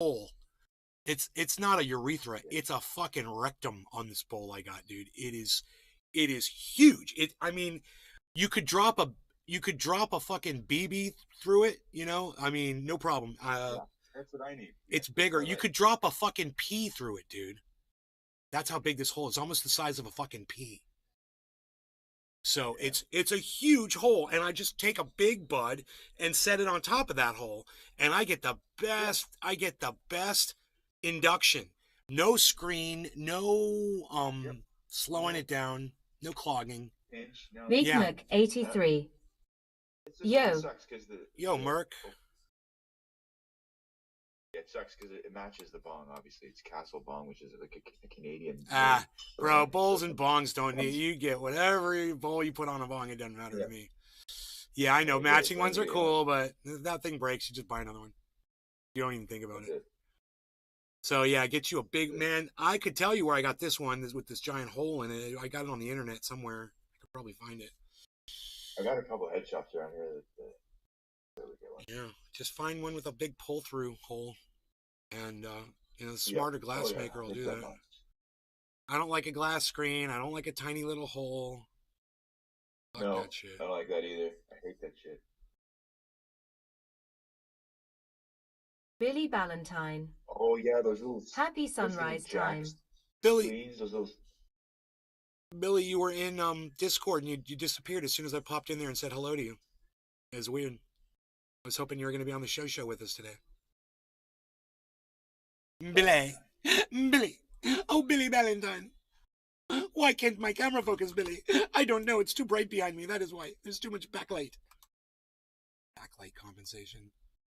hole. It's not a urethra. It's a fucking rectum on this bowl I got, dude. It is huge. I mean, you could drop a fucking BB through it, you know? I mean, no problem. Yeah, that's what I need. It's bigger. You could drop a fucking pea through it, dude. That's how big this hole is. It's almost the size of a fucking pea. So it's a huge hole, and I just take a big bud and set it on top of that hole, and I get the best. I get the best induction. No screen, no slowing it down, no clogging. Pinch. No, Big Yeah. Mac 83. Yo. It sucks because Yo, Merc. It sucks because it matches the bong. Obviously, it's Castle Bong, which is like a Canadian. Bro, bowls and bongs don't need. You get whatever bowl you put on a bong. It doesn't matter to me. Yeah, I know matching ones are cool, but if that thing breaks, you just buy another one. You don't even think about it. So yeah, get you a big man. I could tell you where I got this one with this giant hole in it. I got it on the internet somewhere. I could probably find it. I got a couple head shops around here that we get one. Yeah, just find one with a big pull-through hole, and the smarter glass maker will do that. I don't like a glass screen. I don't like a tiny little hole. Fuck that shit. I don't like that either. I hate that shit. Billy Valentine. Oh yeah, those little Happy sunrise time. Billy, those. Billy, you were in Discord and you disappeared as soon as I popped in there and said hello to you. It was weird. I was hoping you were going to be on the show with us today. Billy. Oh, Billy Valentine. Why can't my camera focus, Billy? I don't know. It's too bright behind me. That is why. There's too much backlight. Backlight compensation.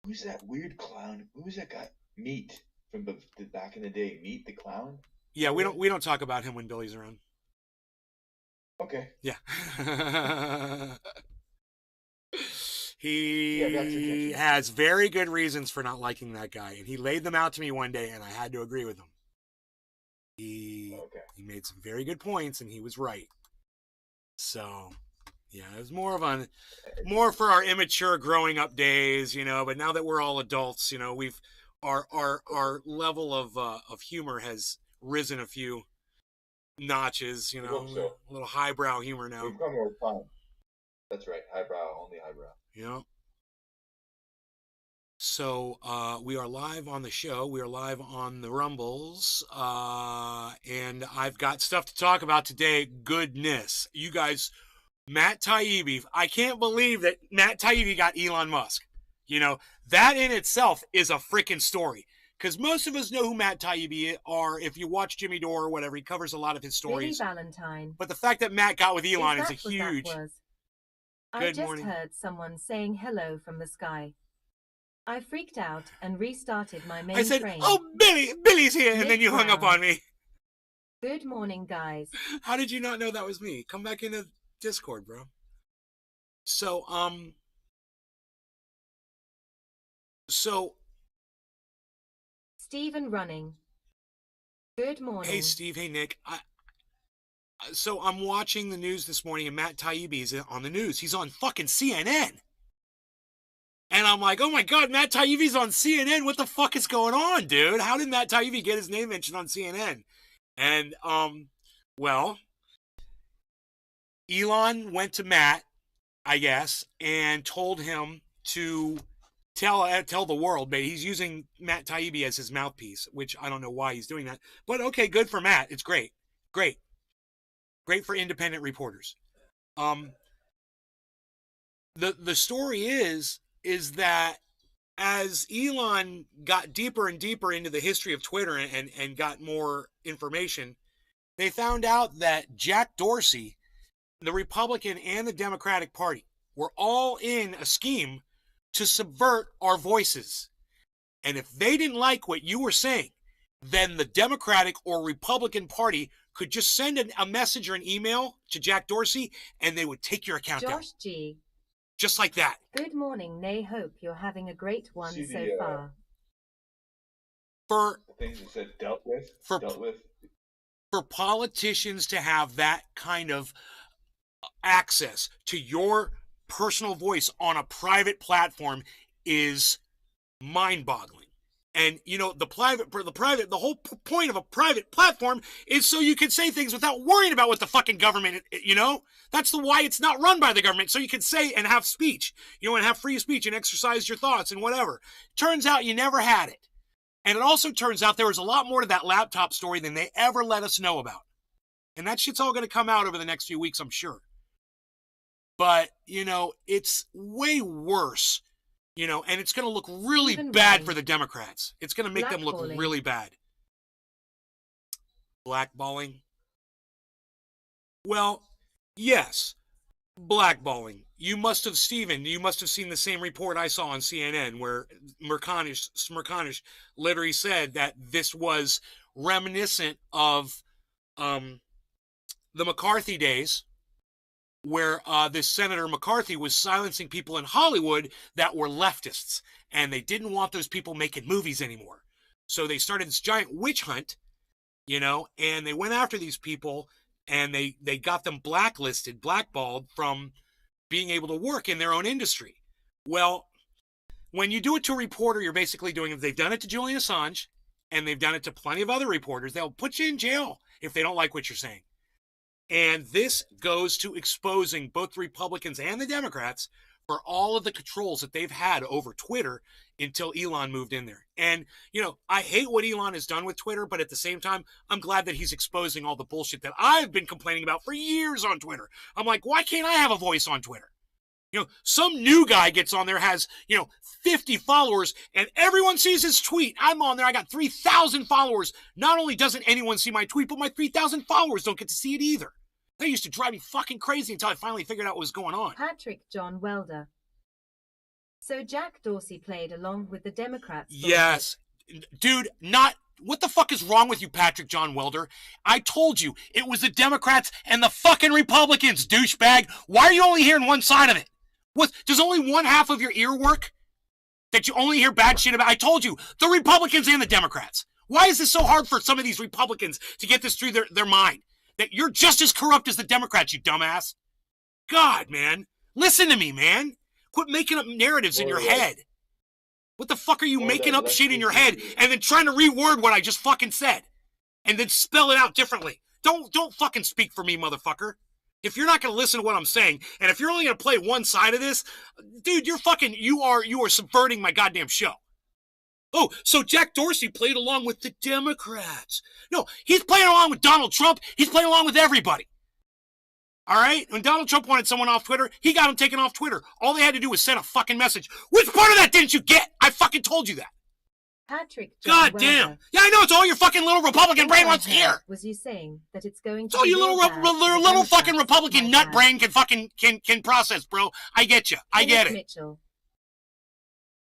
Who's that weird clown? Who's that guy? Meat from the back in the day. Meat the clown. Yeah, we don't talk about him when Billy's around. Okay. Yeah. He has very good reasons for not liking that guy, and he laid them out to me one day, and I had to agree with him. He made some very good points, and he was right. So, yeah, it was more for our immature growing up days, But now that we're all adults, our level of humor has risen a few notches, a little highbrow humor now. We've come more fun. That's right, highbrow, only highbrow. Yeah. So we are live on the show. We are live on the Rumbles, and I've got stuff to talk about today. Goodness, you guys, Matt Taibbi. I can't believe that Matt Taibbi got Elon Musk. That in itself is a freaking story. Because most of us know who Matt Taibbi are. If you watch Jimmy Dore or whatever, he covers a lot of his stories. Billy Valentine. But the fact that Matt got with Elon is a huge. I just heard someone saying hello from the sky. I freaked out and restarted my main train. I said, "Oh, Billy's here," and then you hung up on me. Good morning, guys. How did you not know that was me? Come back into Discord, bro. So, Steven running. Good morning. Hey, Steve. Hey, Nick. So I'm watching the news this morning, and Matt Taibbi is on the news. He's on fucking CNN. And I'm like, oh my God, Matt Taibbi's on CNN. What the fuck is going on, dude? How did Matt Taibbi get his name mentioned on CNN? And, well, Elon went to Matt, I guess, and told him to tell the world, but he's using Matt Taibbi as his mouthpiece, which I don't know why he's doing that. But okay, good for Matt. It's great. Great for independent reporters. The story is that as Elon got deeper and deeper into the history of Twitter and got more information, they found out that Jack Dorsey, the Republican and the Democratic Party, were all in a scheme to subvert our voices. And if they didn't like what you were saying, then the Democratic or Republican Party could just send a message or an email to Jack Dorsey, and they would take your account down. Josh G. Just like that. Good morning, Nay. Hope you're having a great one so far. For the things you said dealt with. For politicians to have that kind of access to your personal voice on a private platform is mind-boggling. And, you know, the whole point of a private platform is so you can say things without worrying about what the fucking government, you know? That's why it's not run by the government. So you can say and have speech, you know, and have free speech and exercise your thoughts and whatever. Turns out you never had it. And it also turns out there was a lot more to that laptop story than they ever let us know about. And that shit's all going to come out over the next few weeks, I'm sure. But, you know, it's way worse. You know, and it's going to look really bad for the Democrats. It's going to make them look really bad. Blackballing? Well, yes, blackballing. You must have seen the same report I saw on CNN where Smirkanish literally said that this was reminiscent of the McCarthy days, where this Senator McCarthy was silencing people in Hollywood that were leftists, and they didn't want those people making movies anymore. So they started this giant witch hunt, you know, and they went after these people, and they got them blackballed from being able to work in their own industry. Well, when you do it to a reporter, you're basically doing it. They've done it to Julian Assange, and they've done it to plenty of other reporters. They'll put you in jail if they don't like what you're saying. And this goes to exposing both the Republicans and the Democrats for all of the controls that they've had over Twitter until Elon moved in there. And, you know, I hate what Elon has done with Twitter, but at the same time, I'm glad that he's exposing all the bullshit that I've been complaining about for years on Twitter. I'm like, why can't I have a voice on Twitter? You know, some new guy gets on there, has, you know, 50 followers, and everyone sees his tweet. I'm on there, I got 3,000 followers. Not only doesn't anyone see my tweet, but my 3,000 followers don't get to see it either. They used to drive me fucking crazy until I finally figured out what was going on. Patrick John Welder. So Jack Dorsey played along with the Democrats. Yes. Dude, what the fuck is wrong with you, Patrick John Welder? I told you, it was the Democrats and the fucking Republicans, douchebag. Why are you only hearing one side of it? Does only one half of your ear work? That you only hear bad shit about? I told you, the Republicans and the Democrats. Why is this so hard for some of these Republicans to get this through their mind? That you're just as corrupt as the Democrats, you dumbass. God, man. Listen to me, man. Quit making up narratives in your head. What the fuck are you making up shit in your head and then trying to reword what I just fucking said? And then spell it out differently. Don't fucking speak for me, motherfucker. If you're not going to listen to what I'm saying, and if you're only going to play one side of this, dude, you are subverting my goddamn show. Oh, so Jack Dorsey played along with the Democrats. No, he's playing along with Donald Trump. He's playing along with everybody. All right? When Donald Trump wanted someone off Twitter, he got him taken off Twitter. All they had to do was send a fucking message. Which part of that didn't you get? I fucking told you that. Patrick God damn. Yeah, I know. It's all your fucking little Republican brain wants to hear. Was you saying that it's going to it's all your little fucking Republican nut brain can process, bro. I get you. I get it. Mitchell.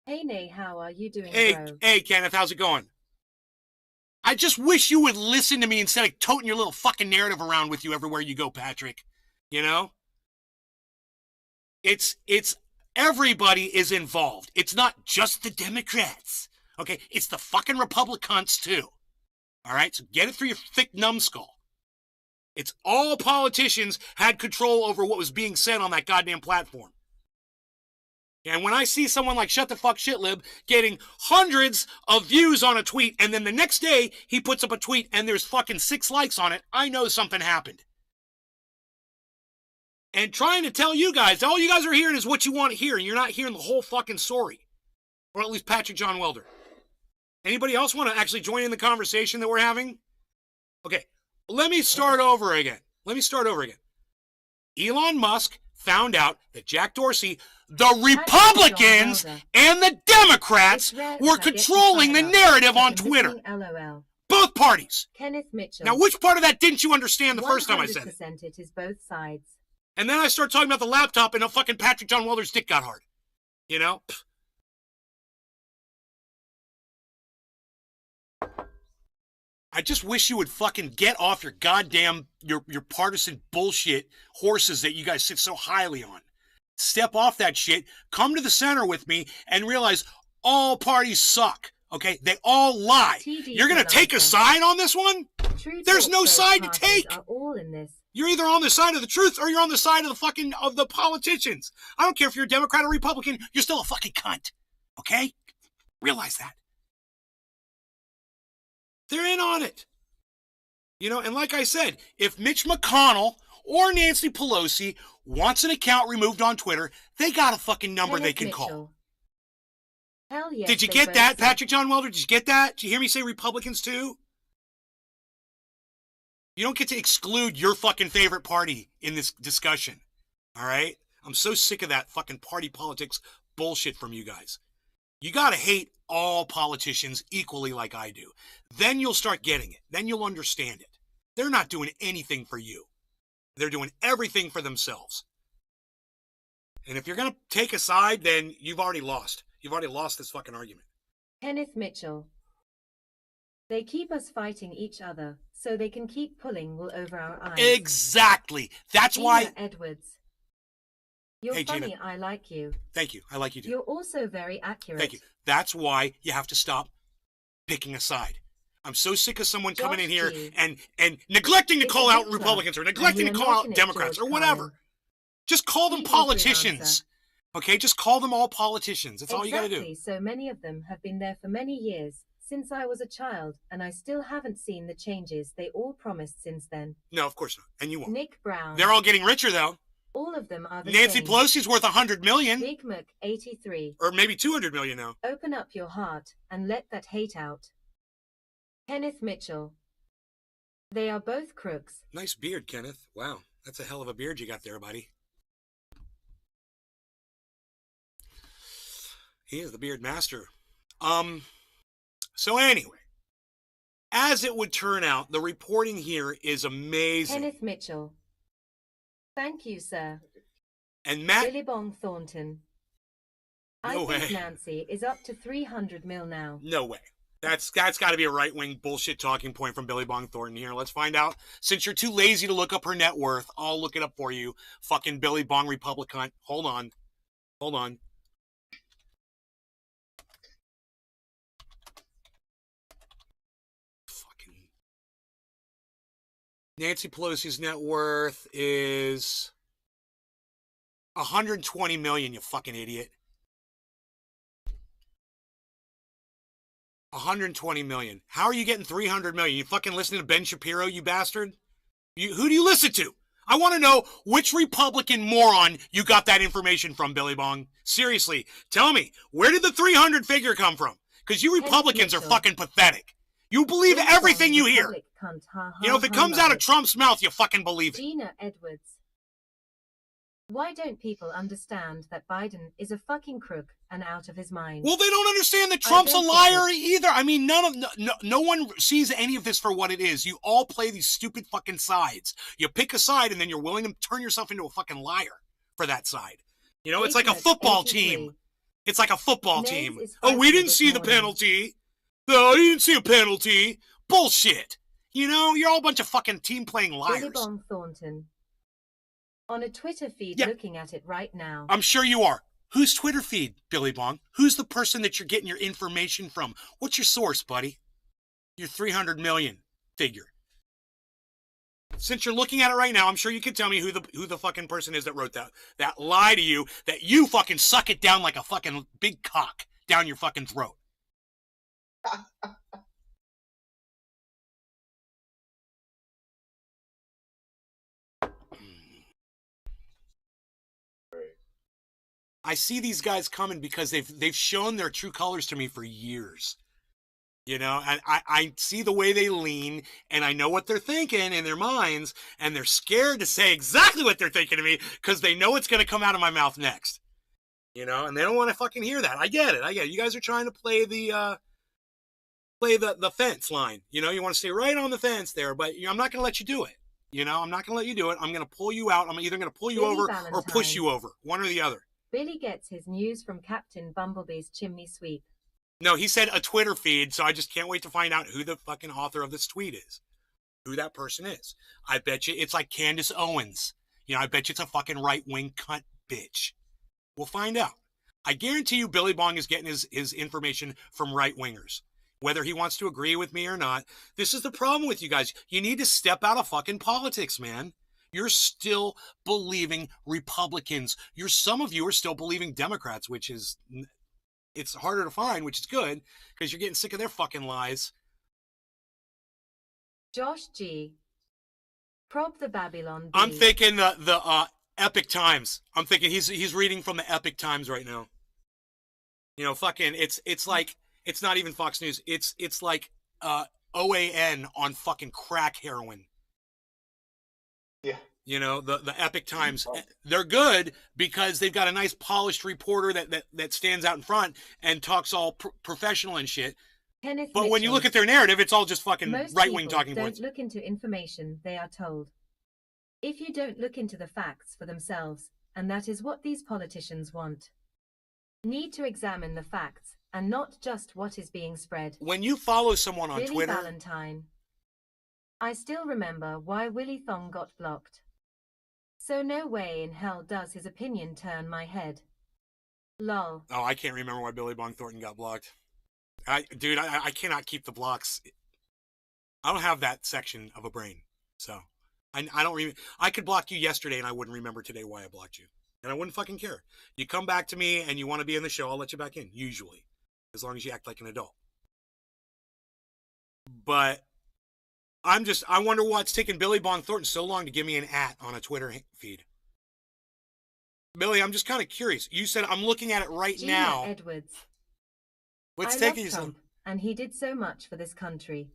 Hey, Nay, how are you doing, bro? Hey, Kenneth, how's it going? I just wish you would listen to me instead of toting your little fucking narrative around with you everywhere you go, Patrick. You know? It's everybody is involved. It's not just the Democrats. Okay? It's the fucking Republicans, too. All right? So get it through your thick numbskull. It's all politicians had control over what was being said on that goddamn platform. And when I see someone like Shut the Fuck Shitlib getting hundreds of views on a tweet, and then the next day he puts up a tweet and there's fucking 6 likes on it, I know something happened. And trying to tell you guys, all you guys are hearing is what you want to hear, and you're not hearing the whole fucking story. Or at least Patrick John Welder. Anybody else want to actually join in the conversation that we're having? Okay, let me start over again. Elon Musk found out that Jack Dorsey, the Republicans and the Democrats were controlling the narrative on Twitter. LOL. Both parties. Kenneth Mitchell. Now, which part of that didn't you understand the first time I said it? 100% it is both sides. And then I start talking about the laptop and fucking Patrick John Welder's dick got hard. You know? I just wish you would fucking get off your goddamn, your partisan bullshit horses that you guys sit so highly on. Step off that shit, come to the center with me, and realize all parties suck, okay? They all lie. You're going to take a side on this one? There's no side to take. All in this. You're either on the side of the truth or you're on the side of the fucking, of the politicians. I don't care if you're a Democrat or Republican, you're still a fucking cunt, okay? Realize that. They're in on it. You know, and like I said, if Mitch McConnell or Nancy Pelosi wants an account removed on Twitter, they got a fucking number they can call. Hell yes. Did you get that, Patrick John Welder? Did you get that? Did you hear me say Republicans too? You don't get to exclude your fucking favorite party in this discussion. All right? I'm so sick of that fucking party politics bullshit from you guys. You gotta hate all politicians equally like I do. Then you'll start getting it. Then you'll understand it. They're not doing anything for you. They're doing everything for themselves. And if you're gonna take a side, then you've already lost. You've already lost this fucking argument. Kenneth Mitchell. They keep us fighting each other so they can keep pulling wool over our eyes. Exactly. That's Gina why... Edwards. You're hey, funny. Gina. I like you. Thank you. I like you too. You're also very accurate. Thank you. That's why you have to stop picking a side. I'm so sick of someone coming in here and neglecting to call out Republicans or neglecting to call out Democrats or whatever. Just call them politicians. Okay, just call them all politicians. That's all you got to do. So many of them have been there for many years, since I was a child, and I still haven't seen the changes they all promised since then. No, of course not. And you won't. Nick Brown. They're all getting richer, though. All of them are the Nancy same. Pelosi's worth $100 million. Big Mac, 83. Or maybe $200 million now. Open up your heart and let that hate out. Kenneth Mitchell. They are both crooks. Nice beard, Kenneth. Wow, that's a hell of a beard you got there, buddy. He is the beard master. So anyway, as it would turn out, the reporting here is amazing. Kenneth Mitchell. Thank you, sir. And Matt... Billy Bong Thornton. No I think way. Nancy is up to 300 mil now. No way. That's got to be a right-wing bullshit talking point from Billy Bong Thornton here. Let's find out. Since you're too lazy to look up her net worth, I'll look it up for you. Fucking Billy Bong Republican. Hold on. Hold on. Fucking... Nancy Pelosi's net worth is $120 million, you fucking idiot. $120 million. How are you getting $300 million? You fucking listening to Ben Shapiro, you bastard? Who do you listen to? I want to know which Republican moron you got that information from, Billy Bong. Seriously, tell me, where did the 300 figure come from? Because you Republicans are fucking pathetic. You believe everything you hear. You know, if it comes out of Trump's mouth, you fucking believe it. Gina Edwards. Why don't people understand that Biden is a fucking crook and out of his mind? Well, they don't understand that Trump's a liar either. I mean, no one sees any of this for what it is. You all play these stupid fucking sides. You pick a side and then you're willing to turn yourself into a fucking liar for that side. You know, it's like a football team. It's like a football team. Oh, we didn't see the penalty. No, you didn't see a penalty. Bullshit. You know, you're all a bunch of fucking team playing liars. Billy Bong Thornton. On a Twitter feed, looking at it right now. I'm sure you are. Whose Twitter feed, Billy Bong? Who's the person that you're getting your information from? What's your source, buddy? Your 300 million figure. Since you're looking at it right now, I'm sure you can tell me who the fucking person is that wrote that lie to you, that you fucking suck it down like a fucking big cock down your fucking throat. I see these guys coming because they've shown their true colors to me for years. You know, and I see the way they lean, and I know what they're thinking in their minds, and they're scared to say exactly what they're thinking to me because they know it's going to come out of my mouth next. You know, and they don't want to fucking hear that. I get it. You guys are trying to play the fence line. You know, you want to stay right on the fence there, but I'm not going to let you do it. You know, I'm not going to let you do it. I'm going to pull you out. I'm either going to pull you over or push you over. One or the other. Billy gets his news from Captain Bumblebee's chimney sweep. No, he said a Twitter feed, so I just can't wait to find out who the fucking author of this tweet is. Who that person is. I bet you it's like Candace Owens. You know, I bet you it's a fucking right-wing cunt bitch. We'll find out. I guarantee you Billy Bong is getting his information from right-wingers. Whether he wants to agree with me or not. This is the problem with you guys. You need to step out of fucking politics, man. You're still believing Republicans. Some of you are still believing Democrats, which is, it's harder to find, which is good, because you're getting sick of their fucking lies. Josh G. Prob the Babylon B. I'm thinking the Epic Times. I'm thinking he's reading from the Epic Times right now. You know, fucking it's like it's not even Fox News. It's like OAN on fucking crack heroin. Yeah. You know, the Epic Times, they're good because they've got a nice polished reporter that stands out in front and talks all professional and shit. Kenneth but Mitchell. When you look at their narrative, it's all just fucking Most right-wing people talking points. Don't look into information they are told. If you don't look into the facts for themselves, and that is what these politicians want. Need to examine the facts, and not just what is being spread. When you follow someone on Billy Twitter... Valentine. I still remember why Willie Thong got blocked. So no way in hell does his opinion turn my head. Lol. Oh, I can't remember why Billy Bong Thornton got blocked. I cannot keep the blocks. I don't have that section of a brain. So, I don't remember. I could block you yesterday and I wouldn't remember today why I blocked you. And I wouldn't fucking care. You come back to me and you want to be in the show, I'll let you back in, usually. As long as you act like an adult. But... I wonder what's taking Billy Bong Thornton so long to give me an @ on a Twitter feed. Billy, I'm just kind of curious. You said I'm looking at it right Gina now. Edwards. What's I taking love you Trump, and he did so much for this country.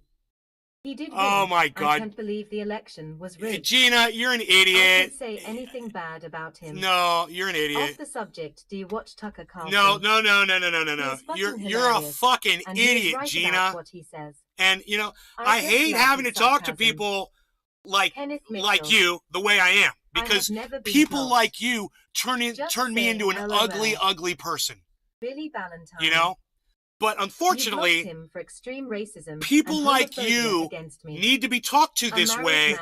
He did win. Oh my God. I can't believe the election was rigged. Gina, you're an idiot. I can't say anything bad about him. No, you're an idiot. Off the subject, do you watch Tucker Carlson? No. You're a fucking idiot, Gina. What he says. And you know, I hate having to talk to people like you the way I am, because people like you turn me into an ugly person. Billy Valentine. You know? But unfortunately, him for extreme racism people like you need to be talked to this way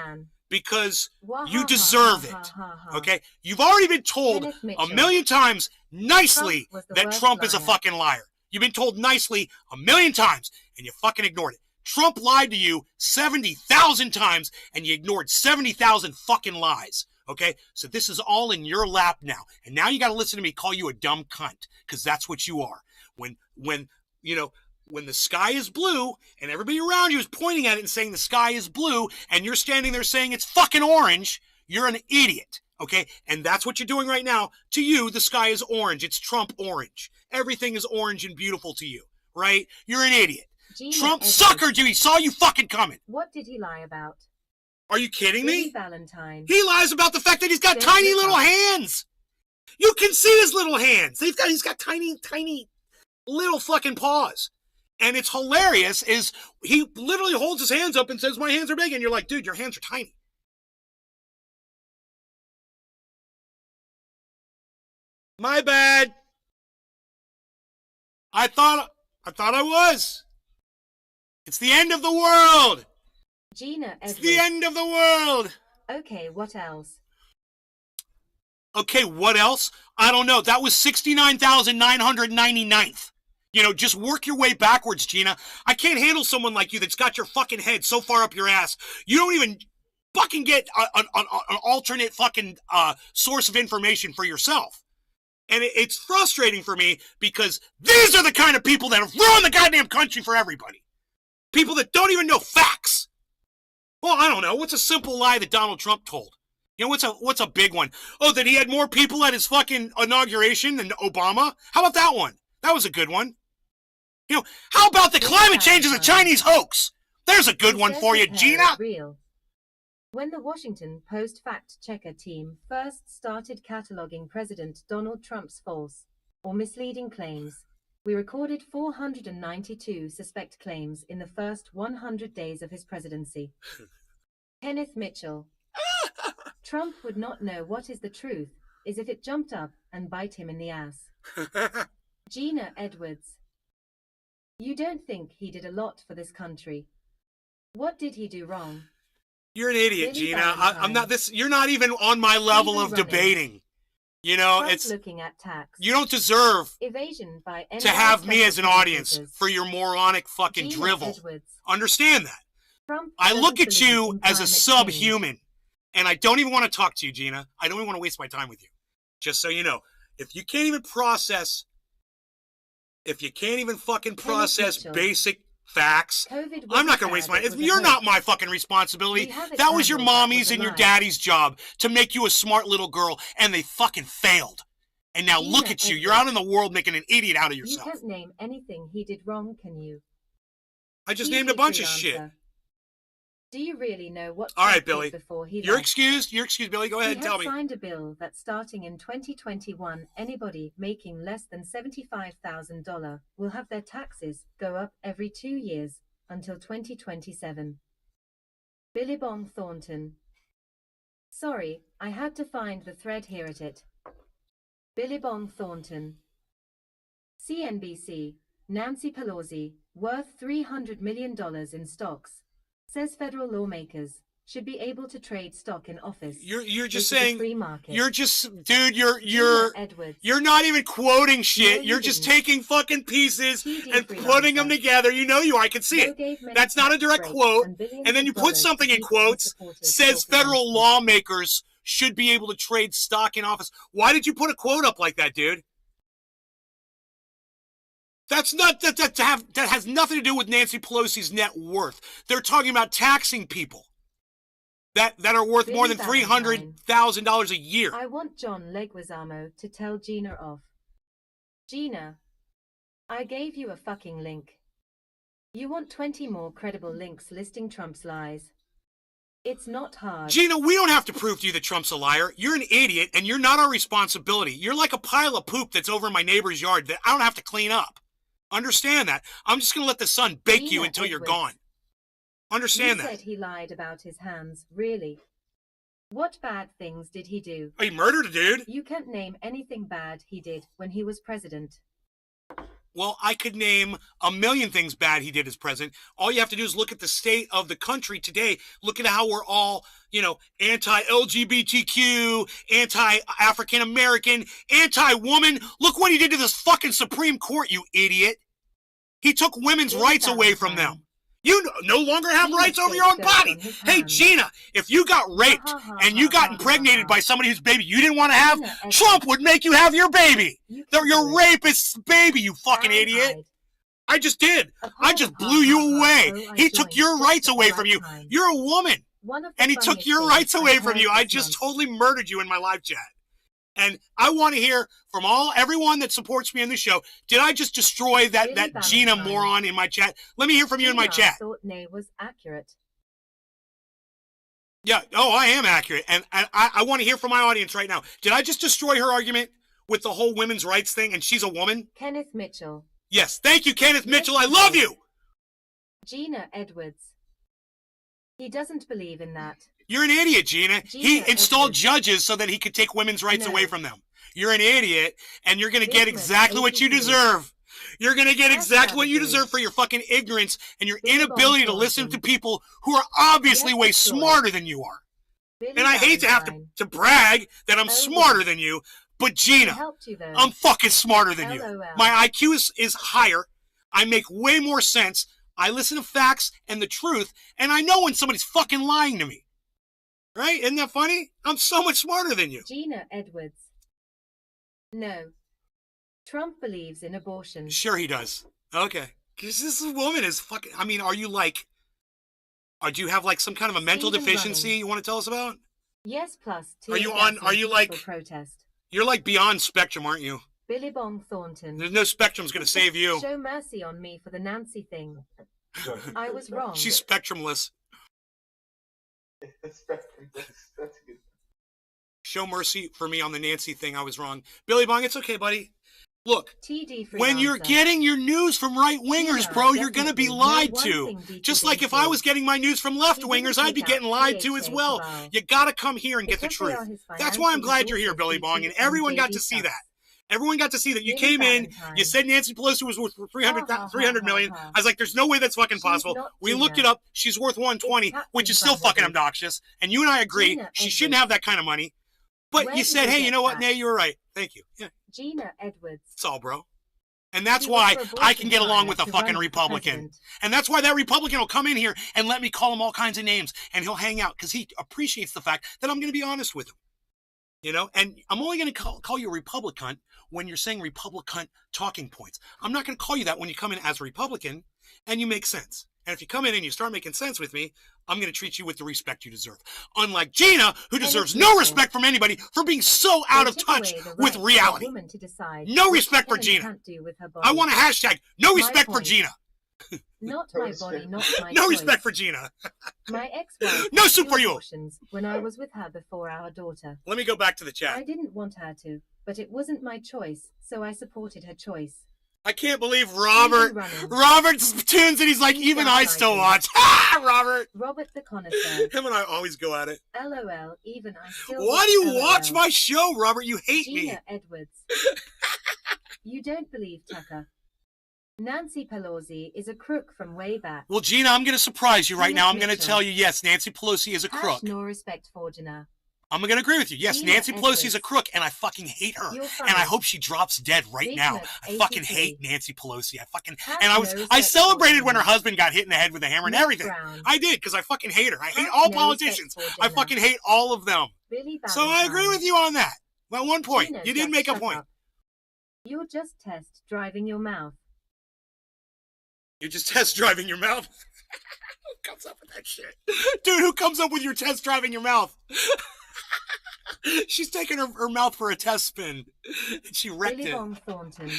because you deserve it. Okay? You've already been told a million times nicely that Trump is a fucking liar. You've been told nicely a million times and you fucking ignored it. Trump lied to you 70,000 times and you ignored 70,000 fucking lies. Okay? So this is all in your lap now. And now you got to listen to me call you a dumb cunt, because that's what you are. When the sky is blue and everybody around you is pointing at it and saying the sky is blue and you're standing there saying it's fucking orange, you're an idiot. Okay? And that's what you're doing right now. To you, the sky is orange. It's Trump orange. Everything is orange and beautiful to you. Right? You're an idiot. Trump suckered you. He saw you fucking coming. What did he lie about? Are you kidding me? Valentine. He lies about the fact that he's got tiny little hands. You can see his little hands. He's got tiny little fucking paws. And it's hilarious is he literally holds his hands up and says, my hands are big. And you're like, dude, your hands are tiny. My bad. I thought I was. It's the end of the world. Gina Edwards. It's the end of the world. Okay, what else? Okay, what else? I don't know. That was 69,999th. You know, just work your way backwards, Gina. I can't handle someone like you that's got your fucking head so far up your ass. You don't even fucking get an alternate fucking source of information for yourself. And it's frustrating for me because these are the kind of people that have ruined the goddamn country for everybody. People that don't even know facts. Well, I don't know. What's a simple lie that Donald Trump told? You know, what's a big one? Oh, that he had more people at his fucking inauguration than Obama? How about that one? That was a good one. You know, how about the climate change is a Chinese hoax? There's a good one for you, Gina. Real. When the Washington Post fact-checker team first started cataloging President Donald Trump's false or misleading claims, we recorded 492 suspect claims in the first 100 days of his presidency. Kenneth Mitchell. Trump would not know what is the truth, is if it jumped up and bite him in the ass. Gina Edwards. You don't think he did a lot for this country? What did he do wrong? You're an idiot, Gina. I'm not this. You're not even on my level of debating. You know, it's looking at tax. You don't deserve evasion by to have me as an audience for your moronic fucking drivel. Understand that. I look at you as a subhuman, and I don't even want to talk to you, Gina. I don't even want to waste my time with you. Just so you know, if you can't even fucking process basic facts. COVID I'm not wasn't going to waste bad, my... it was a You're not hoax. my fucking responsibility. We have it That was your handled, that mommy's was a and your lie. daddy's job to make you a smart little girl, and they fucking failed. And now look Gina at you. Edwards. You're out in the world making an idiot out of You yourself. can't name anything he did wrong, can you? I just TV named a bunch of shit. freelancer. Do you really know what All right, Trump did Billy. before he You're left? excused. You're excused, Billy. Go ahead He and tell had me. signed a bill that starting in 2021, anybody making less than $75,000 will have their taxes go up every 2 years until 2027. Billabong Thornton. Sorry, I had to find the thread here at it. Billabong Thornton. CNBC. Nancy Pelosi, worth $300 million in stocks, says federal lawmakers should be able to trade stock in office. You're just This is a saying... free market. You're just... Dude, you're Gina Edwards. You're not even quoting shit. No, you You're just didn't. taking fucking pieces TD and freelancer. putting them together. You know you are. I can see Joe it. gave many That's not a tax direct breaks quote. and billions And then of you put dollars something to in people and quotes, supporters says talk against federal it. lawmakers should be able to trade stock in office. Why did you put a quote up like that, dude? That's not that has nothing to do with Nancy Pelosi's net worth. They're talking about taxing people that are worth more than Billy Valentine. $300,000 a year. I want John Leguizamo to tell Gina off. Gina, I gave you a fucking link. You want 20 more credible links listing Trump's lies. It's not hard. Gina, we don't have to prove to you that Trump's a liar. You're an idiot, and you're not our responsibility. You're like a pile of poop that's over in my neighbor's yard that I don't have to clean up. Understand that. I'm just going to let the sun bake you Gina until you're Edwards. gone. Understand You that. said he lied about his hands, really? What bad things did he do? Oh, he murdered a dude? You can't name anything bad he did when he was president. Well, I could name a million things bad he did as president. All you have to do is look at the state of the country today. Look at how we're all, anti-LGBTQ, anti-African-American, anti-woman. Look what he did to this fucking Supreme Court, you idiot. He took women's Billy rights away from Valentine. them. You no longer have Gina rights over your own scapegoat body. on his Hey, hands. Gina, if you got raped Ha, ha, ha, and you ha, got ha, impregnated ha, by ha. somebody whose baby you didn't want to have, Gina Edwards. Trump would make you have your baby. You They're can your do it. rapist's baby, you fucking idiot. Fahrenheit. I just did. A I poem, just ha, blew you ha, ha, away. oh, I He took joined your just rights at the away right from you. time. You're a woman. One of the And he took funniest your things rights I've away from heard you. I this just month. totally murdered you in my live chat. And I want to hear from everyone that supports me on this show. Did I just destroy that Billy Gina Valentine. moron in my chat? Let me hear from you in my Gina chat. thought Nay was accurate. Yeah. Oh, I am accurate. And I want to hear from my audience right now. Did I just destroy her argument with the whole women's rights thing and she's a woman? Kenneth Mitchell. Yes. Thank you, Kenneth Yes, Mitchell. I you love did. you. Gina Edwards. He doesn't believe in that. You're an idiot, Gina. Gina He installed Edwards. judges so that he could take women's rights No. away from them. You're an idiot, and you're going to get Business exactly what you 82. deserve. You're going to get That's exactly what you savagery. deserve for your fucking ignorance and your Billy inability to Bob listen to Thornton. people who are obviously Yes, way it's yours. smarter than you are. Billy And I hate to have Valentine. to brag that I'm Oh, smarter yes. than you, but He Gina, helped you though. I'm fucking smarter than you. LOL. My IQ is higher. I make way more sense. I listen to facts and the truth, and I know when somebody's fucking lying to me. Right? Isn't that funny? I'm so much smarter than you. Gina Edwards. No. Trump believes in abortion. Sure he does. Okay. Because this woman is fucking... I mean, are you like... do you have like some kind of a mental Stephen deficiency Running. you want to tell us about? Yes, plus Are you tear on- gas are and you peaceful like- protest. You're like beyond spectrum, aren't you? Billy Bong Thornton. There's no spectrum's going to save you. Show mercy on me for the Nancy thing. I was wrong. She's spectrumless. That's a good. Show mercy for me on the Nancy thing. I was wrong. Billy Bong, it's okay, buddy. Look, TD when you're freelancer. getting your news from right-wingers, Yeah, bro, you're going to be definitely. lied No to. one thing Just like if deeply I was getting my news from left-wingers, didn't I'd be take getting out lied to as PHA well. cabal. You got to come here and get the Because they truth. are his That's why I'm financial glad you're here, resources, Billy Bong, and BT everyone and got to JD see stuff. that. Everyone got to see that. You Billy came in, Valentine. you said Nancy Pelosi was worth 300 Ha, ha, 300 ha, million. ha. I was like, there's no way that's fucking She's possible. not We Gina. looked it up. She's worth 120, It's which is Captain still fucking Bumblebee. obnoxious. And you and I agree, Gina she shouldn't Edwards. have that kind of money. But Where you did said, they hey, you get know what, that? Nay, you were right. Thank you. Yeah, Gina Edwards. that's all, bro. And that's He was why for I abortion can get along with a to fucking run for Republican. president. And that's why that Republican will come in here and let me call him all kinds of names. And he'll hang out because he appreciates the fact that I'm going to be honest with him. You know, and I'm only going to call you a Republican when you're saying Republican talking points. I'm not going to call you that when you come in as a Republican. and you make sense. And if you come in and you start making sense with me, I'm going to treat you with the respect you deserve. Unlike Gina, who deserves no respect from anybody for being so out of touch with reality. No respect for Gina. I want a hashtag, no respect for Gina. Not my body, not my No choice. respect for Gina. My ex-wife No had soup for you. abortions when I was with her before our daughter. Let me go back to the chat. I didn't want her to, but it wasn't my choice, so I supported her choice. I can't believe Robert tunes and he's like, even I still watch. Robert. Robert the Connoisseur. Him and I always go at it. LOL, even I still Why do you LOL. watch my show, Robert? You hate me. Gina Edwards. You don't believe Tucker. Nancy Pelosi is a crook from way back. Well, Gina, I'm going to surprise you right now. I'm going to tell you, yes, Nancy Pelosi is a crook. No respect for Gina. I'm going to agree with you. Yes, Gina Nancy Edwards. Pelosi is a crook, and I fucking hate her. And I hope she drops dead right now. I fucking hate Nancy Pelosi. I celebrated when her husband got hit in the head with a hammer and everything. I did, because I fucking hate her. I hate all politicians. I fucking hate all of them. So I agree with you on that. At one point, Gina, you did make a point. Up. You're just test driving your mouth. You're just test driving your mouth? Who comes up with that shit? Dude, who comes up with your test driving your mouth? She's taking her mouth for a test spin. And she wrecked Billy it. Bong Thornton.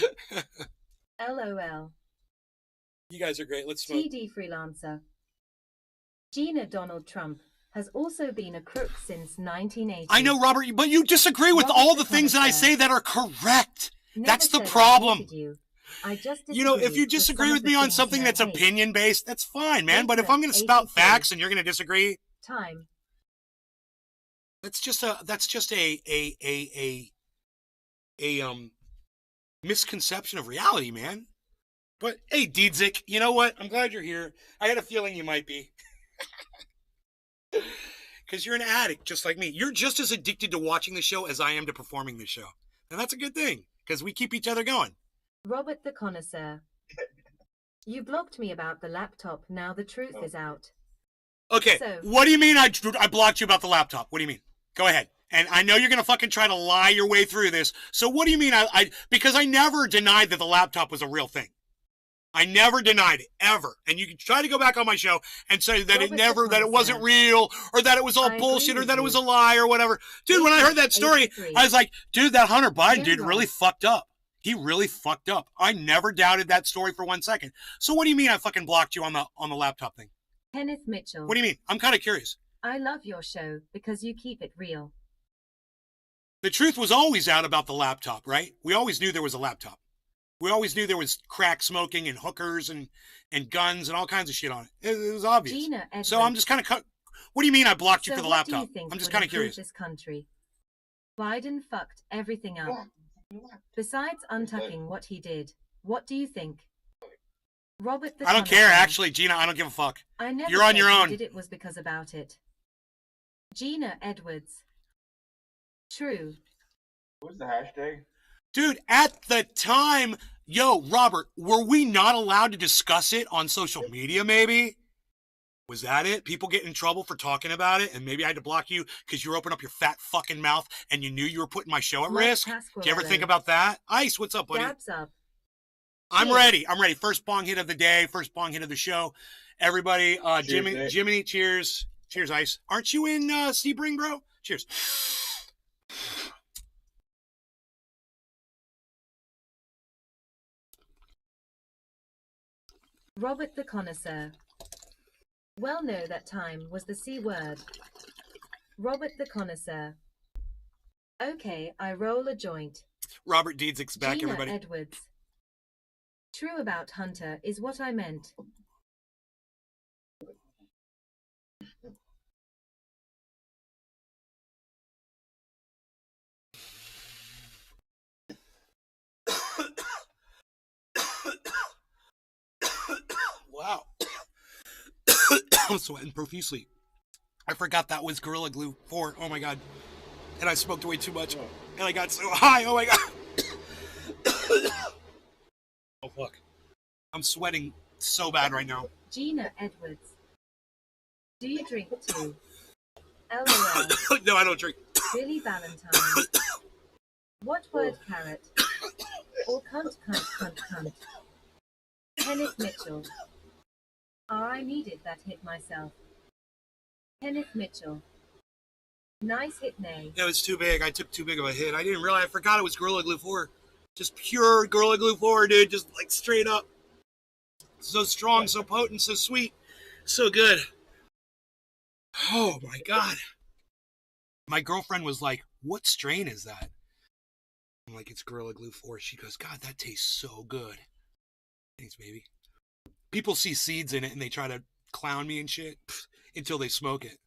LOL. You guys are great. Let's smoke. TD Freelancer. Gina Donald Trump has also been a crook since 1980. I know, Robert, but you disagree with all the things that I say that are correct. That's the problem. You know, if you disagree with me on something that's opinion-based, that's fine, man. But if I'm going to spout facts and you're going to disagree... Time. That's just a misconception of reality, man. But hey, Diedzik, you know what? I'm glad you're here. I had a feeling you might be. Because you're an addict just like me. You're just as addicted to watching the show as I am to performing the show. And that's a good thing, because we keep each other going. Robert the Connoisseur. You blocked me about the laptop. Now the truth is out. Okay, so, what do you mean I blocked you about the laptop? What do you mean? Go ahead. And I know you're going to fucking try to lie your way through this. So what do you mean because I never denied that the laptop was a real thing. I never denied it, ever. And you can try to go back on my show and say that it wasn't real, or that it was all bullshit, or that it was a lie, or whatever. Dude, when I heard that story, I was like, dude, that Hunter Biden dude really fucked up. He really fucked up. I never doubted that story for 1 second. So what do you mean I fucking blocked you on the laptop thing? Kenneth Mitchell. What do you mean? I'm kind of curious. I love your show because you keep it real. The truth was always out about the laptop, right? We always knew there was a laptop. We always knew there was crack smoking and hookers and guns and all kinds of shit on it. It was obvious. Gina Edwards. So I'm just kind of... What do you mean I blocked you for the laptop? I'm just kind of curious. This country? Biden fucked everything up. Besides untucking what he did, what do you think? Robert the I don't care, actually, Gina. I don't give a fuck. You're on your own. Did it was because about it. Gina Edwards. True. What was the hashtag? Dude, at the time, yo, Robert, were we not allowed to discuss it on social media, maybe? Was that it? People get in trouble for talking about it, and maybe I had to block you because you opened up your fat fucking mouth and you knew you were putting my show at risk? Do you ever think about that? Ice, what's up, buddy? Dabs up. I'm ready. I'm ready. First bong hit of the day. First bong hit of the show. Everybody, cheers, Jiminy, cheers. Cheers, Ice. Aren't you in Sebring, bro? Cheers. Robert the Connoisseur. Well, no, that time was the C word. Robert the Connoisseur. Okay, I roll a joint. Robert Diedzick's back, Gina everybody. Edwards. True about Hunter is what I meant. Wow. I'm sweating profusely. I forgot that was Gorilla Glue 4. Oh my god. And I smoked way too much. And I got so high. Oh my god. Oh fuck. I'm sweating so bad right now. Gina Edwards. Do you drink too? LOL. No, I don't drink. Billy Valentine. What word carrot? Or cunt. Kenneth Mitchell. I needed that hit myself. Kenneth Mitchell. Nice hit, Nay. No, it's too big. I took too big of a hit. I didn't realize. I forgot it was Gorilla Glue 4. Just pure Gorilla Glue 4, dude. Just like straight up. So strong, so potent, so sweet, so good. Oh my God. My girlfriend was like, what strain is that? I'm like, it's Gorilla Glue 4. She goes, God, that tastes so good. Thanks, baby. People see seeds in it and they try to clown me and shit until they smoke it.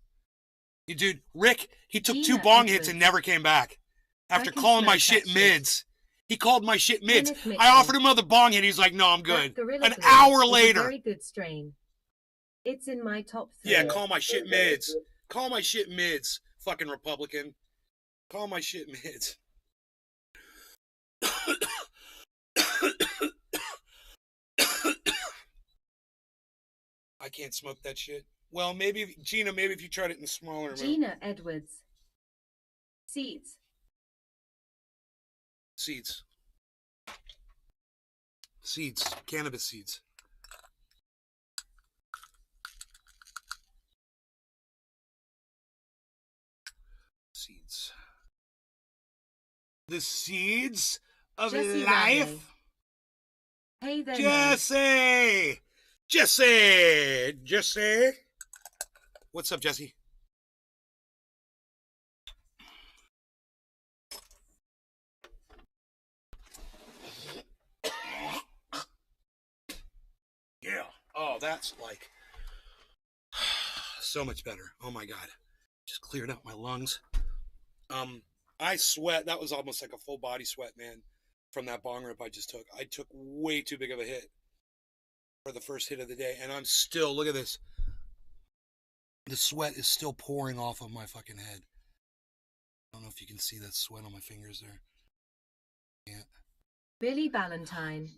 Dude, Rick, he took 2 bong hits and never came back. After calling my shit mids. He called my shit mids. I offered him another bong hit. He's like, no, I'm good. An hour later. Very good strain. It's in my top 3. Yeah, call my shit mids. Call my shit mids, fucking Republican. Call my shit mids. I can't smoke that shit. Well, maybe, Gina, maybe if you tried it in smaller amount. Gina Edwards. Seeds. Seeds. Seeds. Cannabis seeds. Seeds. The seeds of Jesse life. Radley. Hey there, Jesse! Jesse! Jesse! What's up, Jesse? Yeah. Oh, that's like so much better. Oh my God. Just cleared out my lungs. I sweat. That was almost like a full body sweat, man, from that bong rip I just took. I took way too big of a hit for the first hit of the day, and I'm still, look at this. The sweat is still pouring off of my fucking head. I don't know if you can see that sweat on my fingers there. Yeah. Billy Ballantyne.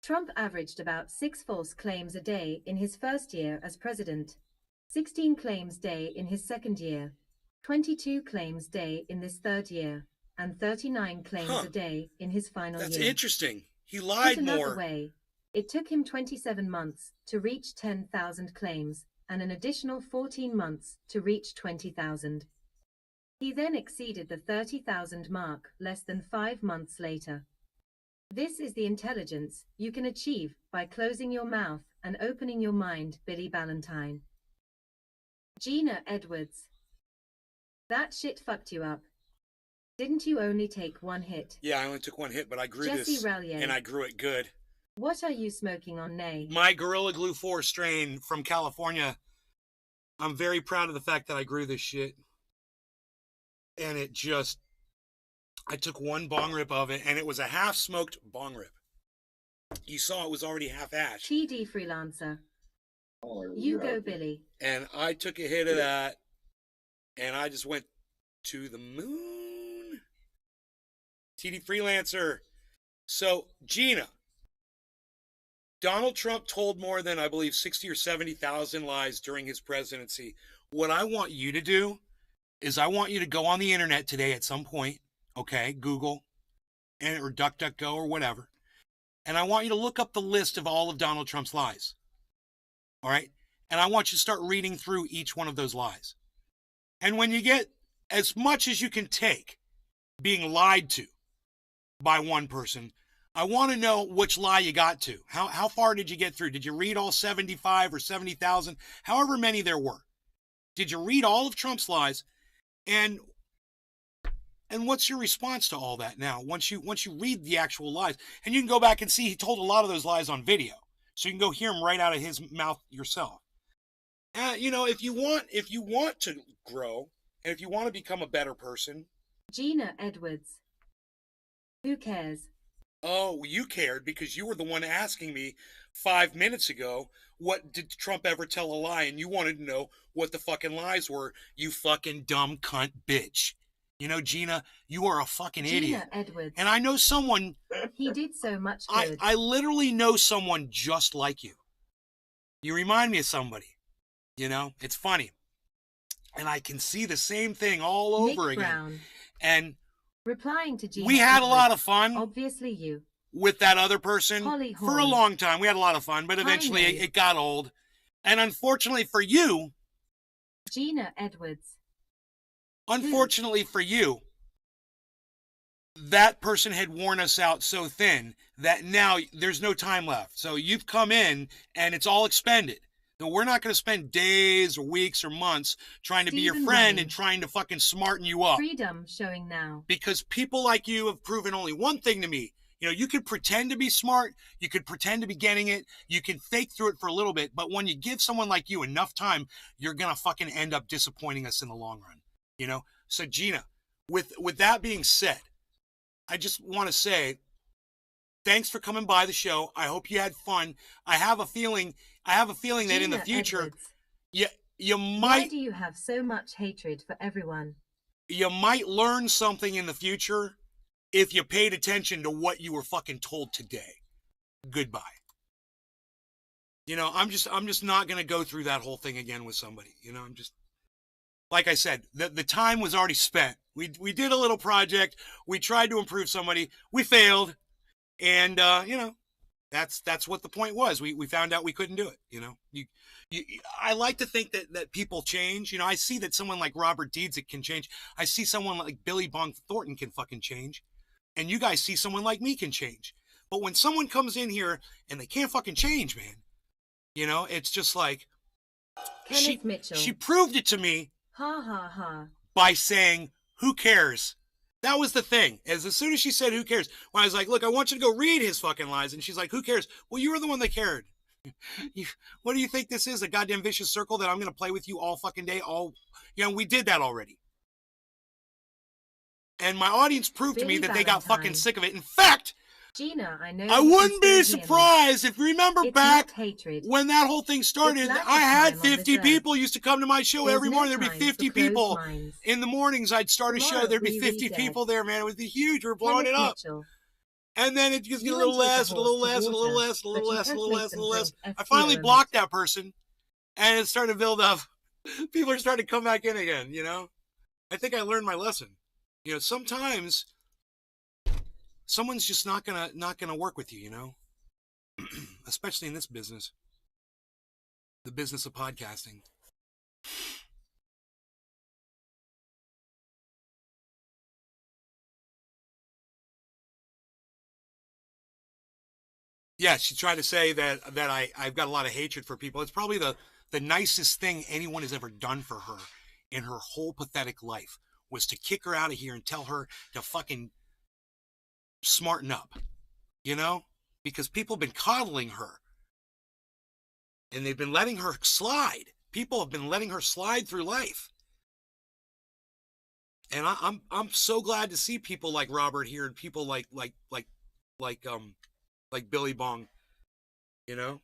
Trump averaged about 6 false claims a day in his first year as president, 16 claims a day in his second year, 22 claims a day in this third year, and 39 claims a day in his final year. That's interesting. He lied Put more. another way, it took him 27 months to reach 10,000 claims, and an additional 14 months to reach 20,000. He then exceeded the 30,000 mark less than 5 months later. This is the intelligence you can achieve by closing your mouth and opening your mind, Billy Ballantyne. Gina Edwards. That shit fucked you up. Didn't you only take 1 hit? Yeah, I only took 1 hit, but I grew Jesse this, Rallier. and I grew it good. What are you smoking on, Nay? My Gorilla Glue 4 strain from California. I'm very proud of the fact that I grew this shit. And it just, I took 1 bong rip of it, and it was a half-smoked bong rip. You saw it was already half-ash. TD Freelancer. You go, Billy. And I took a hit of that, and I just went to the moon. TD Freelancer. So, Gina, Donald Trump told more than, I believe, 60 or 70,000 lies during his presidency. What I want you to do is I want you to go on the internet today at some point, okay, Google, or DuckDuckGo or whatever, and I want you to look up the list of all of Donald Trump's lies, all right? And I want you to start reading through each one of those lies. And when you get as much as you can take being lied to by one person, I want to know which lie you got to. How far did you get through? Did you read all 75 or 70,000, however many there were? Did you read all of Trump's lies? And what's your response to all that now? Once you read the actual lies, and you can go back and see he told a lot of those lies on video, so you can go hear them right out of his mouth yourself. If you want to grow, and if you want to become a better person. Gina Edwards. Who cares? Oh, you cared because you were the one asking me 5 minutes ago, what did Trump ever tell a lie? And you wanted to know what the fucking lies were, you fucking dumb cunt bitch. You know, Gina, you are a fucking idiot. Gina Edwards. And I know someone. He did so much good. I literally know someone just like you. You remind me of somebody. You know, it's funny. And I can see the same thing all Nick over again. Brown. And replying to Gina we had Edwards. a lot of fun. Obviously you. with that other person Holly for a Horn. long time. We had a lot of fun, but eventually Hi, Nate. it got old. And unfortunately for you, Gina Edwards. unfortunately for you, that person had worn us out so thin that now there's no time left. So you've come in and it's all expended. So we're not going to spend days or weeks or months trying to be your Stephen friend Wayne. and trying to fucking smarten you up. Freedom showing now. Because people like you have proven only one thing to me. You know, you could pretend to be smart. You could pretend to be getting it. You can fake through it for a little bit. But when you give someone like you enough time, you're going to fucking end up disappointing us in the long run. You know? So Gina, with that being said, I just want to say thanks for coming by the show. I hope you had fun. I have a feeling that in the future, you Why might do you have so much hatred for everyone? you might learn something in the future if you paid attention to what you were fucking told today. Goodbye. You know, I'm just not gonna go through that whole thing again with somebody. You know, I'm just, like I said, the time was already spent. We did a little project. We tried to improve somebody. We failed, and you know, that's what the point was. We found out we couldn't do it. You know, I like to think that people change. You know, I see that someone like Robert Deeds can change. I see someone like Billy Bong Thornton can fucking change, and you guys see someone like me can change. But when someone comes in here and they can't fucking change, man, you know, it's just like Kenneth Mitchell. she proved it to me. Ha ha ha. By saying, who cares? That was the thing. As soon as she said, who cares? When I was like, look, I want you to go read his fucking lies. And she's like, who cares? Well, you were the one that cared. What do you think this is? A goddamn vicious circle that I'm going to play with you all fucking day? You know, we did that already. And my audience proved to me that they got fucking sick of it. In fact, Gina, I wouldn't be surprised if you remember back when that whole thing started. I had 50 people used to come to my show every morning. There'd be 50 people in the mornings. I'd start a show. There'd be 50 people there, man. It would be huge. We're blowing it up. And then it just get a little less, and a little less, and a little less, and a little less, and a little less, and a little less. I finally blocked that person, and it started to build up. People are starting to come back in again, you know? I think I learned my lesson. You know, sometimes someone's just not gonna work with you, you know? Especially in this business. The business of podcasting. Yeah, she tried to say that I've got a lot of hatred for people. It's probably the nicest thing anyone has ever done for her in her whole pathetic life was to kick her out of here and tell her to fucking smarten up, you know? Because people have been coddling her. And they've been letting her slide. People have been letting her slide through life. And I'm so glad to see people like Robert here and people like Billy Bong, you know?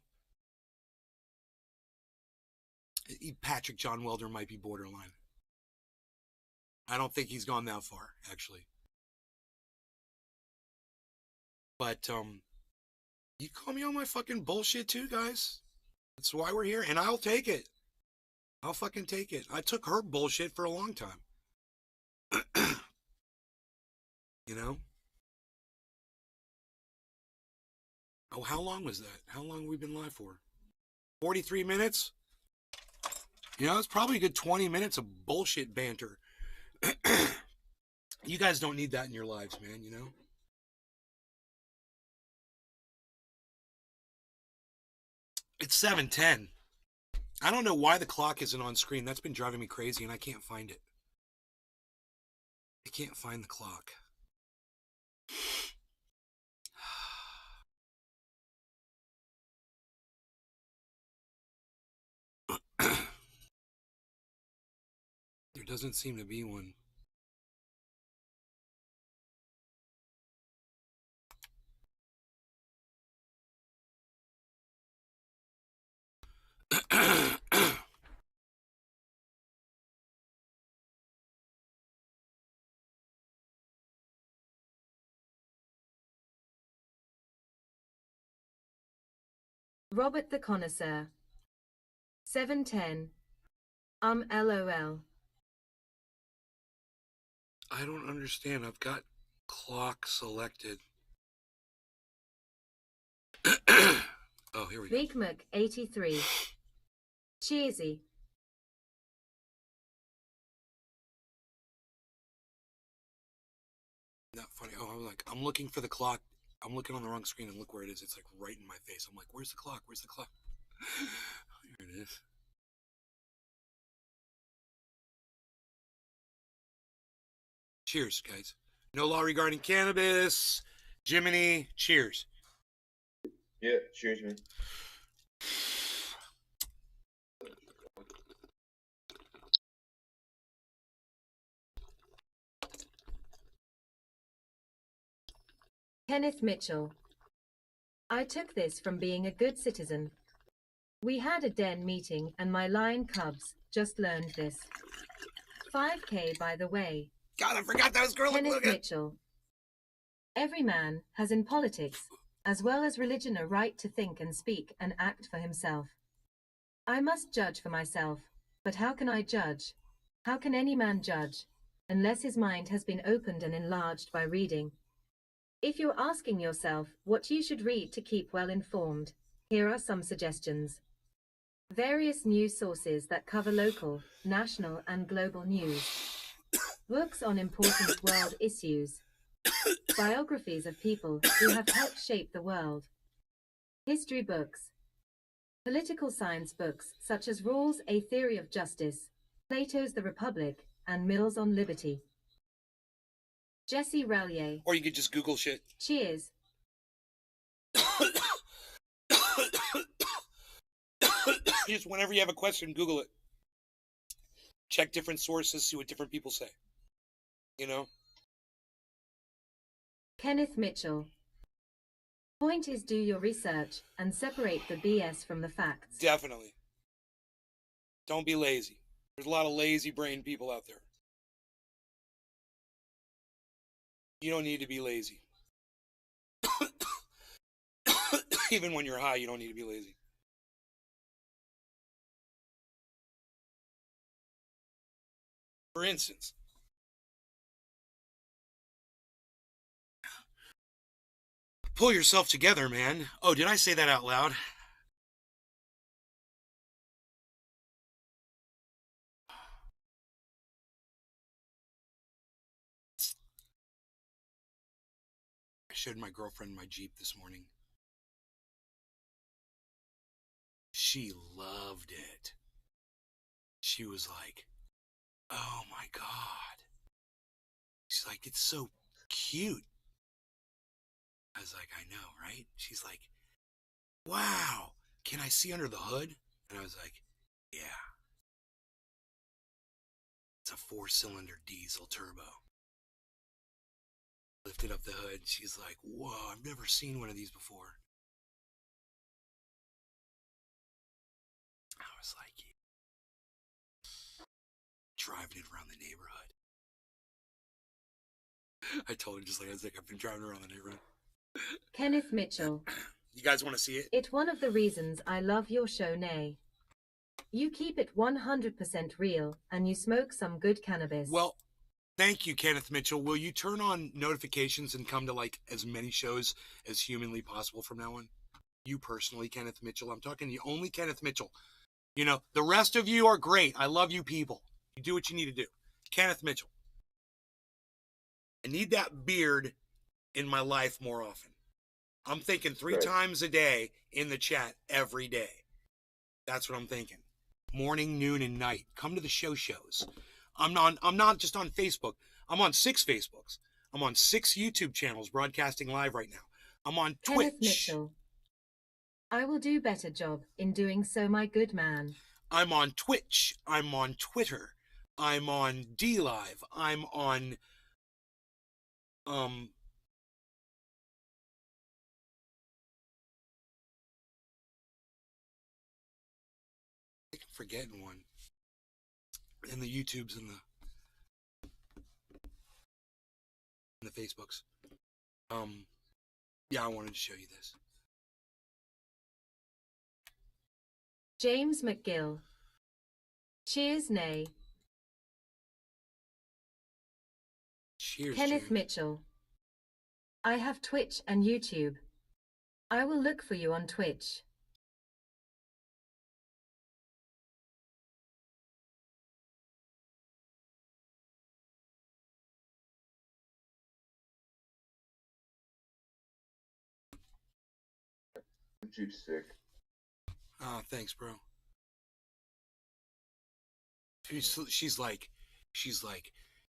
Patrick John Welder might be borderline. I don't think he's gone that far, actually. But you call me on my fucking bullshit too, guys. That's why we're here, and I'll take it. I'll fucking take it. I took her bullshit for a long time. You know? Oh, how long was that? How long have we been live for? 43 minutes? You know, it's probably a good 20 minutes of bullshit banter. You guys don't need that in your lives, man, you know? It's 7:10. I don't know why the clock isn't on screen. That's been driving me crazy, and I can't find it. I can't find the clock. There doesn't seem to be one. Robert the Connoisseur. 710. LOL. I don't understand. I've got clock selected. Oh, here we go. Vigmuk 83. Cheersy. Not funny. Oh, I'm like, I'm looking for the clock. I'm looking on the wrong screen and look where it is. It's like right in my face. I'm like, where's the clock? Where's the clock? Here it is. Cheers, guys. No law regarding cannabis. Jiminy, cheers. Yeah, cheers, man. Kenneth Mitchell. I took this from being a good citizen. We had a den meeting and my lion cubs just learned this. 5K, by the way. God, I forgot that was girl. Kenneth Mitchell. Every man has in politics, as well as religion, a right to think and speak and act for himself. I must judge for myself, but how can I judge? How can any man judge, unless his mind has been opened and enlarged by reading? If you're asking yourself what you should read to keep well informed, here are some suggestions. Various news sources that cover local, national, and global news. Books on important world issues. Biographies of people who have helped shape the world. History books. Political science books such as Rawls' A Theory of Justice, Plato's The Republic, and Mill's On Liberty. Jesse Rallier. Or you could just Google shit. Cheers. Just whenever you have a question, Google it. Check different sources, see what different people say. You know? Kenneth Mitchell. Point is, do your research and separate the BS from the facts. Definitely. Don't be lazy. There's a lot of lazy brain people out there. You don't need to be lazy. Even when you're high, you don't need to be lazy. For instance, pull yourself together, man. Oh, did I say that out loud? I showed my girlfriend my Jeep this morning. She loved it. She was like, oh my God. She's like, it's so cute. I was like, I know, right? She's like, wow, can I see under the hood? And I was like, yeah. It's a 4-cylinder diesel turbo. Lifted up the hood. She's like, whoa, I've never seen one of these before. I was like, yeah. Driving it around the neighborhood. I told her just like, I was like, I've been driving around the neighborhood. Kenneth Mitchell. You guys want to see it? It's one of the reasons I love your show, Nay. You keep it 100% real, and you smoke some good cannabis. Well, thank you, Kenneth Mitchell. Will you turn on notifications and come to like as many shows as humanly possible from now on? You personally, Kenneth Mitchell. I'm talking to you, only Kenneth Mitchell. You know, the rest of you are great. I love you people. You do what you need to do. Kenneth Mitchell. I need that beard in my life more often. I'm thinking 3 times a day in the chat every day. That's what I'm thinking. Morning, noon, and night. Come to the shows. I'm not just on Facebook. I'm on 6 Facebooks. I'm on 6 YouTube channels broadcasting live right now. I'm on Twitch. Kenneth Mitchell. I will do better job in doing so, my good man. I'm on Twitch. I'm on Twitter. I'm on DLive. I'm on I'm forgetting one. And the YouTubes and the Facebooks. Yeah, I wanted to show you this. James McGill. Cheers, Nay. Cheers, Kenneth James. Mitchell. I have Twitch and YouTube. I will look for you on Twitch. Jeep's sick. Oh, thanks, bro. She's like,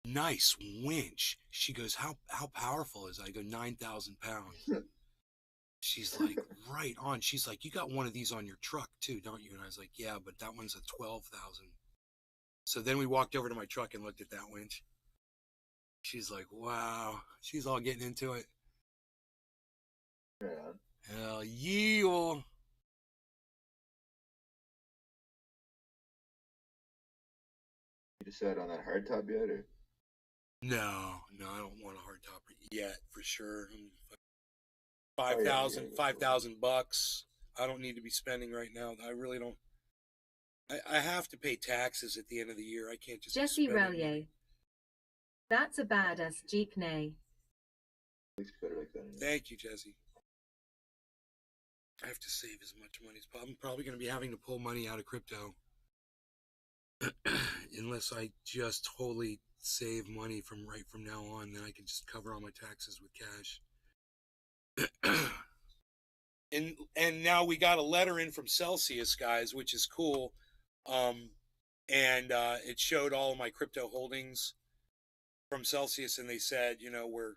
nice winch. She goes, how powerful is it? I go, 9,000 pounds. She's like, right on. She's like, you got one of these on your truck too, don't you? And I was like, yeah, but that one's a 12,000. So then we walked over to my truck and looked at that winch. She's like, wow. She's all getting into it. Yeah. Hell yeah. You decided on that hardtop yet, or? No, I don't want a hardtop yet, for sure. Oh, yeah, yeah, $5,000. I don't need to be spending right now. I really don't. I have to pay taxes at the end of the year. I can't just. Jesse Relier. That's a badass Jeep nay. Looks better like that. Thank you, Jesse. I have to save as much money as possible. I'm probably going to be having to pull money out of crypto. Unless I just totally save money from now on, then I can just cover all my taxes with cash. and now we got a letter in from Celsius, guys, which is cool. And it showed all of my crypto holdings from Celsius, and they said, we're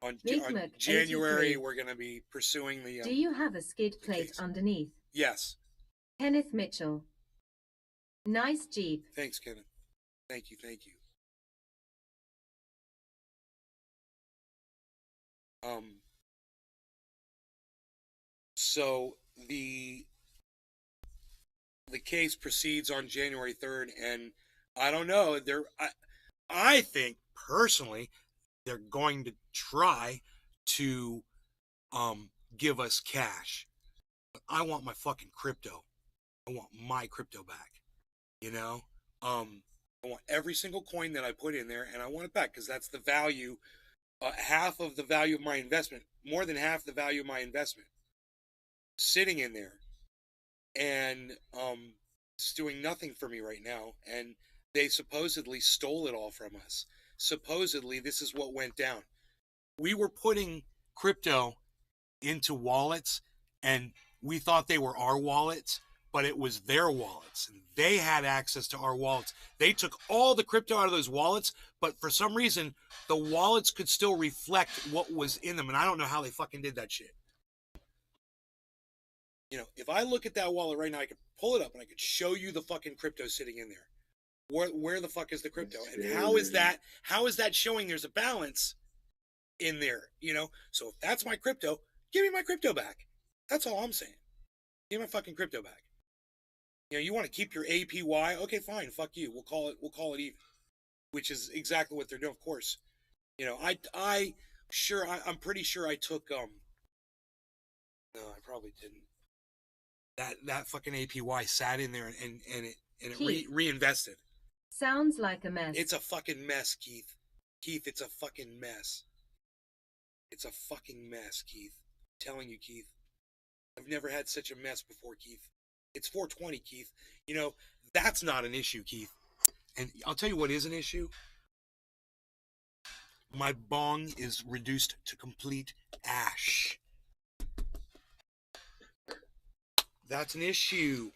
on January 83. we're going to be pursuing the. Do you have a skid plate underneath? Yes. Kenneth Mitchell. Nice Jeep. Thanks, Kenneth. Thank you. So the case proceeds on January 3rd, and I don't know. I think personally they're going to try to give us cash. But I want my fucking crypto. I want my crypto back. I want every single coin that I put in there, and I want it back because that's the value, half of the value of my investment, more than half the value of my investment, sitting in there, and it's doing nothing for me right now. And they supposedly stole it all from us. Supposedly, this is what went down. We were putting crypto into wallets, and we thought they were our wallets, but it was their wallets. And they had access to our wallets. They took all the crypto out of those wallets, but for some reason, the wallets could still reflect what was in them. And I don't know how they fucking did that shit. If I look at that wallet right now, I could pull it up and I could show you the fucking crypto sitting in there. Where the fuck is the crypto? And how is that showing there's a balance in there? So if that's my crypto, give me my crypto back. That's all I'm saying. Give me my fucking crypto back. You want to keep your APY? Okay, fine. Fuck you. We'll call it even. Which is exactly what they're doing, of course. I'm pretty sure I took no, I probably didn't. That fucking APY sat in there and it reinvested. Sounds like a mess. It's a fucking mess, Keith. Keith, it's a fucking mess. It's a fucking mess, Keith. I'm telling you, Keith. I've never had such a mess before, Keith. It's 420, Keith. That's not an issue, Keith. And I'll tell you what is an issue. My bong is reduced to complete ash. That's an issue.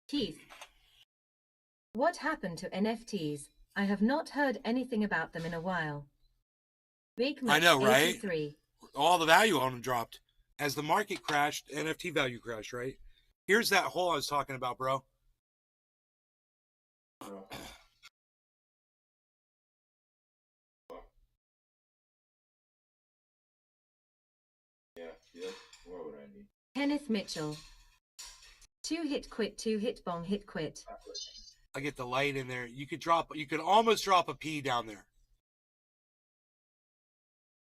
Keith, what happened to NFTs? I have not heard anything about them in a while. Big Mac I know, right? 83. All the value on them dropped. As the market crashed, NFT value crashed, right? Here's that hole I was talking about, bro. Yeah, that's more what I need. Kenneth Mitchell. 2-hit quit, 2-hit bong, hit quit. I get the light in there. You could almost drop a P down there.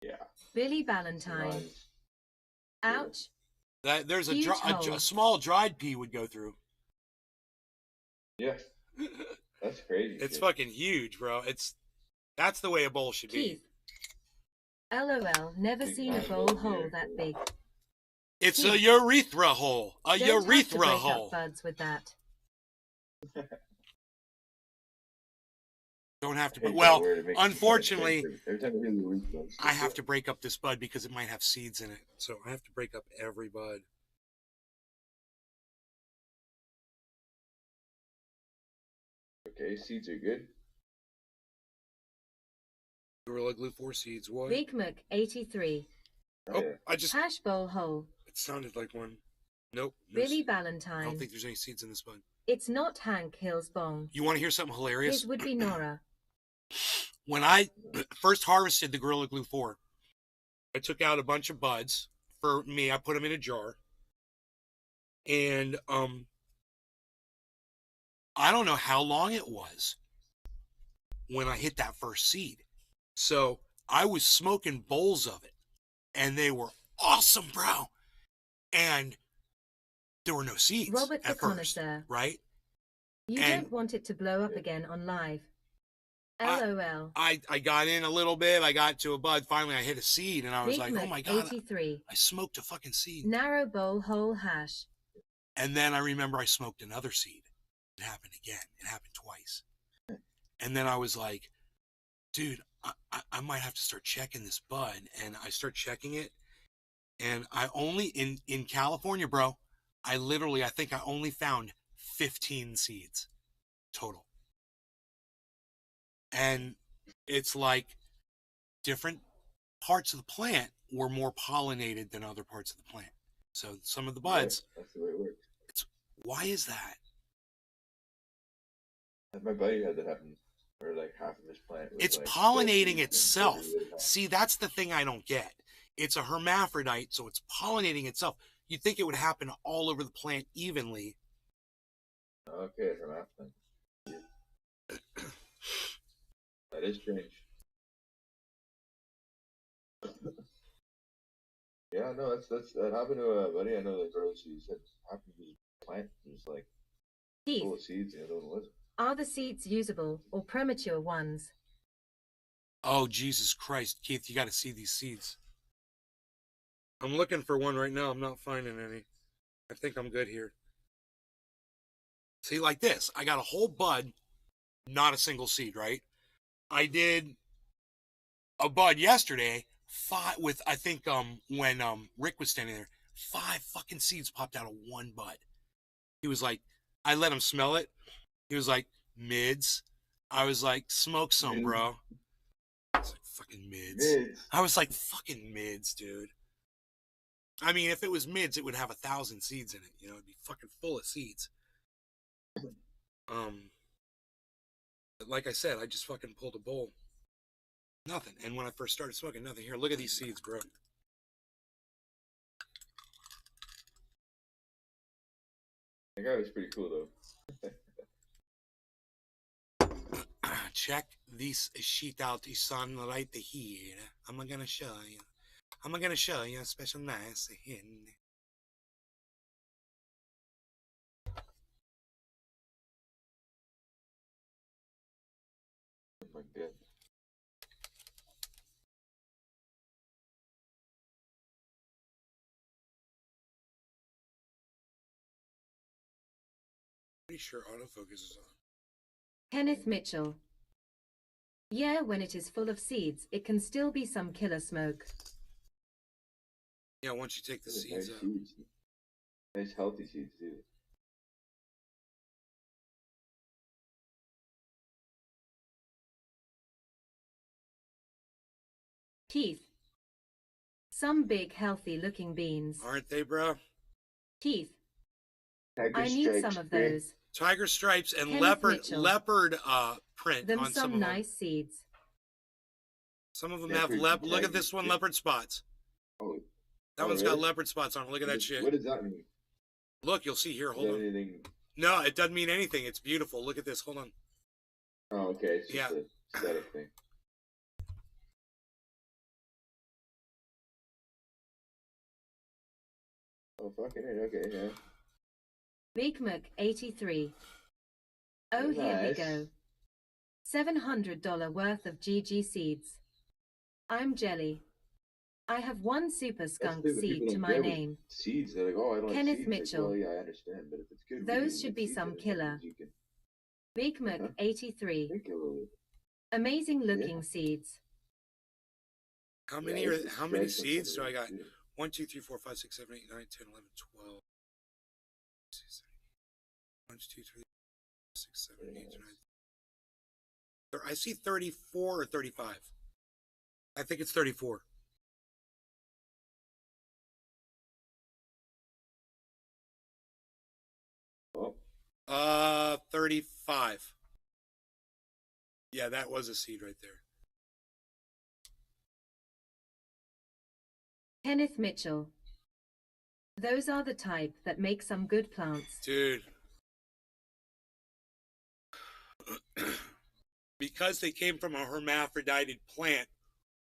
Yeah. Billy Valentine. Ouch. There's a small dried pea would go through. Yeah. That's crazy. It's fucking huge, bro. That's the way a bowl should Keith. be. LOL, never seen a bowl hole that big. It's Keith. A urethra hole. A Don't urethra have to break hole. Up buds with that. Don't have to. I hate that Well, word. It makes me unfortunately, every time I hear the word, I have to break up this bud because it might have seeds in it. So I have to break up every bud. Okay, seeds are good. Gorilla Glue 4 seeds. What? Big Mac 83. Oh, yeah. I just. Hash bowl hole. It sounded like one. Nope. No Billy I don't Valentine. think there's any seeds in this bud. It's not Hank Hill's bong. You want to hear something hilarious? His would be Nora. When I first harvested the Gorilla Glue 4, I took out a bunch of buds for me. I put them in a jar. And I don't know how long it was when I hit that first seed. So I was smoking bowls of it. And they were awesome, bro. And there were no seeds Robert the at first, connoisseur. right? You And- don't want it to blow up again on live. LOL. I got in a little bit. I got to a bud. Finally, I hit a seed, and I was Big like, Mac oh my God, 83. I smoked a fucking seed. Narrow bowl hole hash. And then I remember I smoked another seed. It happened again. It happened twice. And then I was like, dude, I might have to start checking this bud. And I start checking it. And I only, in California, bro, I think I only found 15 seeds total. And it's like different parts of the plant were more pollinated than other parts of the plant. So some of the buds. Yeah, that's the way it works. Why is that? My buddy had that happen, or like half of his plant. Was It's like pollinating 12 itself. seeds and See, that's the thing I don't get. It's a hermaphrodite, so it's pollinating itself. You'd think it would happen all over the plant evenly. Okay, from after. That is strange. Yeah, no, that happened to a buddy I know that grows seeds. That happened to his plant. It was like Keith, full of seeds, and the other one wasn't. are the seeds usable or premature ones? Oh, Jesus Christ. Keith, you got to see these seeds. I'm looking for one right now. I'm not finding any. I think I'm good here. See, like this. I got a whole bud, not a single seed, right? I did a bud yesterday, with, I think, when Rick was standing there, 5 fucking seeds popped out of one bud. He was like, I let him smell it. He was like, mids. I was like, smoke some, bro. I was like, fucking mids. I was like, fucking mids, dude. I mean, if it was mids, it would have 1,000 seeds in it. You know, it'd be fucking full of seeds. But like I said, I just fucking pulled a bowl. Nothing. And when I first started smoking, nothing. Here, look at these seeds, bro. That guy was pretty cool, though. Check this sheet out, son, right here. I'm gonna show you. I'm gonna show you a special nice here. Oh my god. Pretty sure autofocus is on. Kenneth Mitchell. Yeah, when it is full of seeds, it can still be some killer smoke. Yeah, once you take the Those are seeds nice out. seeds. Nice healthy seeds, too. Keith. Some big, healthy-looking beans. Aren't they, bro? Keith. Tiger I need stripes, some of bro. those. Tiger stripes and Kenneth Mitchell. leopard print Them on some some of them. nice seeds. Some of them Leopard have look at tiger this one, strip. leopard spots. Oh, That oh, one's got really? leopard spots on it. Look at that shit. What does that mean? Look, you'll see here. Is Hold that on. anything? No, it doesn't mean anything. It's beautiful. Look at this. Hold on. Oh, okay. It's just Yeah. a aesthetic thing. Oh, fucking it. Okay, yeah. Big Mac 83. Oh, here we Nice. go. $700 worth of GG seeds. I'm Jelly. I have one super That's skunk the thing that seed people to don't my get with name. seeds. They're like, oh, I don't Kenneth like seeds. Mitchell. Like, well, yeah, I understand, but if it's good, Those really should good be seeds, some then it killer. means you can Big Mac Uh-huh. 83. think a little bit. Amazing looking seeds. How Yeah, many I are used to how many stretch on some seeds of do I these, got? too. 1, 2, 3, 4, 5, 6, 7, 8, 9, 10, 11, 12. 1, 2, 3, 6, 7, 8, 9. I see 34 or 35. I think it's 34. Oh, 35. Yeah, that was a seed right there. Kenneth Mitchell. Those are the type that make some good plants. Dude. Because they came from a hermaphrodited plant,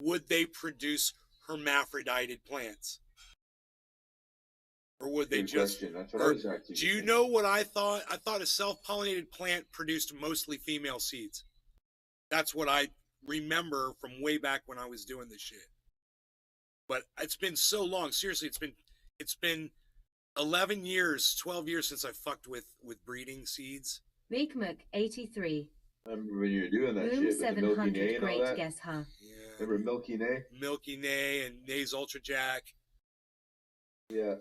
would they produce hermaphrodited plants? Or would they good just... question. That's what I Or was actually do you thinking. know what I thought? I thought a self-pollinated plant produced mostly female seeds. That's what I remember from way back when I was doing this shit. But it's been so long. Seriously, it's been 11 years, 12 years since I fucked with breeding seeds. Meekmuk 83. I remember when you were doing that Boom shit with the Milky 700 Nay and all great that. guess, huh? Yeah. Remember Milky Nay? Milky Nay and Nay's Ultra Jack. Yeah,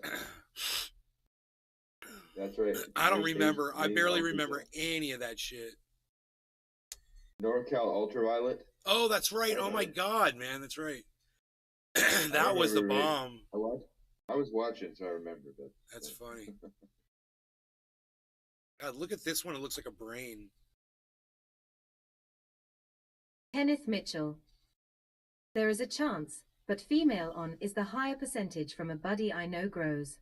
that's right. I don't remember. I Nay's barely Ultra remember Jack. any of that shit. NorCal Ultraviolet. Oh, that's right. I Oh my remember. God, man, that's right. I That was the remember bomb. I was watching, so I remember that. That's funny. God, look at this one. It looks like a brain. Kenneth Mitchell. There is a chance, but female on is the higher percentage from a buddy I know grows.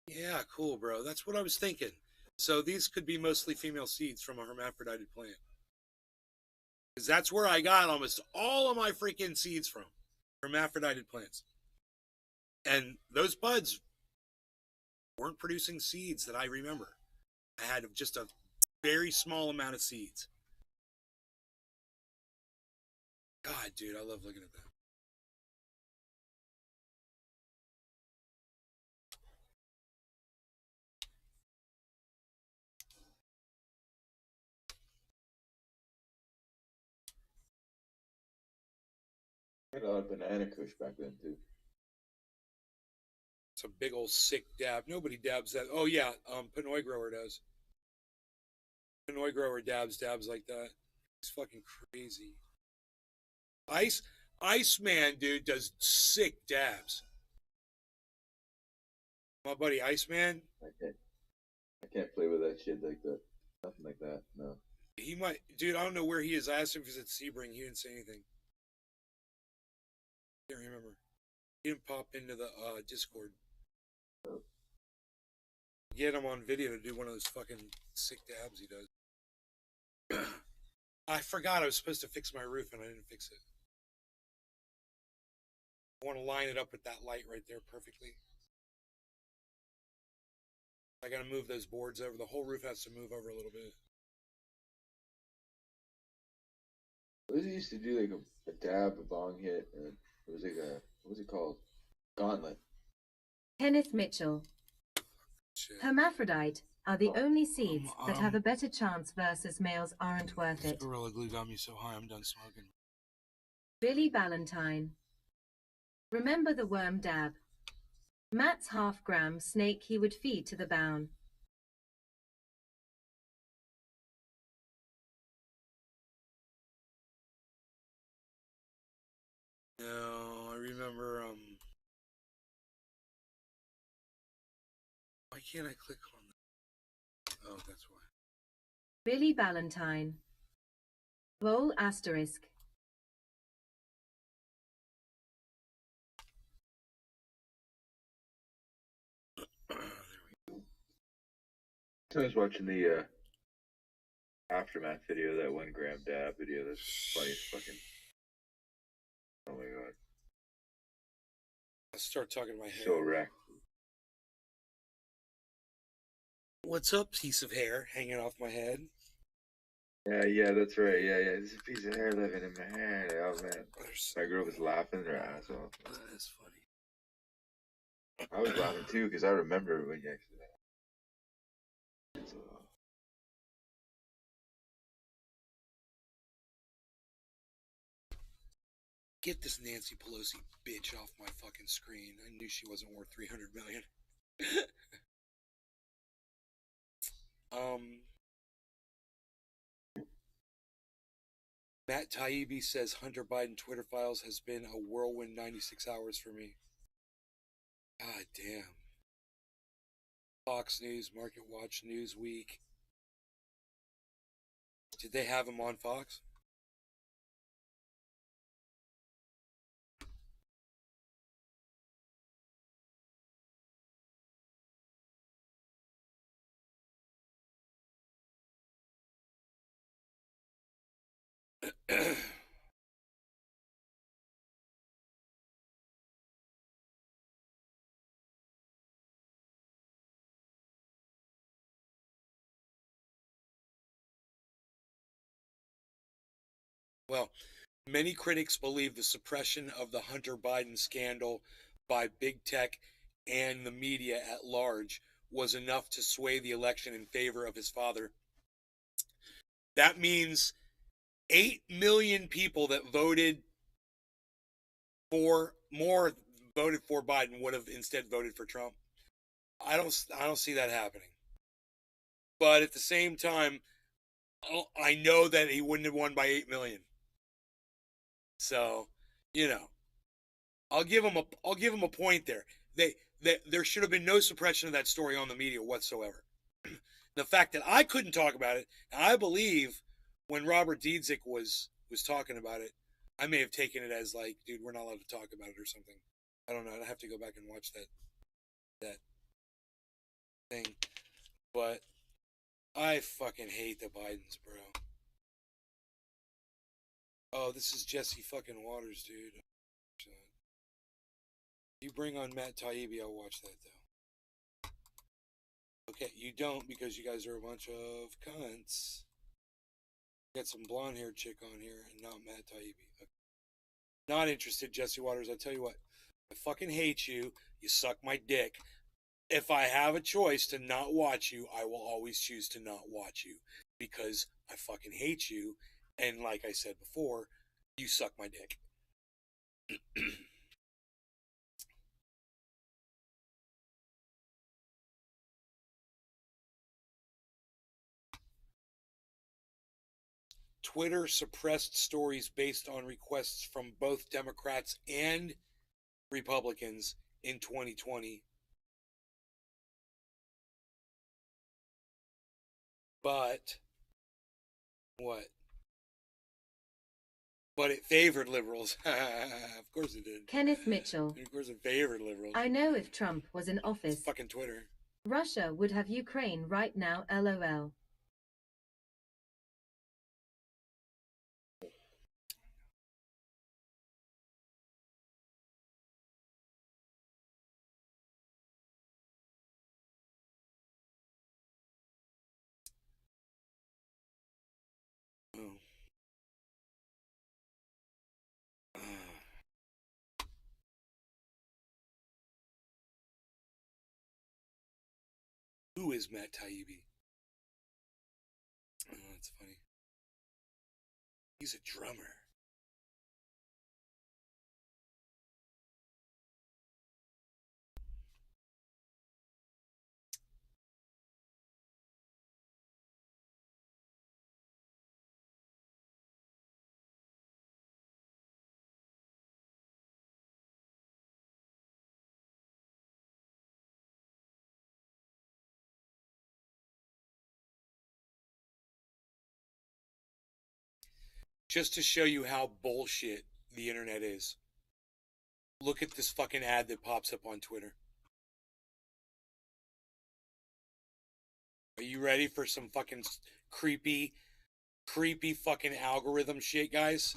Yeah, cool, bro. That's what I was thinking. So these could be mostly female seeds from a hermaphrodited plant. Because that's where I got almost all of my freaking seeds from. Hermaphrodited plants. And those buds weren't producing seeds that I remember. I had just a very small amount of seeds. God, dude, I love looking at that. I had a lot of banana kush back then too. It's a big old sick dab. Nobody dabs that. Oh yeah, Pinoy grower does. Pinoy grower dabs like that. He's fucking crazy. Iceman, dude, does sick dabs. My buddy Iceman, I can't play with that shit like that. Nothing like that. No. he might, dude. I don't know where he is. I asked him if he's at Sebring. He didn't say anything. Can't remember. He didn't pop into the Discord. Get him on video to do one of those fucking sick dabs he does. I forgot I was supposed to fix my roof and I didn't fix it. I want to line it up with that light right there perfectly. I got to move those boards over. The whole roof has to move over a little bit. What was it used to do like a dab, a bong hit, and it was like a what was it called? Gauntlet. Kenneth Mitchell. Shit. Hermaphrodite are the only seeds that have a better chance versus males aren't worth This it. Gorilla Glue got me so high I'm done smoking. Billy Ballantyne. Remember the worm dab? Matt's half-gram snake he would feed to the bown. No, I remember, why can't I click on that? Oh, that's why. Billy Ballantyne. Bowl asterisk. There we go. I was watching the aftermath video, that 1 gram dab video. That's funny as fucking. Oh my god. I'll start talking to my hair. So wrecked. What's up, piece of hair hanging off my head? Yeah, that's right. Yeah. There's a piece of hair living in my hair. Oh man. My girl was laughing her ass off. That is funny. I was laughing too because I remember when you actually. Get this Nancy Pelosi bitch off my fucking screen. I knew she wasn't worth $300 million. Matt Taibbi says Hunter Biden Twitter files has been a whirlwind 96 hours for me. God damn. Fox News, Market Watch, Newsweek. Did they have him on Fox? Well, many critics believe the suppression of the Hunter Biden scandal by big tech and the media at large was enough to sway the election in favor of his father. That means 8 million people that voted for Biden would have instead voted for Trump. I don't see that happening. But at the same time, I know that he wouldn't have won by 8 million. So, I'll give him a point there. There should have been no suppression of that story on the media whatsoever. The fact that I couldn't talk about it, I believe when Robert Dietzick was talking about it, I may have taken it as like, dude, we're not allowed to talk about it or something. I don't know. I'd have to go back and watch that thing. But I fucking hate the Bidens, bro. Oh, this is Jesse fucking Waters, dude. You bring on Matt Taibbi, I'll watch that though. Okay, you don't because you guys are a bunch of cunts. Got some blonde haired chick on here and not Matt Taibbi. Okay. Not interested, Jesse Waters. I tell you what, I fucking hate you. You suck my dick. If I have a choice to not watch you, I will always choose to not watch you because I fucking hate you. And like I said before, you suck my dick. Twitter suppressed stories based on requests from both Democrats and Republicans in 2020. But what? But it favored liberals. Of course it did. Kenneth Mitchell. And of course it favored liberals. I know if Trump was in office, it's fucking Twitter. Russia would have Ukraine right now, LOL. Who is Matt Taibbi? Oh, that's funny. He's a drummer. Just to show you how bullshit the internet is. Look at this fucking ad that pops up on Twitter. Are you ready for some fucking creepy fucking algorithm shit, guys?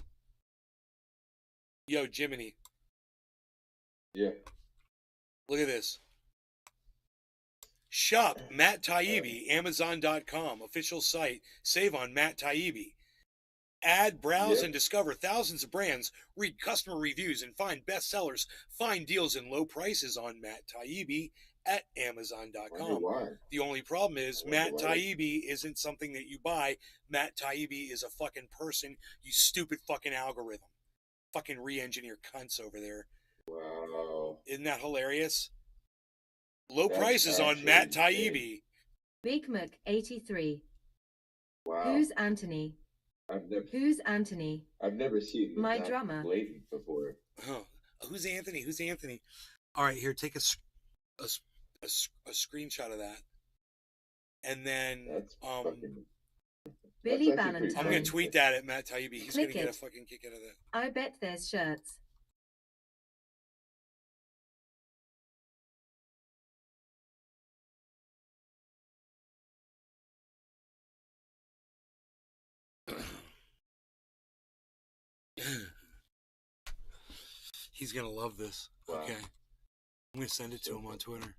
Yo, Jiminy. Yeah. Look at this. Shop Matt Taibbi, Amazon.com, official site. Save on Matt Taibbi. Add, browse, and discover thousands of brands, read customer reviews, and find bestsellers. Find deals and low prices on Matt Taibbi at Amazon.com. The only problem is Matt Taibbi isn't something that you buy. Matt Taibbi is a fucking person, you stupid fucking algorithm. fucking re-engineer cunts over there. Wow. Isn't that hilarious? Low That's prices on Matt actually Taibbi. Big Mac 83. Wow. Who's Anthony? Who's Anthony? I've never seen My that drummer. blatant before. Huh. Who's Anthony? Who's Anthony? All right, here, take a screenshot of that, and then That's fucking. Billy That's actually pretty Valentine. I'm gonna tweet that at Matt Taibbi. He's Click gonna get a it. fucking kick out of that. I bet there's shirts. He's gonna love this. Wow. Okay, I'm gonna send it to him on Twitter.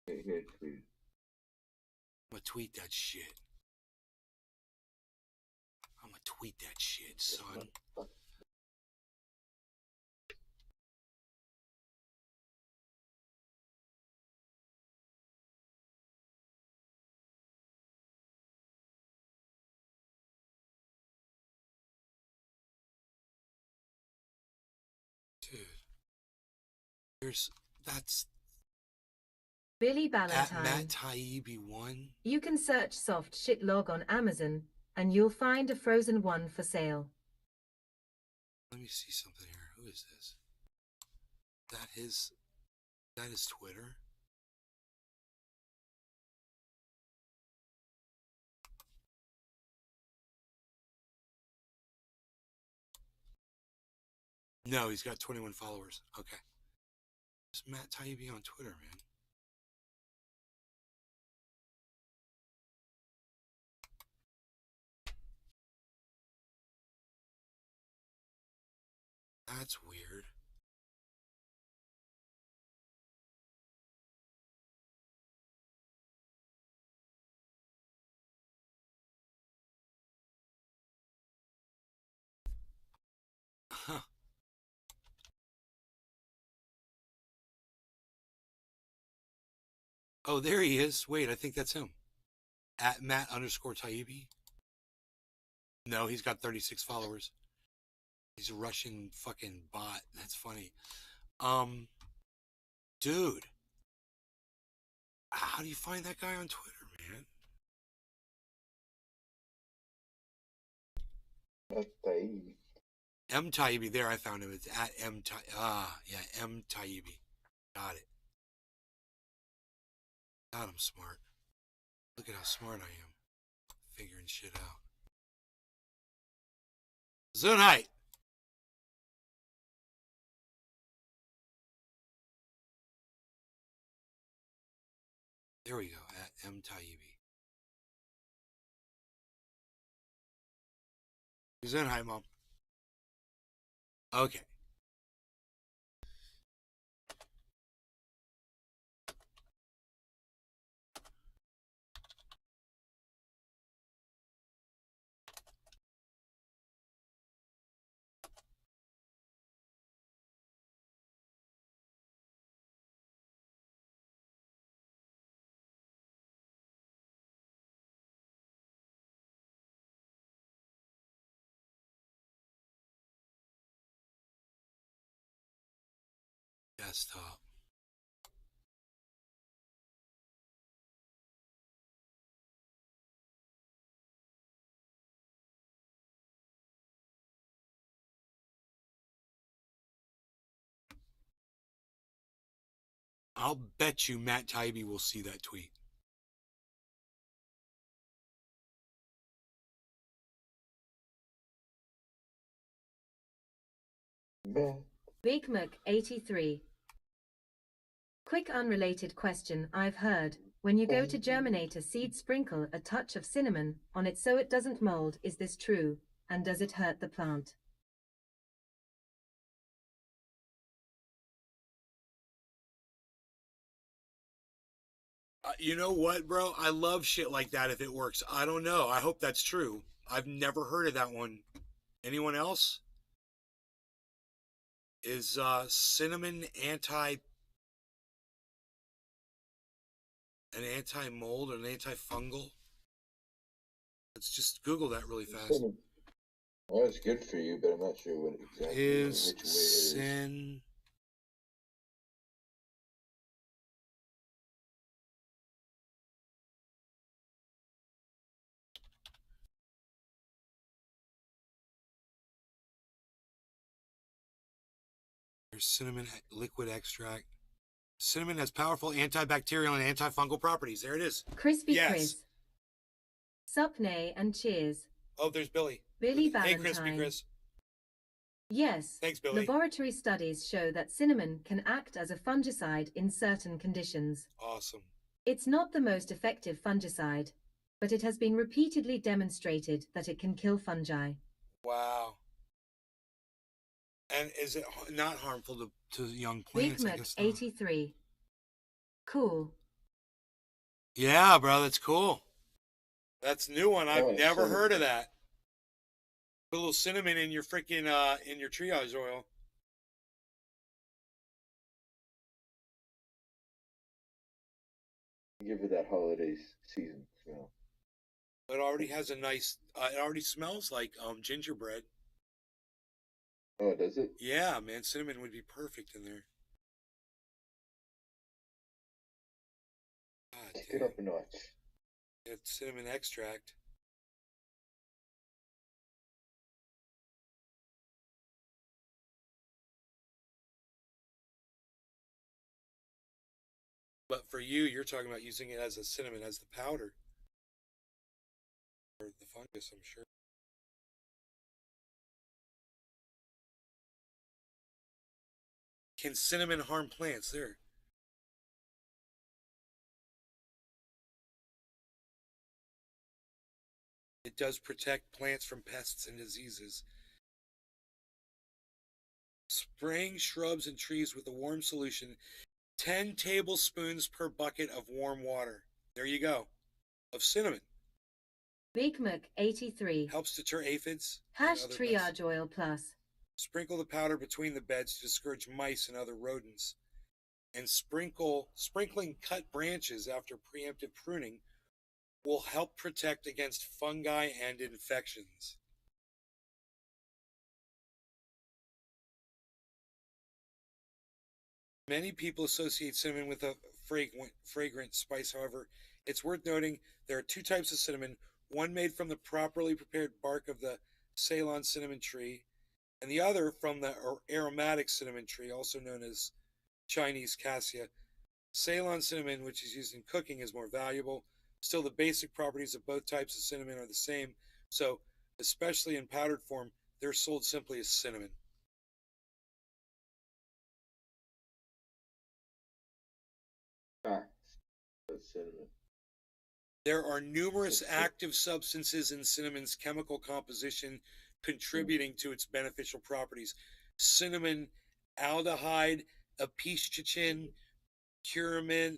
Here, tweet. I'm gonna tweet that shit. I'm gonna tweet that shit, son. Dude, that's Billy at Valentine. Matt Taibbi 1. You can search soft shit log on Amazon, and you'll find a frozen one for sale. Let me see something here. Who is this? That is Twitter. No, he's got 21 followers. Okay. It's Matt Taibbi on Twitter, man. That's weird. Huh. Oh, there he is. Wait, I think that's him. At Matt_Taibbi. No, he's got 36 followers. He's a Russian fucking bot. That's funny. Dude. How do you find that guy on Twitter, man? That's Taibbi. M Taibbi. There, I found him. It's at M Taibbi. Yeah, M Taibbi. Got it. God, I'm smart. Look at how smart I am. Figuring shit out. Zunheit. There we go. At M Taibbi. Zunheit, Mom. Okay. Desktop. I'll bet you Matt Taibbi will see that tweet. Big Mac 83. Quick unrelated question I've heard. When you go to germinate a seed, sprinkle a touch of cinnamon on it so it doesn't mold. Is this true? And does it hurt the plant? You know what, bro? I love shit like that if it works. I don't know. I hope that's true. I've never heard of that one. Anyone else? Is cinnamon an anti-mold or an antifungal? Let's just Google that really fast. Cinnamon. Well, it's good for you, but I'm not sure what exactly Is which way it is. There's cinnamon liquid extract. Cinnamon has powerful antibacterial and antifungal properties. There it is. Crispy Yes. Chris. Supney and cheers. Oh, there's Billy. Billy Hey, Valentine. Crispy Chris. Yes. Thanks, Billy. Laboratory studies show that cinnamon can act as a fungicide in certain conditions. Awesome. It's not the most effective fungicide, but it has been repeatedly demonstrated that it can kill fungi. Wow. And is it not harmful to young plants? Big Mac 83. Cool. Yeah, bro, that's cool. That's a new one. I've never heard of that. Put a little cinnamon in your freaking in your triage oil. Give it that holiday season smell. It already has a nice. It already smells like gingerbread. Oh, does it? Yeah, man, cinnamon would be perfect in there. God, Take it up a notch. It's cinnamon extract. But for you, you're talking about using it as a cinnamon, as the powder. Or the fungus, I'm sure. Can cinnamon harm plants? There. It does protect plants from pests and diseases. Spraying shrubs and trees with a warm solution, 10 tablespoons per bucket of warm water. There you go. Of cinnamon. Big Mac 83. Helps deter aphids. Hash triage oil plus. Sprinkle the powder between the beds to discourage mice and other rodents. And sprinkling cut branches after preemptive pruning will help protect against fungi and infections. Many people associate cinnamon with a fragrant spice. However, it's worth noting there are two types of cinnamon, one made from the properly prepared bark of the Ceylon cinnamon tree, and the other from the aromatic cinnamon tree, also known as Chinese cassia. Ceylon cinnamon, which is used in cooking, is more valuable. Still, the basic properties of both types of cinnamon are the same, so especially in powdered form, they're sold simply as cinnamon. Cinnamon. There are numerous active substances in cinnamon's chemical composition contributing to its beneficial properties. Cinnamon aldehyde, apisticin, curcumin,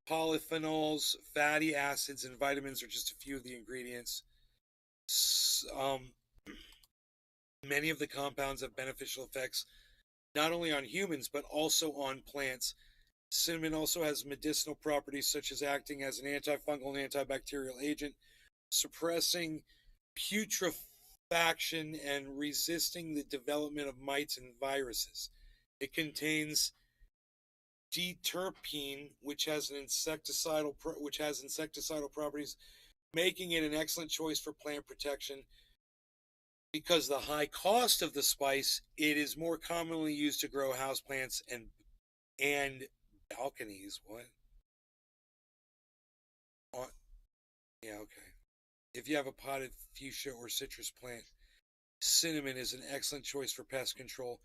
polyphenols, fatty acids, and vitamins are just a few of the ingredients. Many of the compounds have beneficial effects not only on humans but also on plants. Cinnamon also has medicinal properties such as acting as an antifungal and antibacterial agent, suppressing putrefaction and resisting the development of mites and viruses. It contains diterpene, which has insecticidal properties, making it an excellent choice for plant protection. Because the high cost of the spice, it is more commonly used to grow houseplants and balconies. What? Yeah, okay. If you have a potted fuchsia or citrus plant, cinnamon is an excellent choice for pest control.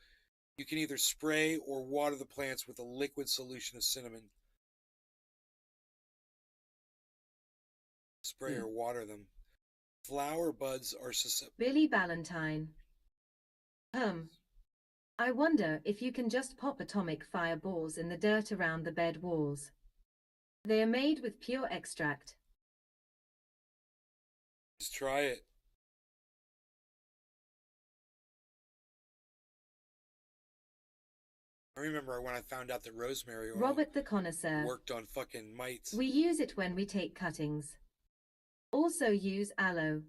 You can either spray or water the plants with a liquid solution of cinnamon. Spray or water them. Flower buds are susceptible. Billy Valentine. I wonder if you can just pop atomic fireballs in the dirt around the bed walls. They are made with pure extract. Just try it. I remember when I found out that rosemary oil Robert the Connoisseur worked on fucking mites. We use it when we take cuttings. Also use aloe.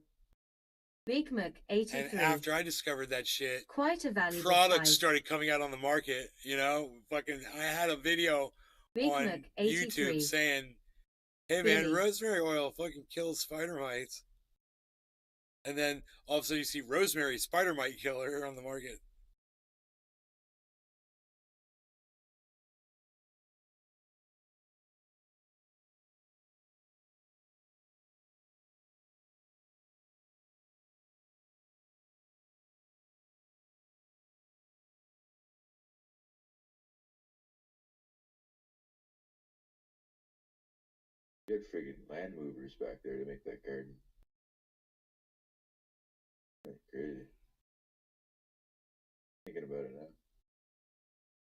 Big Mac 83. And after I discovered that shit, Quite a valuable products prize. started coming out on the market, you know? Fucking, I had a video Big on Mac 83. YouTube saying, hey man, Billy. rosemary oil fucking kills spider mites. And then all of a sudden you see rosemary spider mite killer on the market. You had friggin' land movers back there to make that garden. That's crazy. Thinking about it now.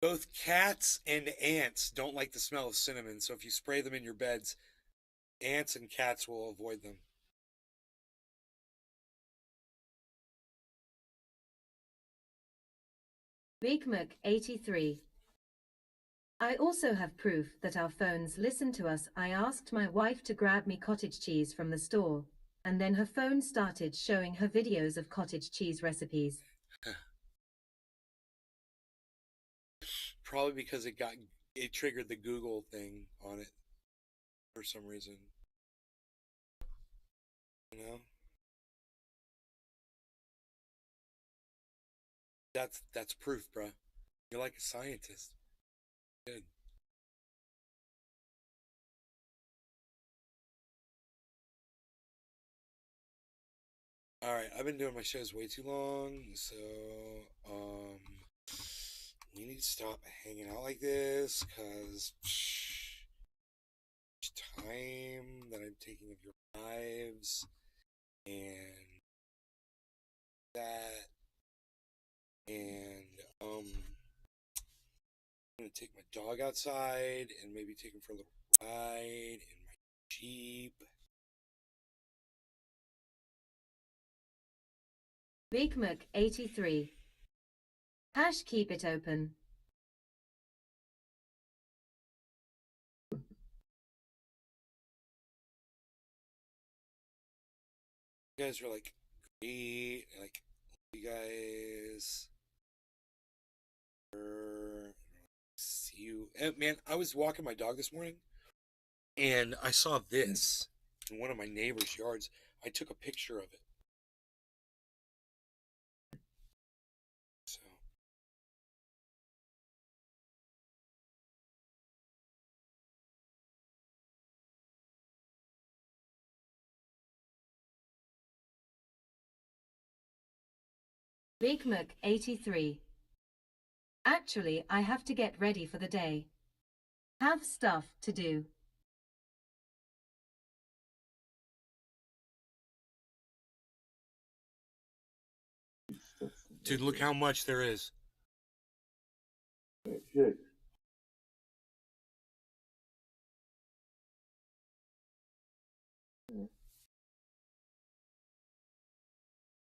Both cats and ants don't like the smell of cinnamon, so if you spray them in your beds, ants and cats will avoid them. Big Mac 83. I also have proof that our phones listen to us. I asked my wife to grab me cottage cheese from the store, and then her phone started showing her videos of cottage cheese recipes. Probably because it triggered the Google thing on it for some reason. You know? That's proof, bruh. You're like a scientist. Good. Alright, I've been doing my shows way too long, so we need to stop hanging out like this, cause time that I'm taking of your lives and that, and I'm gonna take my dog outside and maybe take him for a little ride in my Jeep. Big Mac 83. Hash keep it open. You guys are like great, like you guys. See you, and man. I was walking my dog this morning, and I saw this in one of my neighbor's yards. I took a picture of it. So Big Mac 83. Actually, I have to get ready for the day. Have stuff to do. dude, look how much there is. Shit.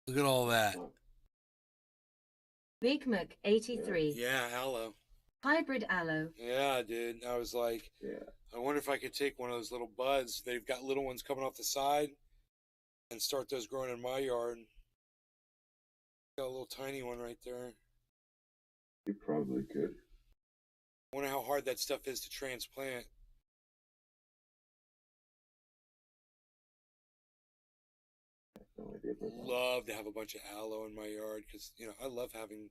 Look at all that. Big Mac 83. Yeah, aloe. Hybrid aloe. Yeah, dude. I was like, Yeah. I wonder if I could take one of those little buds. They've got little ones coming off the side and start those growing in my yard. Got a little tiny one right there. You probably could. I wonder how hard that stuff is to transplant. No idea about that. Love to have a bunch of aloe in my yard because, you know, I love having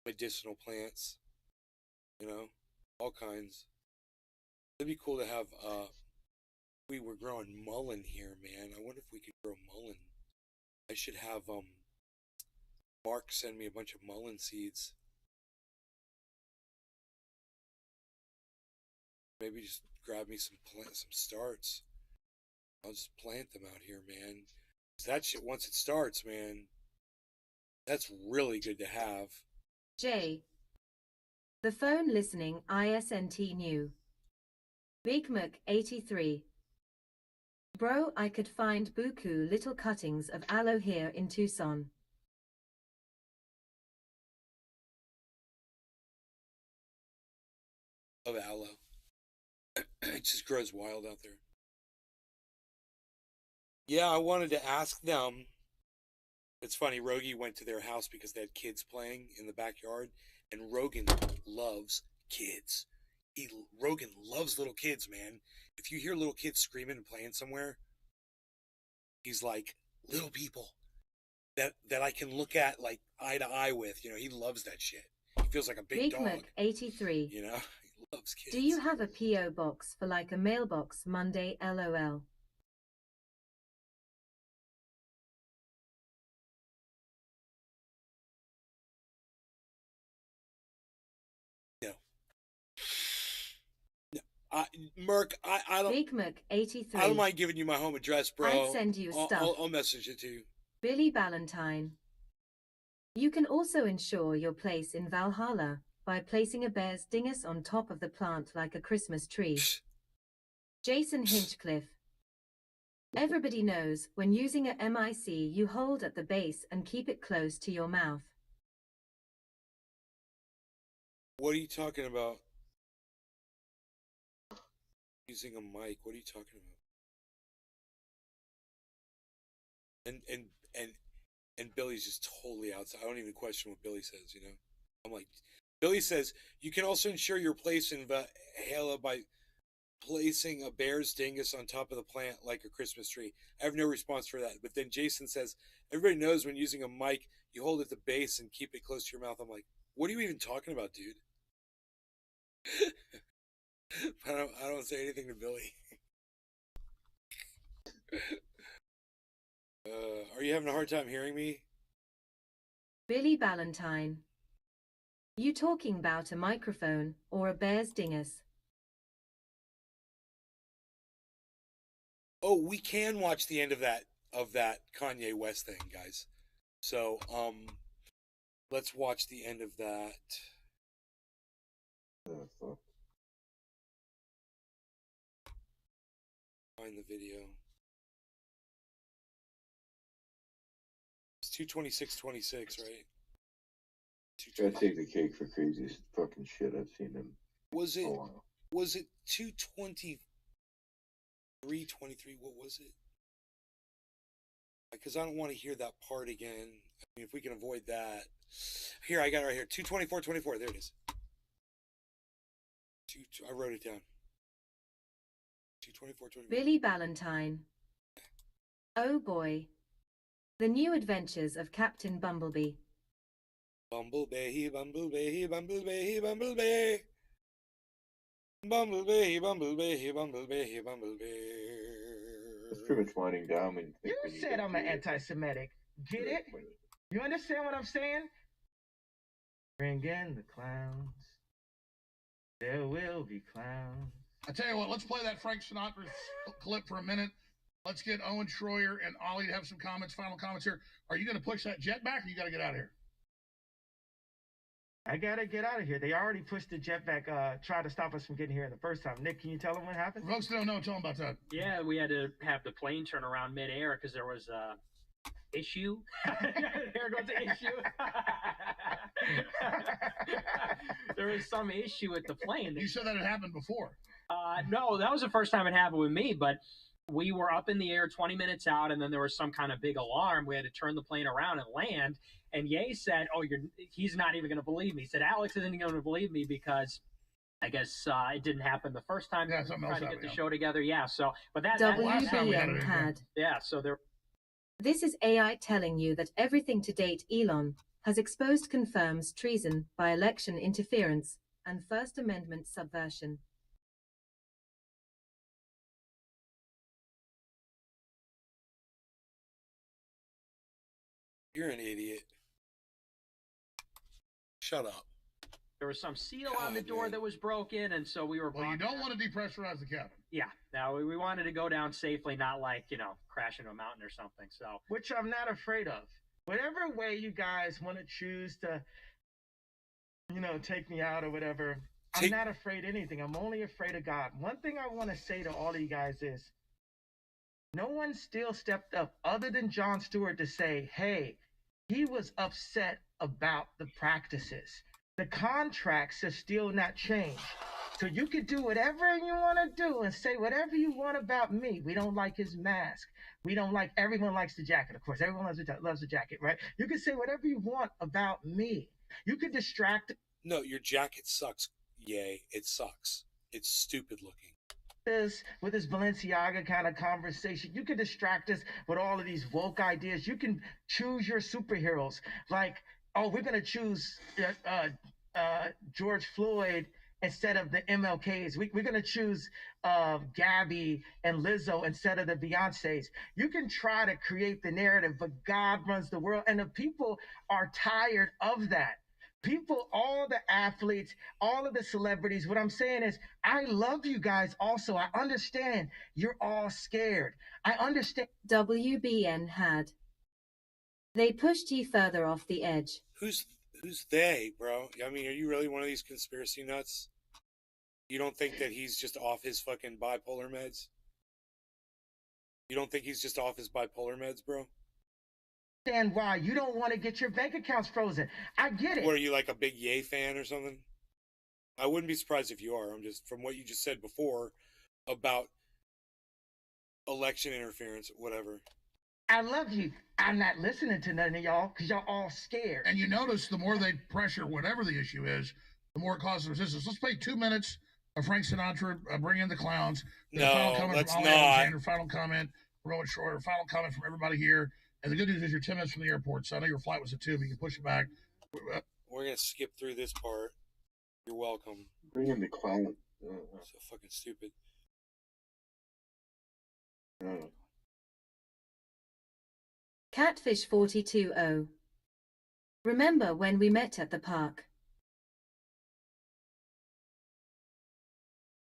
medicinal plants, you know, all kinds. It'd be cool to have, we were growing mullein here, man. I wonder if we could grow mullein. I should have, Mark send me a bunch of mullein seeds. Maybe just grab me some starts. I'll just plant them out here, man. 'Cause that shit, once it starts, man, that's really good to have. J. The phone listening ISNT new. Big Mac 83. Bro, I could find buku little cuttings of aloe here in Tucson. Of aloe. It just grows wild out there. Yeah, I wanted to ask them. It's funny, Rogie went to their house because they had kids playing in the backyard, and Rogan loves kids. Rogan loves little kids, man. If you hear little kids screaming and playing somewhere, he's like, little people that I can look at like eye to eye with. You know, he loves that shit. He feels like a big dog. 83. You know, he loves kids. Do you have a P.O. box for like a mailbox Monday, LOL? No. Merc, I don't. Big Merc 83. I don't mind giving you my home address, bro. I'd send you stuff. I'll message it to you. Billy Ballantyne. You can also ensure your place in Valhalla by placing a bear's dingus on top of the plant like a Christmas tree. Jason Hinchcliffe. Everybody knows when using a MIC you hold at the base and keep it close to your mouth. What are you talking about? Using a mic. What are you talking about? And Billy's just totally outside. I don't even question what Billy says, you know? I'm like, Billy says, you can also ensure your place in Valhalla by placing a bear's dingus on top of the plant like a Christmas tree. I have no response for that. But then Jason says, everybody knows when using a mic, you hold it at the base and keep it close to your mouth. I'm like, what are you even talking about, dude? I don't say anything to Billy. Are you having a hard time hearing me? Billy Ballantyne. You talking about a microphone or a bear's dingus? Oh, we can watch the end of that Kanye West thing, guys. So, let's watch the end of that. Find the video. It's 2:26:26, right? Gotta take the cake for craziest fucking shit I've seen him. Was it 2:23:23? What was it? Because I don't want to hear that part again. I mean, if we can avoid that. Here, I got it right here. 2:24:24. There it is. I wrote it down. 2:24:24. Billy Ballantyne. Oh boy. The New Adventures of Captain Bumblebee. Bumblebee, Bumblebee, Bumblebee, Bumblebee. Bumblebee, Bumblebee, Bumblebee, Bumblebee. It's pretty much winding down. You said I'm an anti-Semitic. Get it? You understand what I'm saying? Bring in the clowns. There will be clowns. I tell you what, let's play that Frank Sinatra clip for a minute. Let's get Owen Schroyer and Ollie to have some comments, final comments here. Are you going to push that jet back or you got to get out of here? I gotta get out of here. They already pushed the jet back, tried to stop us from getting here the first time. Nick, can you tell them what happened? Folks don't know, tell them about that. Yeah, we had to have the plane turn around midair because there was a issue. There goes the issue. There was some issue with the plane. You said that had happened before. No, that was the first time it happened with me, but we were up in the air 20 minutes out, and then there was some kind of big alarm. We had to turn the plane around and land. And Ye said, he's not even going to believe me. He said, Alex isn't going to believe me because I guess it didn't happen the first time. Yeah, something else to get the happened, show together. Yeah, so, but that last time we had WBN it, had. yeah, so there. This is AI telling you that everything to date Elon has exposed confirms treason by election interference and First Amendment subversion. You're an idiot. Shut up. There was some seal God, on the door man. that was broken, and so we were. Well, you don't want to depressurize the cabin. Yeah, now we wanted to go down safely, not like crash into a mountain or something. So, Which I'm not afraid of. Whatever way you guys want to choose to, take me out or whatever, I'm not afraid of anything. I'm only afraid of God. One thing I want to say to all of you guys is, no one still stepped up other than Jon Stewart to say, hey, he was upset about the practices. The contracts have still not changed. So you could do whatever you want to do and say whatever you want about me. We don't like his mask. We don't like, everyone likes the jacket, of course. Everyone loves the jacket, right? You can say whatever you want about me. You could distract. No, your jacket sucks. Yay, it sucks. It's stupid looking. This with this Balenciaga kind of conversation. You can distract us with all of these woke ideas. You can choose your superheroes. Like, oh, we're going to choose George Floyd instead of the MLKs. We're going to choose Gabby and Lizzo instead of the Beyoncés. You can try to create the narrative, but God runs the world. And the people are tired of that. People, all the athletes, all of the celebrities, what I'm saying is, I love you guys also. I understand you're all scared. I understand. WBN had. They pushed you further off the edge. Who's they, bro? I mean, are you really one of these conspiracy nuts? You don't think that he's just off his fucking bipolar meds? You don't think he's just off his bipolar meds, bro? Understand why you don't want to get your bank accounts frozen. I get it. Or are you like a big Ye fan or something? I wouldn't be surprised if you are. I'm just, from what you just said before about election interference, whatever. I love you. I'm not listening to none of y'all because y'all all scared. And you notice the more they pressure whatever the issue is, the more it causes resistance. Let's play 2 minutes of Frank Sinatra, Bring in the Clowns. No, final comment let's from not. Alexander, final comment from Rowan Shore, final comment from everybody here. And the good news is you're 10 minutes from the airport, so I know your flight was at 2, but you can push it back. We're going to skip through this part. You're welcome. Bring in the clown. So fucking stupid. Catfish 42O. Remember when we met at the park?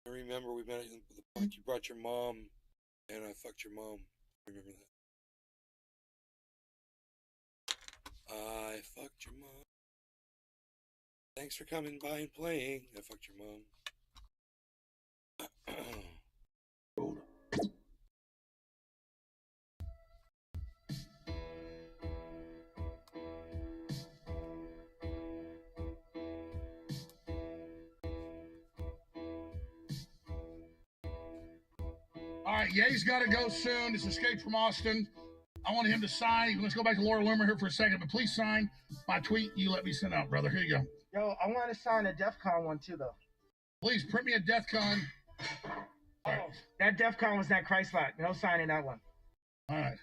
I remember we met at the park. You brought your mom, and I fucked your mom. I remember that. I fucked your mom. Thanks for coming by and playing. I fucked your mom. All right, Ye's got to go soon. It's Escape from Austin. I want him to sign. Let's go back to Laura Loomer here for a second, but please sign my tweet you let me send out, brother. Here you go. Yo, I want to sign a DEF CON one too, though. Please print me a DEF CON. Oh, that DEF CON was not Christ-like. No signing that one. All right.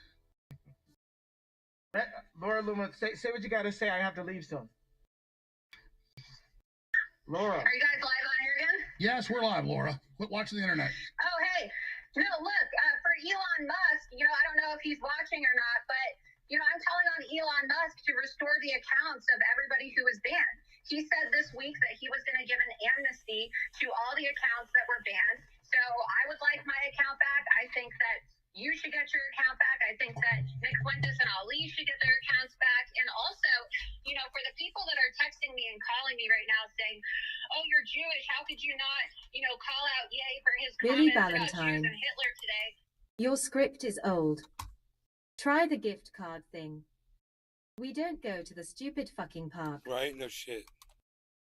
Laura Loomer, say what you got to say. I have to leave soon. Laura. Are you guys live on here again? Yes, we're live, Laura. Quit watching the internet. Oh, hey. No, look, for Elon Musk, I don't know if he's watching or not, but, I'm calling on Elon Musk to restore the accounts of everybody who was banned. He said this week that he was going to give an amnesty to all the accounts that were banned. So I would like my account back. I think that you should get your account back. I think that Nick Fuentes and Ali should get their accounts back. And also, for the people that are texting me and calling me right now saying, oh, you're Jewish, how could you not, call out Ye for his Billy comments Valentine. about Jews and Hitler today? Your script is old. Try the gift card thing. We don't go to the stupid fucking park. Right? No shit.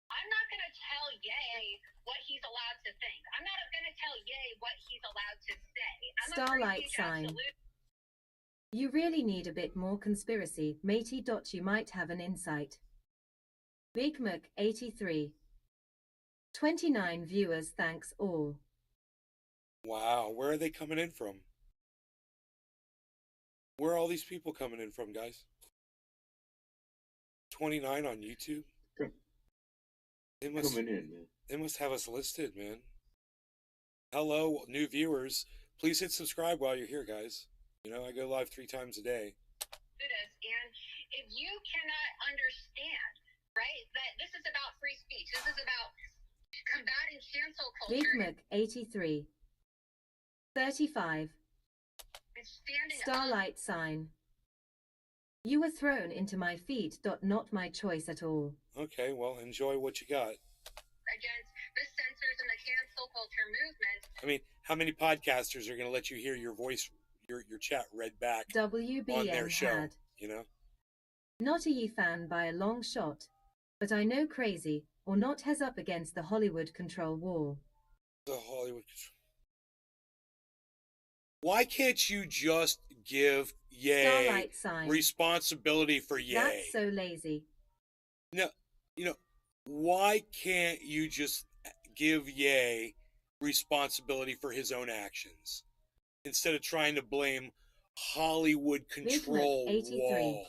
I'm not going to tell Ye what he's allowed to think. I'm not going to tell Ye what he's allowed to say. I'm a free Starlight speech sign. absolute. You really need a bit more conspiracy, matey. You might have an insight. Big Mac 83. 29 viewers, thanks all. Wow, where are they coming in from? Where are all these people coming in from, guys? 29 on YouTube? They must, Coming in, man. they must have us listed, man. Hello, new viewers. Please hit subscribe while you're here, guys. I go live 3 times a day. And if you cannot understand, right, that this is about free speech, this is about combating cancel Big culture. Mac 83. 35. And standing up Starlight sign. You were thrown into my feet. Not my choice at all. Okay, well, enjoy what you got. against the censors and the cancel culture movement. I mean, how many podcasters are going to let you hear your voice, your chat read back on their show, had. Not a Ye fan by a long shot, but I know crazy or not has up against the Hollywood control wall. The Hollywood. Why can't you just give Ye Starlight sign. responsibility for Ye? That's so lazy. No, why can't you just give Ye responsibility for his own actions instead of trying to blame Hollywood control wall?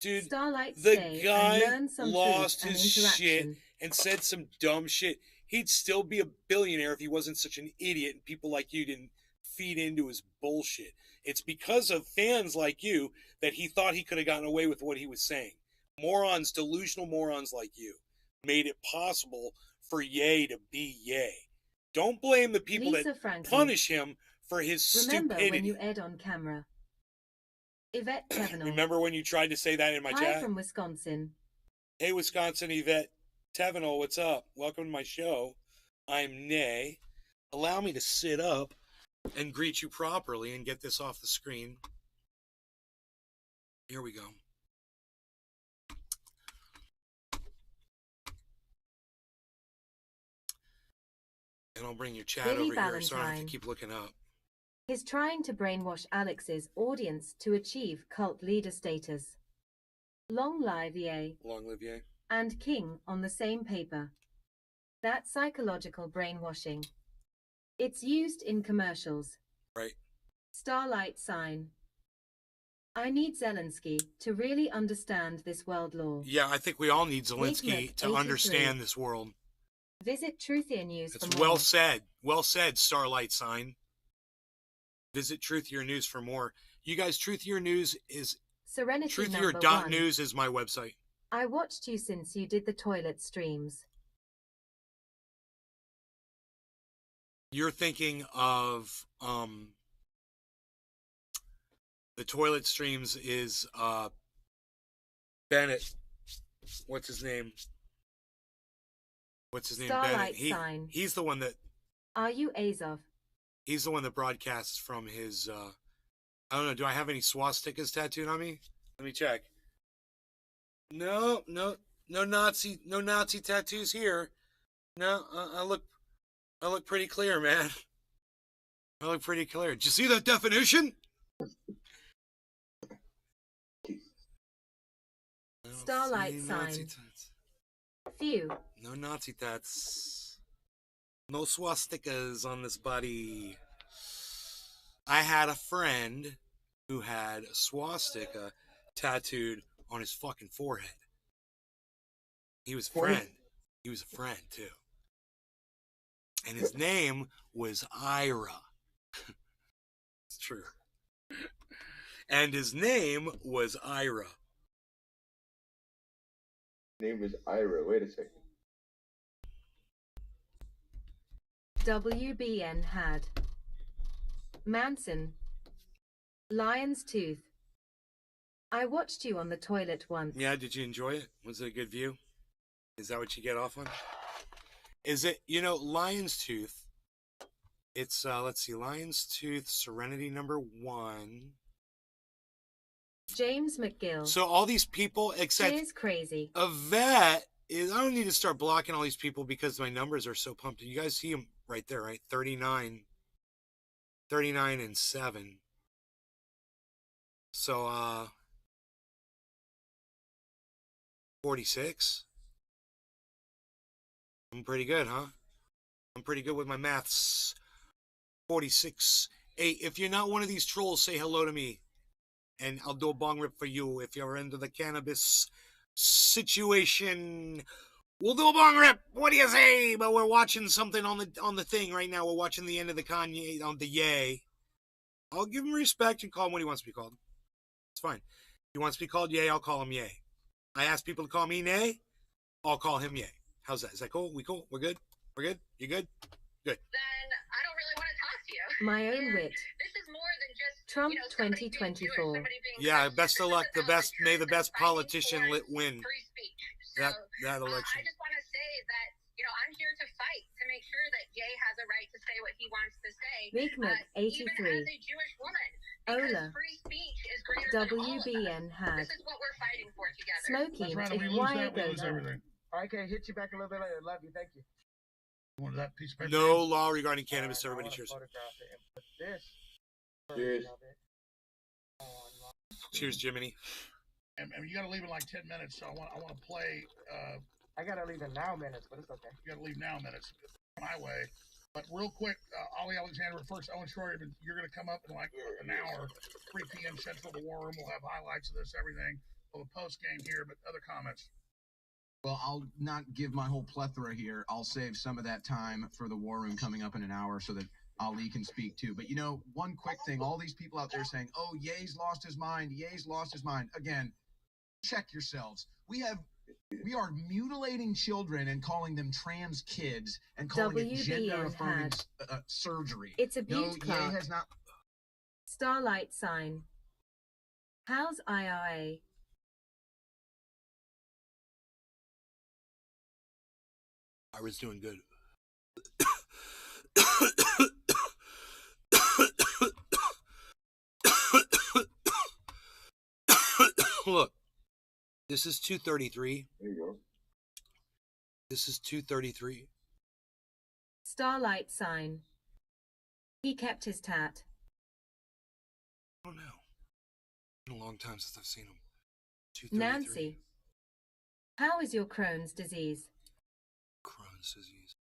Dude, Starlight the stay guy and learn some lost truth and his shit interaction. and said some dumb shit. He'd still be a billionaire if he wasn't such an idiot and people like you didn't feed into his bullshit. It's because of fans like you that he thought he could have gotten away with what he was saying. Morons, delusional morons like you, made it possible for Ye to be Ye. Don't blame the people Lisa that Franklin. punish him for his Remember stupidity. when you aired on camera? Yvette Tevenel. Remember when you tried to say that in my Hi chat? from Wisconsin. Hey, Wisconsin Yvette Tevenel, what's up? Welcome to my show. I'm Nay. Allow me to sit up and greet you properly and get this off the screen. Here we go. And I'll bring your chat Billy over here so I don't have Valentine. to keep looking up. Is trying to brainwash Alex's audience to achieve cult leader status. Long live Ye. Long live Ye. And King on the same paper. That's psychological brainwashing. It's used in commercials. Right. Starlight sign. I need Zelensky to really understand this world law. Yeah, I think we all need Zelensky Nick to 83. understand this world. Visit Truthier News It's for well more. said. Well said, Starlight sign. Visit Truthier News for more. You guys, Truthier News is... Serenity Truthier.news is my website. I watched you since you did the toilet streams. You're thinking of the toilet streams is Bennett. What's his name? Starlight Bennett. sign. He's the one that Are you Azov? he's the one that broadcasts from his I don't know, do I have any swastikas tattooed on me? Let me check. No Nazi tattoos here. No, I look pretty clear, man. I look pretty clear. Did you see that definition? Starlight sign. Phew. No Nazi tats. No swastikas on this body. I had a friend who had a swastika tattooed on his fucking forehead. He was a friend. He was a friend, too. And his name was Ira. It's true. And his name was Ira. Name was Ira. Wait a second. WBN had Manson. Lion's Tooth. I watched you on the toilet once. Yeah, did you enjoy it? Was it a good view? Is that what you get off on? Is it, Lion's Tooth? It's, let's see, Lion's Tooth, Serenity #1. James McGill. So all these people, except Is crazy. Yvette, I don't need to start blocking all these people because my numbers are so pumped. You guys see them right there, right? 39 and 7. So, 46. I'm pretty good, huh? I'm pretty good with my maths. 46. Hey, if you're not one of these trolls, say hello to me. And I'll do a bong rip for you. If you're into the cannabis situation, we'll do a bong rip. What do you say? But we're watching something on the thing right now. We're watching the end of the Kanye, on the Ye. I'll give him respect and call him what he wants to be called. It's fine. If he wants to be called Ye, I'll call him Ye. I ask people to call me Nay, I'll call him Ye. How's that? Is that cool? We cool? We're good? We're good? You good? Good. Then I don't really want to talk to you. My own wit. This is more than just Trump somebody being 2024. Jewish, somebody being Yeah, Christian. best of This luck. is about May the truth best and fighting politician for win free speech. So, that election. I just want to say that I'm here to fight to make sure that Ye has a right to say what he wants to say. Big Mac Even 83. as a Jewish woman. Ola. Because free speech is greater than all of us. WBN had This is what we're fighting for together. Smoking That's right. If we if lose why that, we goes lose on. everything. Okay, hit you back a little bit later. Love you. Thank you. You wanted that piece of paper? No law regarding cannabis. Everybody cheers. Photograph it and put this Cheers. version of it online. Cheers, Jiminy. And you got to leave in like 10 minutes. So I want to play. I gotta leave in now minutes, but it's okay. You got to leave now minutes. My way. But real quick, Ollie Alexander, first, Owen Shroyer, you're going to come up in like an hour, 3 p.m. Central, the War Room. We'll have highlights of this, everything. We'll have a post game here, but other comments. Well, I'll not give my whole plethora here. I'll save some of that time for the War Room coming up in an hour so that Ali can speak too. But, you know, one quick thing. All these people out there saying, oh, Ye's lost his mind. Ye's lost his mind. Again, check yourselves. We are mutilating children and calling them trans kids and calling it gender-affirming surgery. It's a beaut No, Ye clock. has not. Starlight sign. How's IRA? I was doing good. Look, this is 233. There you go. This is 233. Starlight sign. He kept his tat. I don't know. It's been a long time since I've seen him. 233. Nancy. How is your Crohn's disease? Crohn's disease.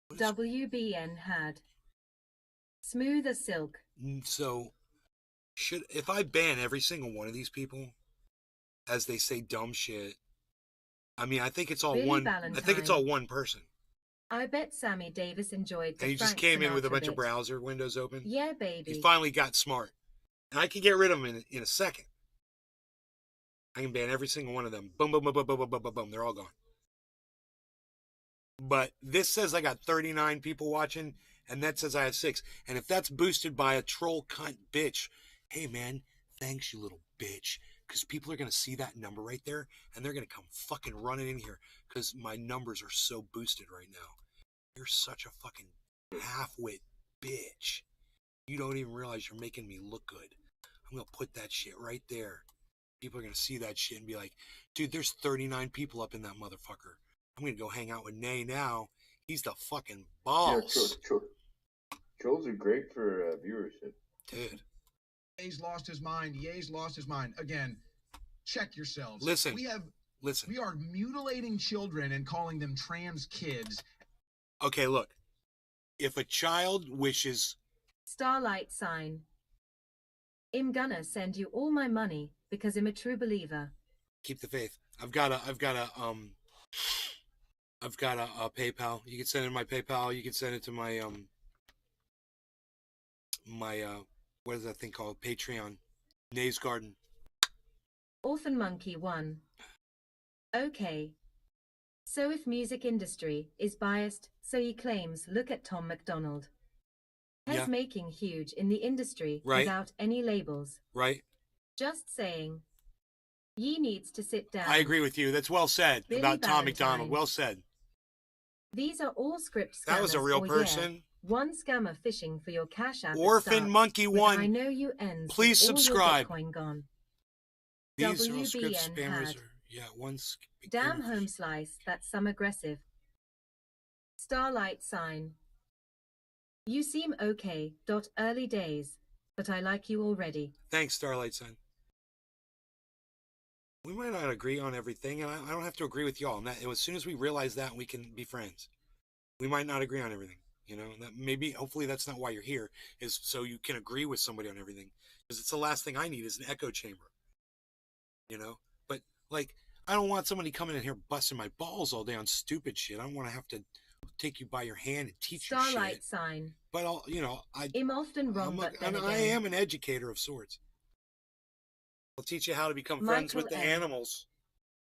What is- WBN had. Smooth as silk. So, if I ban every single one of these people, as they say dumb shit, I mean, I think it's all Billy one. Valentine. I think it's all one person. I bet Sammy Davis enjoyed the And he just Frank came in with a Sinatra bunch of bit. browser windows open. Yeah, baby. He finally got smart. And I can get rid of them in a second. I can ban every single one of them. Boom, boom, boom, boom, boom, boom, boom, boom, boom. They're all gone. But this says I got 39 people watching, and that says I have 6. And if that's boosted by a troll cunt bitch, hey man, thanks you little bitch. Because people are going to see that number right there, and they're going to come fucking running in here because my numbers are so boosted right now. You're such a fucking half-wit bitch. You don't even realize you're making me look good. I'm going to put that shit right there. People are going to see that shit and be like, dude, there's 39 people up in that motherfucker. I'm going to go hang out with Nay now. He's the fucking boss. Yeah, trolls are great for viewership. Dude. Ye's lost his mind. Ye's lost his mind. Again, check yourselves. Listen. We are mutilating children and calling them trans kids. Okay, look. If a child wishes... Starlight sign. I'm gonna send you all my money because I'm a true believer. Keep the faith. I've got a PayPal. You can send it to my PayPal. You can send it to my what is that thing called? Patreon. Nay's Garden. Orphan Monkey 1. Okay. So if music industry is biased, so he claims, look at Tom McDonald. He's Yeah. making huge in the industry Right. without any labels. Right? Just saying. Ye needs to sit down. I agree with you. That's well said Billy about Tom Valentine. McDonald. Well said. These are all script scammers. That was a real or person. one scammer fishing for your cash app. at Orphan start, Monkey with 1. I know you ends. Please with all your subscribe. Bitcoin gone. These are all script WBN spammers. had. Damn home slice, that's some aggressive. Starlight sign. You seem okay. Early days, but I like you already. Thanks, Starlight Sun. We might not agree on everything, and I don't have to agree with y'all. And that, as soon as we realize that, we can be friends. We might not agree on everything, you know. That maybe, hopefully, that's not why you're here. Is so you can agree with somebody on everything. Because it's the last thing I need is an echo chamber. You know, but like, I don't want somebody coming in here busting my balls all day on stupid shit. I don't want to have to take you by your hand and teach you Starlight shit. sign. But I'll, you know, I'm often wrong, but then I again. am an educator of sorts. I'll teach you how to become friends Michael with the M. animals.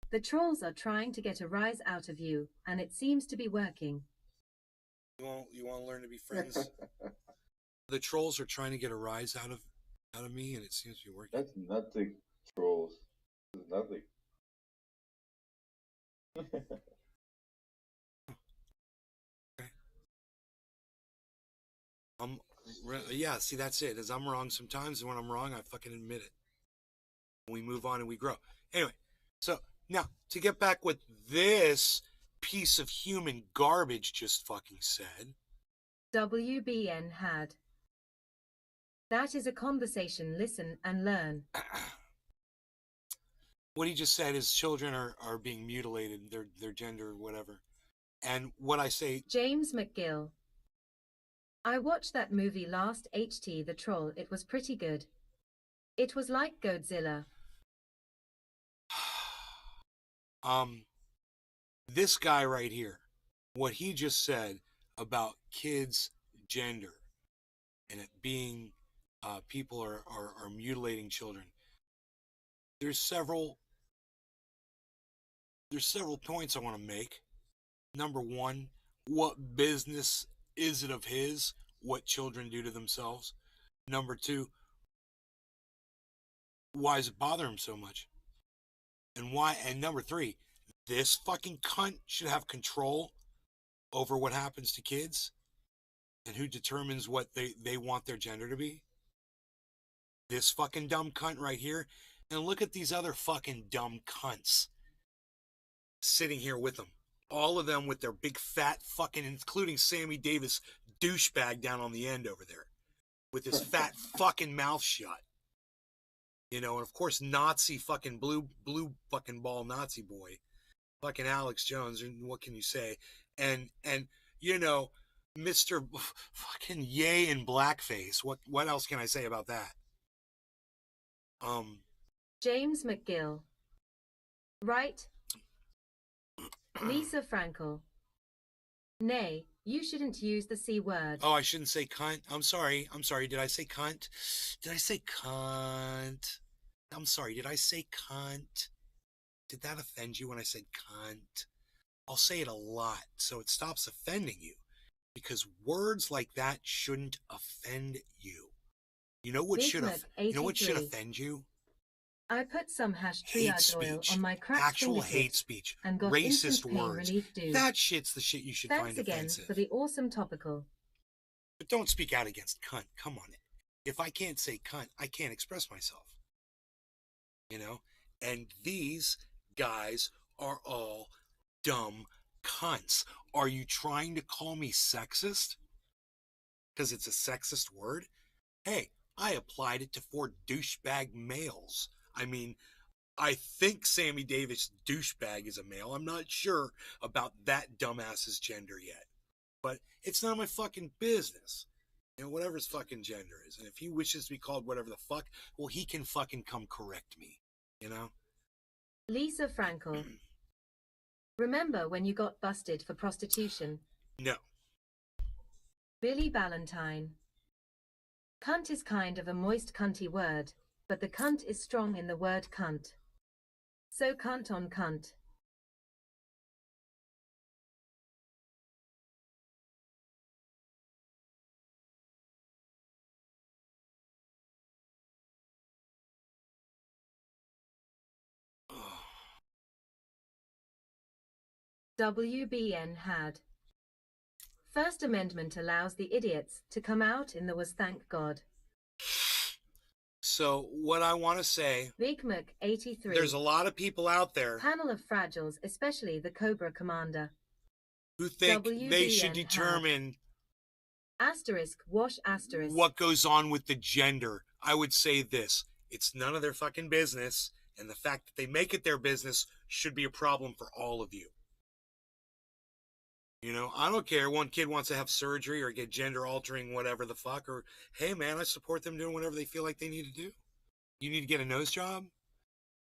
The trolls are trying to get a rise out of you, and it seems to be working. You want to learn to be friends? The trolls are trying to get a rise out of me, and it seems to be working. That's nothing, trolls. This is nothing. Yeah, see, that's it. As I'm wrong sometimes, and when I'm wrong, I fucking admit it. We move on and we grow. Anyway, so now to get back with this, piece of human garbage just fucking said. WBN had. That is a conversation. Listen and learn. What he just said is children are being mutilated, their gender, whatever. And what I say... James McGill. I watched that movie last, HT the Troll. It was pretty good. It was like Godzilla. This guy right here, what he just said about kids' gender and it being people are mutilating children. There's several points I want to make. Number one, what business is it of his what children do to themselves? Number two, why does it bother him so much? And number three, this fucking cunt should have control over what happens to kids and who determines what they want their gender to be. This fucking dumb cunt right here. And look at these other fucking dumb cunts sitting here with them. All of them with their big fat fucking, including Sammy Davis douchebag down on the end over there with his fat fucking mouth shut. You know, and of course Nazi fucking blue fucking ball Nazi boy. Fucking Alex Jones, what can you say? And you know, Mr. fucking Yay in blackface. What else can I say about that? James McGill. Right? Lisa Frankel. Nay, you shouldn't use the C word. Oh, I shouldn't say cunt. I'm sorry. Did I say cunt? Did I say cunt? I'm sorry. Did I say cunt? Did that offend you when I said cunt? I'll say it a lot so it stops offending you. Because words like that shouldn't offend you. You know what should offend you? I put some hash Hate triage oil speech. on my cracked Actual fingertips hate speech. and got Racist instant pain words. relief due. That shit's the shit you should Thanks find again offensive. for the awesome topical. But don't speak out against cunt. Come on. If I can't say cunt, I can't express myself. You know? And these guys are all dumb cunts. Are you trying to call me sexist? Because it's a sexist word? Hey, I applied it to 4 douchebag males. I mean, I think Sammy Davis douchebag is a male. I'm not sure about that dumbass's gender yet. But it's none of my fucking business. You know, whatever his fucking gender is. And if he wishes to be called whatever the fuck, well, he can fucking come correct me. You know? Lisa Frankel. Remember when you got busted for prostitution? No. Billy Ballantyne. Cunt is kind of a moist cunty word, but the cunt is strong in the word cunt. So cunt on cunt. WBN had. First Amendment allows the idiots to come out in the was, thank God. So what I want to say, Big Mac 83. there's a lot of people out there Panel of fragiles, especially the Cobra Commander. who think they should WBN determine Asterisk, wash asterisk. what goes on with the gender. I would say this. It's none of their fucking business, and the fact that they make it their business should be a problem for all of you. You know, I don't care. One kid wants to have surgery or get gender altering whatever the fuck, or hey man, I support them doing whatever they feel like they need to do. You need to get a nose job?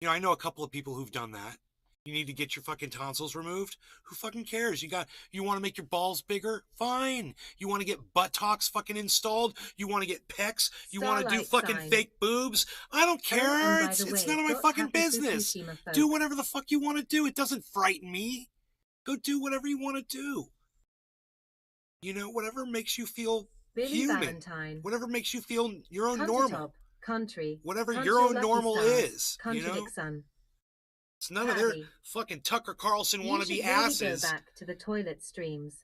You know, I know a couple of people who've done that. You need to get your fucking tonsils removed? Who fucking cares? You want to make your balls bigger? Fine. You want to get buttocks fucking installed? You want to get pecs? You want to do fucking fake boobs? I don't care. It's none of my fucking business. Do whatever the fuck you want to do. It doesn't frighten me. Go do whatever you want to do. You know, whatever makes you feel Billy human. Valentine. Whatever makes you feel your own Country normal. top, country. Whatever country your own lucky normal stars, is. You know? Son. It's none of their fucking Tucker Carlson wannabe really asses. Go back to the toilet streams.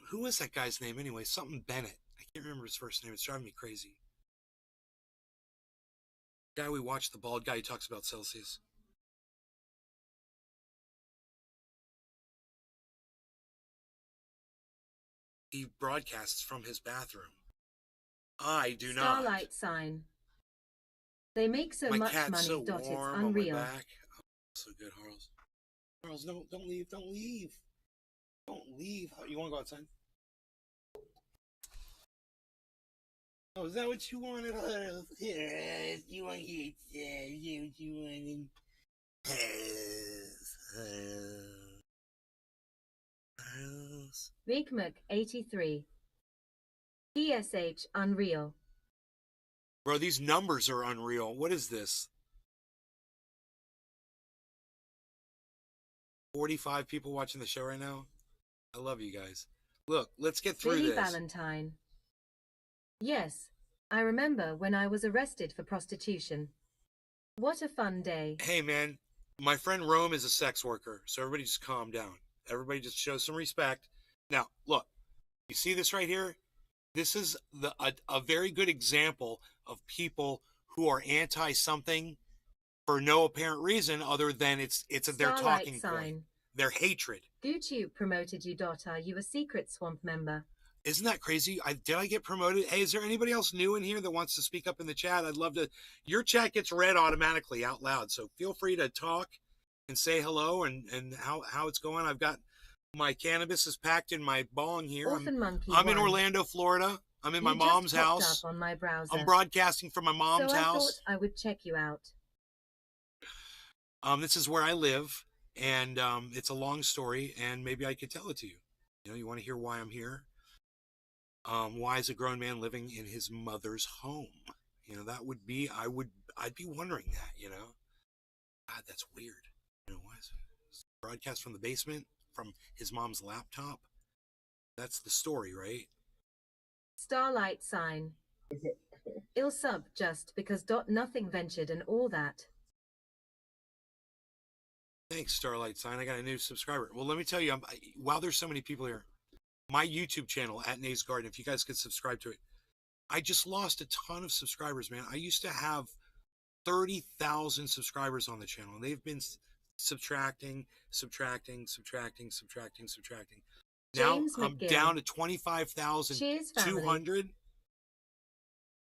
Who was that guy's name anyway? Something Bennett. I can't remember his first name. It's driving me crazy. The guy we watched, the bald guy who talks about Celsius. He broadcasts from his bathroom. I do Starlight not. sign. They make so My much cat's money. so It's warm on my unreal. back. Oh, so good, Harles. Harles, don't leave. Don't leave. Don't leave. You want to go outside? Oh, is that what you wanted, Harles? Yes, you want to get what you wanted. Harles. Bigmac 83. PSH unreal. Bro, these numbers are unreal. What is this? 45 people watching the show right now. I love you guys. Look, let's get through Billy this. Valentine. Yes, I remember when I was arrested for prostitution. What a fun day. Hey, man, my friend Rome is a sex worker, so everybody just calm down. Everybody just show some respect. Now, look, you see this right here? This is a very good example of people who are anti-something for no apparent reason other than it's their talking point, their hatred. YouTube promoted you. Are you a secret swamp member? Isn't that crazy? Did I get promoted? Hey, is there anybody else new in here that wants to speak up in the chat? I'd love to. Your chat gets read automatically out loud, so feel free to talk and say hello and how it's going. I've got my cannabis is packed in my bong here. I'm in Orlando, Florida. I'm in my mom's house. Up on my browser. I'm broadcasting from my mom's house. I thought I would check you out. This is where I live, and it's a long story, and maybe I could tell it to you. You know, you want to hear why I'm here? Why is a grown man living in his mother's home? You know, that would be, I'd be wondering that, you know. God, that's weird. You know, why is it broadcast from the basement, from his mom's laptop? That's the story, right? Starlight sign. Ill sub just because nothing ventured and all that. Thanks, Starlight sign. I got a new subscriber. Well, let me tell you, while there's so many people here, my YouTube channel, at Nays Garden, if you guys could subscribe to it, I just lost a ton of subscribers, man. I used to have 30,000 subscribers on the channel. They've been subtracting. Now I'm down to 25,200.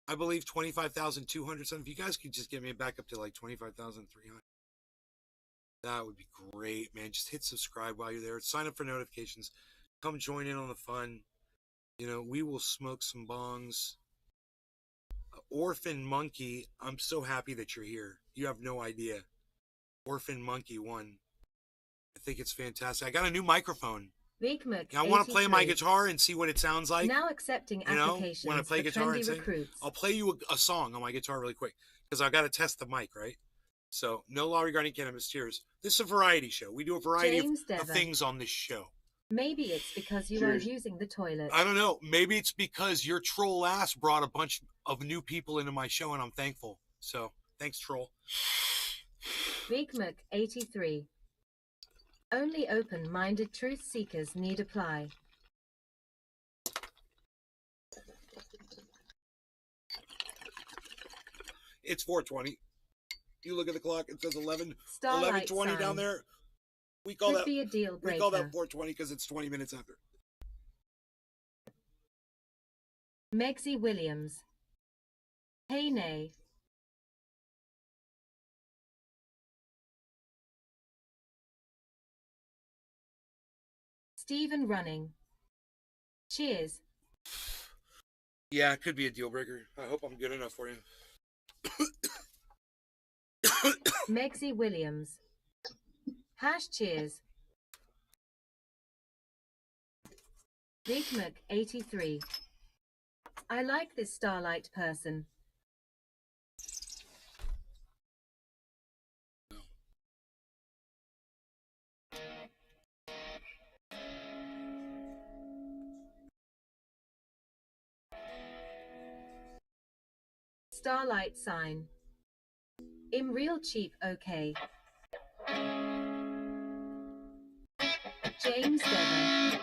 I believe 25,200 something. If you guys could just get me back up to like 25,300. That would be great, man. Just hit subscribe while you're there. Sign up for notifications. Come join in on the fun. You know, we will smoke some bongs. Orphan Monkey, I'm so happy that you're here. You have no idea. Orphan Monkey 1. I think it's fantastic. I got a new microphone. I want to play my guitar and see what it sounds like. Now accepting applications, when I play guitar and sing, recruits. I'll play you a song on my guitar really quick because I've got to test the mic, right? So, no law regarding cannabis. Cheers. This is a variety show. We do a variety of things on this show. Maybe it's because you are using the toilet. I don't know. Maybe it's because your troll ass brought a bunch of new people into my show, and I'm thankful. So, thanks, troll. Bigmac 83. Only open-minded truth seekers need apply. It's 4:20. You look at the clock. It says 11:20 down there. We call that be a deal breaker. We call that 4:20 because it's 20 minutes after. Megsy Williams. Hey nay. Stephen running. Cheers. Yeah, it could be a deal breaker. I hope I'm good enough for you. Megsy Williams. Hash cheers. Bigmac 83. I like this Starlight person. Starlight sign. I'm real cheap, okay. James Devon.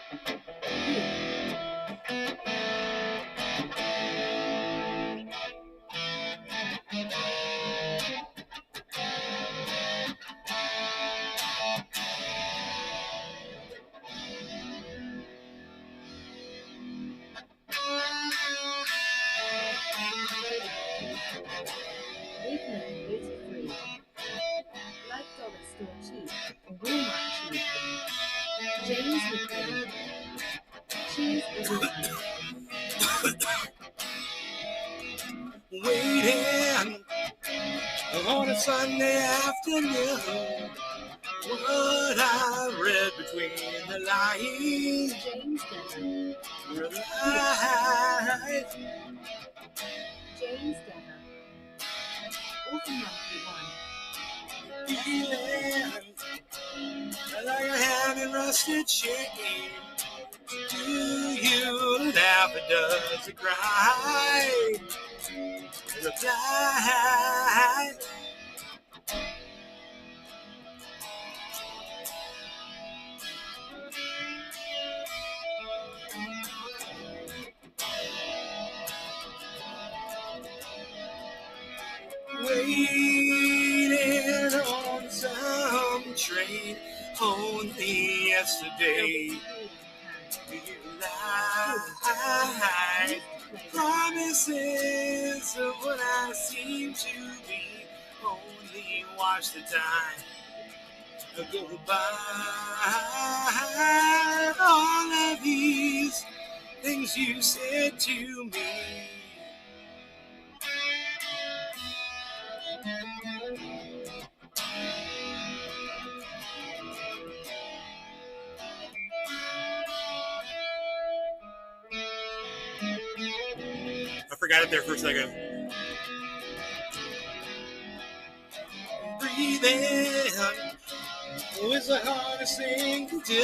Walmart cheese. James McGill. Cheese everyone. Waiting on a Sunday afternoon. What I read between the lines. James Denner. Relied. James Denner. Autumn Monthly 1. Feeling like a hand in rusted chain. Do you laugh or does it cry? Reply. Waiting on some train only yesterday. Do you lie? Promises of what I seem to be only watch the time go by. All of these things you said to me. I forgot it there for a second. Breathing was the hardest thing to do.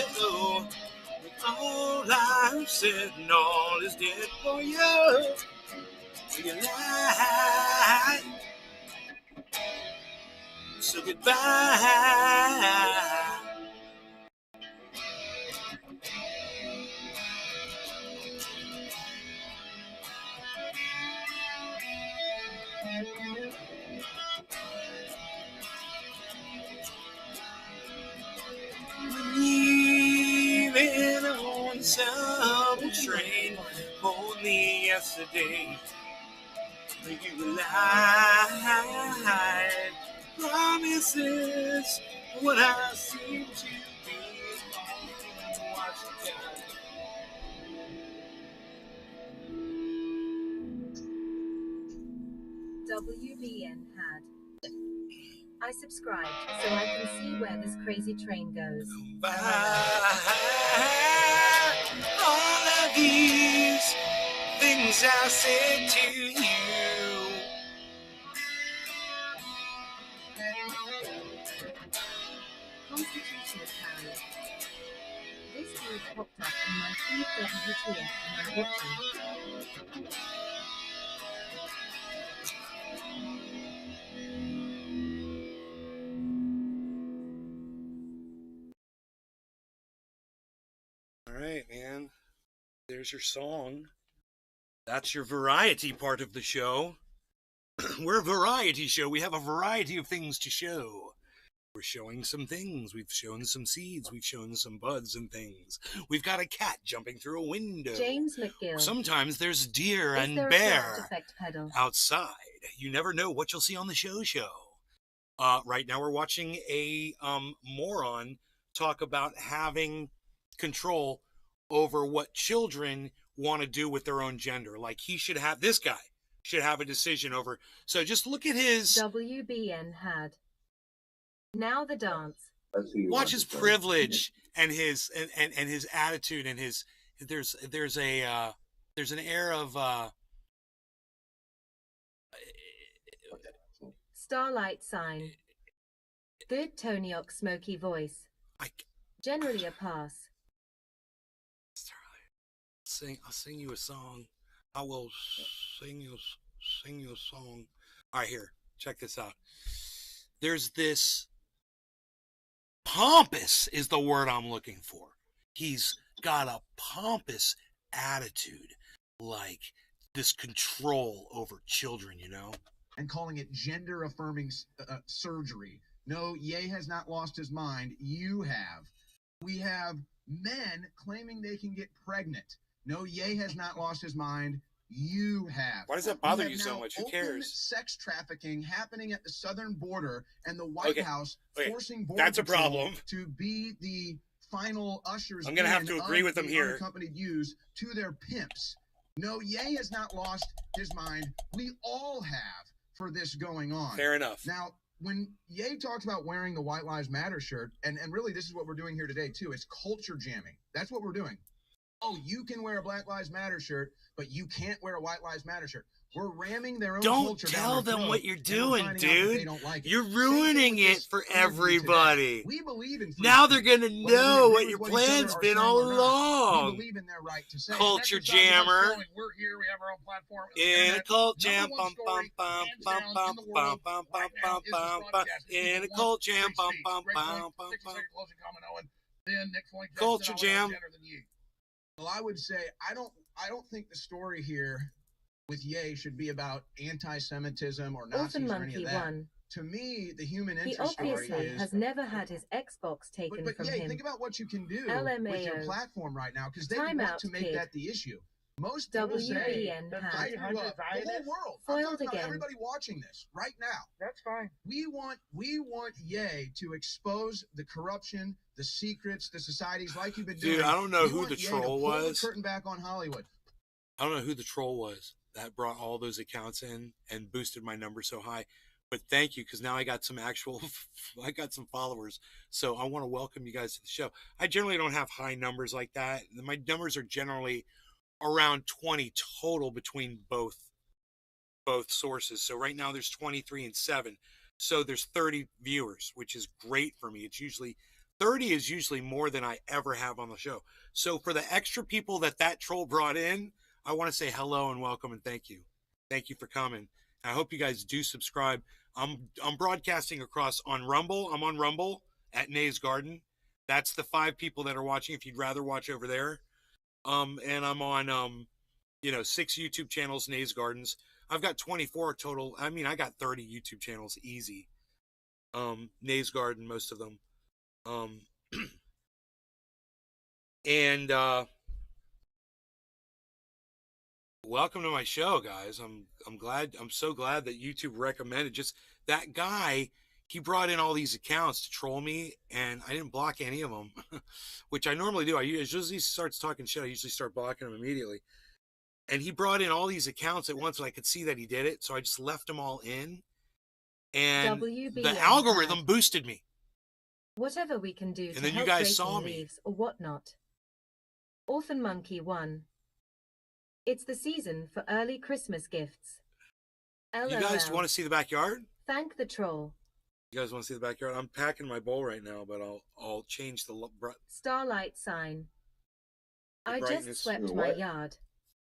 All I've said and all is dead for you. You lie. So goodbye. Leaving on some train only yesterday. You lied. Promises what I seem to be. Watch the time. WBN had. I subscribed so I can see where this crazy train goes. Bye. All of these things I said to you. Constitutional Carry. This news popped up in my feed WTF and I'm watching. All right, man. There's your song. That's your variety part of the show. We're a variety show. We have a variety of things to show. We're showing some things. We've shown some seeds. We've shown some buds and things. We've got a cat jumping through a window. James McGill. Sometimes there's deer Is and there a bear sound effect pedal? outside. You never know what you'll see on the show. Right now we're watching a moron talk about having control over what children want to do with their own gender. Like this guy should have a decision over. So just look at his WBN had. Now the dance. watch his privilege and his and his attitude and his there's an air of Starlight sign. Good Tonyok smoky voice. Generally a pass. I'll sing you a song. I will sing you a song. All right, here, check this out. There's this pompous is the word I'm looking for. He's got a pompous attitude, like this control over children, you know? And calling it gender affirming surgery. No, Ye has not lost his mind. You have. We have men claiming they can get pregnant. No, Ye has not lost his mind. You have. Why does that bother We you have so now much? Who open cares? sex trafficking happening at the southern border, and the White House forcing border that's a problem. to be the final ushers I'm gonna have to agree with them here. unaccompanied youths to their pimps. No, Ye has not lost his mind. We all have for this going on. Fair enough. Now, when Ye talks about wearing the White Lives Matter shirt, and really this is what we're doing here today too, it's culture jamming. That's what we're doing. Oh, you can wear a Black Lives Matter shirt, but you can't wear a White Lives Matter shirt. We're ramming their own culture down their Don't tell them throat, what you're and doing, finding out that they dude. don't like it. You're Same thing ruining with it this for interview everybody. today. We believe in free Now speech, they're gonna whether we know agree what with your each other plan's are been saying all or not. along. We believe in their right to say. Culture Exercise of us jammer. growing. We're here. We have our own platform. In a cult Number jam, one bum story, bum bum hands bum down, bum in the bum world bum right bum now bum is this bum bum. broadcast. In a People cult want jam, free bum speech. bum Great bum point. bum 60 bum. second closing comment, Owen. Then Nick Floyd. Culture jam. Than you. Well, I would say I don't think the story here with Ye should be about anti-Semitism or Nazis or any of that. Won. To me, the human He interest story obviously is. has never had his Xbox taken but from Ye, him. think about what you can do LMAO. with your platform right now, because they Time want out, to make kid. that the issue. Most people say, WBN I had grew up, the whole world. I'm foiled talking about again. everybody watching this right now. That's fine. We want Ye to expose the corruption, the secrets, the societies like you've been doing. Dude, I don't know We who want the Ye to troll pull was. the curtain back on Hollywood. I don't know who the troll was that brought all those accounts in and boosted my number so high. But thank you, because now I got some I got some followers. So I want to welcome you guys to the show. I generally don't have high numbers like that. My numbers are generally around 20 total between both sources. So right now there's 23 and 7. So there's 30 viewers, which is great for me. It's usually 30 is usually more than I ever have on the show. So for the extra people that troll brought in, I want to say hello and welcome and thank you. Thank you for coming. I hope you guys do subscribe. I'm broadcasting across on Rumble. I'm on Rumble at Nay's Garden. That's the 5 people that are watching if you'd rather watch over there. And I'm on 6 YouTube channels, Nay's Gardens. I've got 24 total. I mean, I got 30 YouTube channels easy. Nay's Garden, most of them. And welcome to my show, guys. I'm so glad that YouTube recommended just that guy. He brought in all these accounts to troll me, and I didn't block any of them, which I normally do. As soon as he starts talking shit, I usually start blocking him immediately. And he brought in all these accounts at once, and I could see that he did it, so I just left them all in. And the algorithm boosted me. Whatever we can do and to then help you guys breaking saw me. leaves or whatnot. Orphan Monkey 1. It's the season for early Christmas gifts. LOL. You guys want to see the backyard? Thank the troll. You guys want to see the backyard? I'm packing my bowl right now, but I'll change the Starlight sign. I brightness. just swept my yard.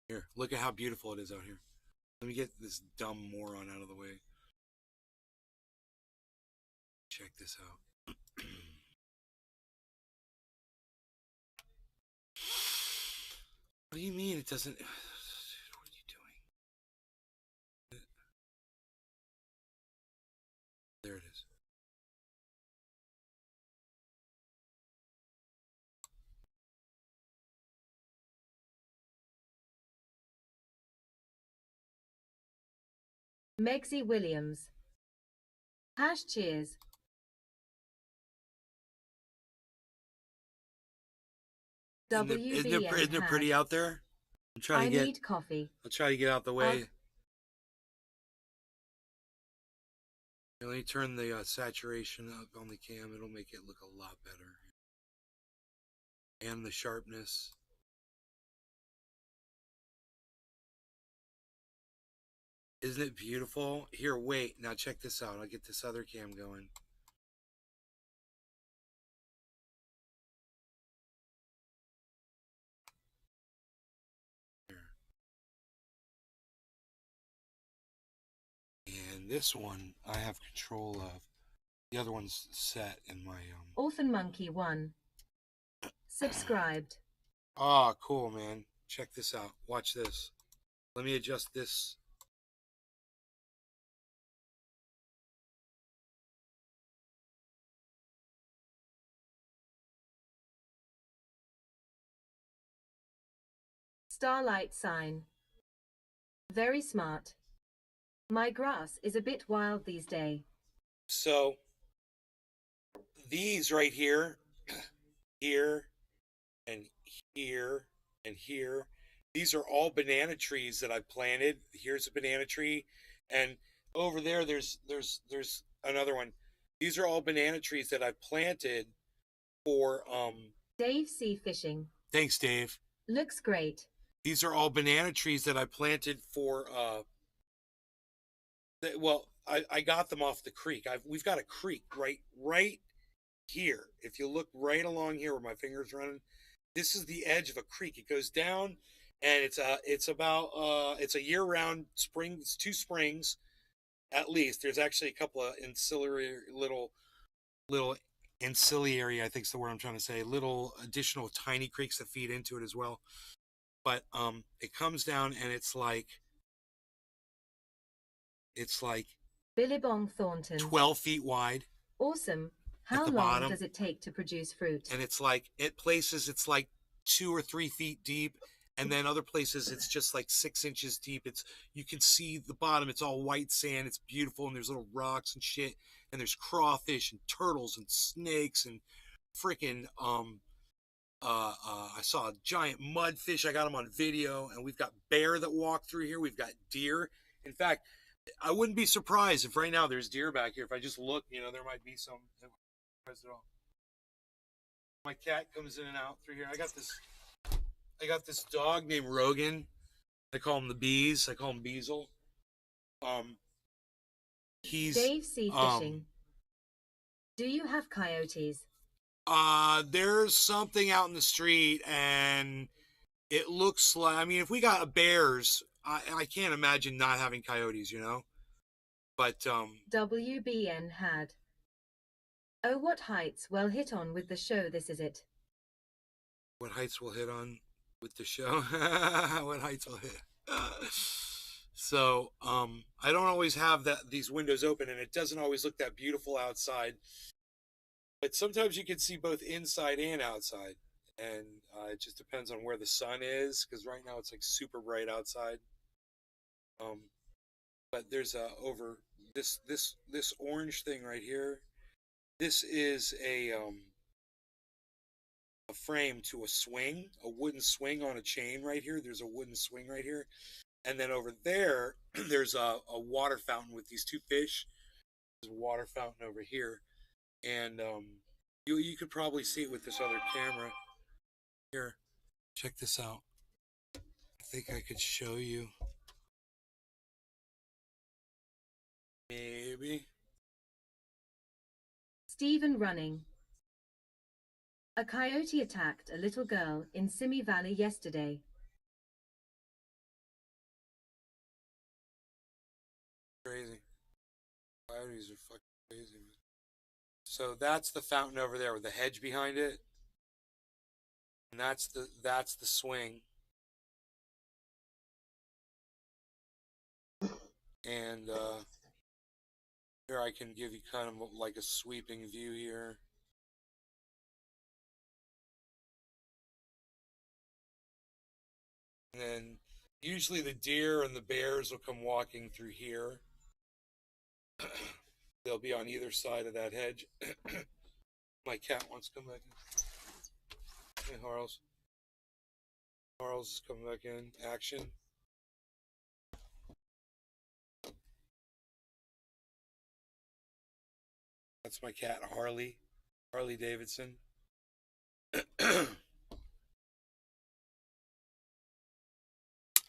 Here, look at how beautiful it is out here. Let me get this dumb moron out of the way. Check this out. What do you mean it doesn't? What are you doing? There it is. Megsy Williams. Hash cheers. Isn't it pretty out there? I'm trying to get. Need coffee. I'll try to get out the way. Let me turn the saturation up on the cam. It'll make it look a lot better. And the sharpness. Isn't it beautiful? Here, wait. Now check this out. I'll get this other cam going. And this one I have control of. The other one's set in my Orphan Monkey 1. Subscribed. Ah, cool, man. Check this out. Watch this. Let me adjust this. Starlight sign. Very smart. My grass is a bit wild these days. So these right here, here, and here, and here, these are all banana trees that I planted. Here's a banana tree, and over there, there's another one. These are all banana trees that I planted for Dave Sea Fishing. Thanks, Dave. Looks great. These are all banana trees that I planted for well, I got them off the creek. We've got a creek right here. If you look right along here where my finger's running, this is the edge of a creek. It goes down, and it's a year-round spring. It's 2 springs at least. There's actually a couple of ancillary little ancillary, I think is the word I'm trying to say, little additional tiny creeks that feed into it as well. But it comes down, and it's like Billabong Thornton. 12 feet wide. Awesome. How long bottom. does it take to produce fruit? And it's like, at places it's like 2 or 3 feet deep, and then other places it's just like 6 inches deep. You can see the bottom. It's all white sand. It's beautiful, and there's little rocks and shit, and there's crawfish and turtles and snakes and freaking I saw a giant mudfish. I got them on video, and we've got bear that walk through here. We've got deer. In fact, I wouldn't be surprised if right now there's deer back here. If I just look, there might be some. My cat comes in and out through here. I got this dog named Rogan. I call him the Bees. I call him Beazle. He's Dave Sea Fishing. Do you have coyotes? There's something out in the street, and it looks like, if we got bears, I can't imagine not having coyotes, But WBN had. Oh, what heights well hit on with the show, this is it. What heights will hit on with the show? What heights will hit? So, I don't always have these windows open, and it doesn't always look that beautiful outside. But sometimes you can see both inside and outside, and it just depends on where the sun is, because right now it's like super bright outside. But there's over this orange thing right here. This is a frame to a swing, a wooden swing on a chain right here. There's a wooden swing right here, and then over there, there's a water fountain with these 2 fish. There's a water fountain over here. And you could probably see it with this other camera. Here, check this out. I think I could show you. Maybe. Stephen running. A coyote attacked a little girl in Simi Valley yesterday. Crazy. Coyotes are fucking crazy, man. So that's the fountain over there with the hedge behind it. And that's the swing. And here I can give you kind of like a sweeping view here. And then usually the deer and the bears will come walking through here. They'll be on either side of that hedge. My cat wants to come back in. Hey, Harles. Harles is coming back in. Action. That's my cat, Harley. Harley Davidson.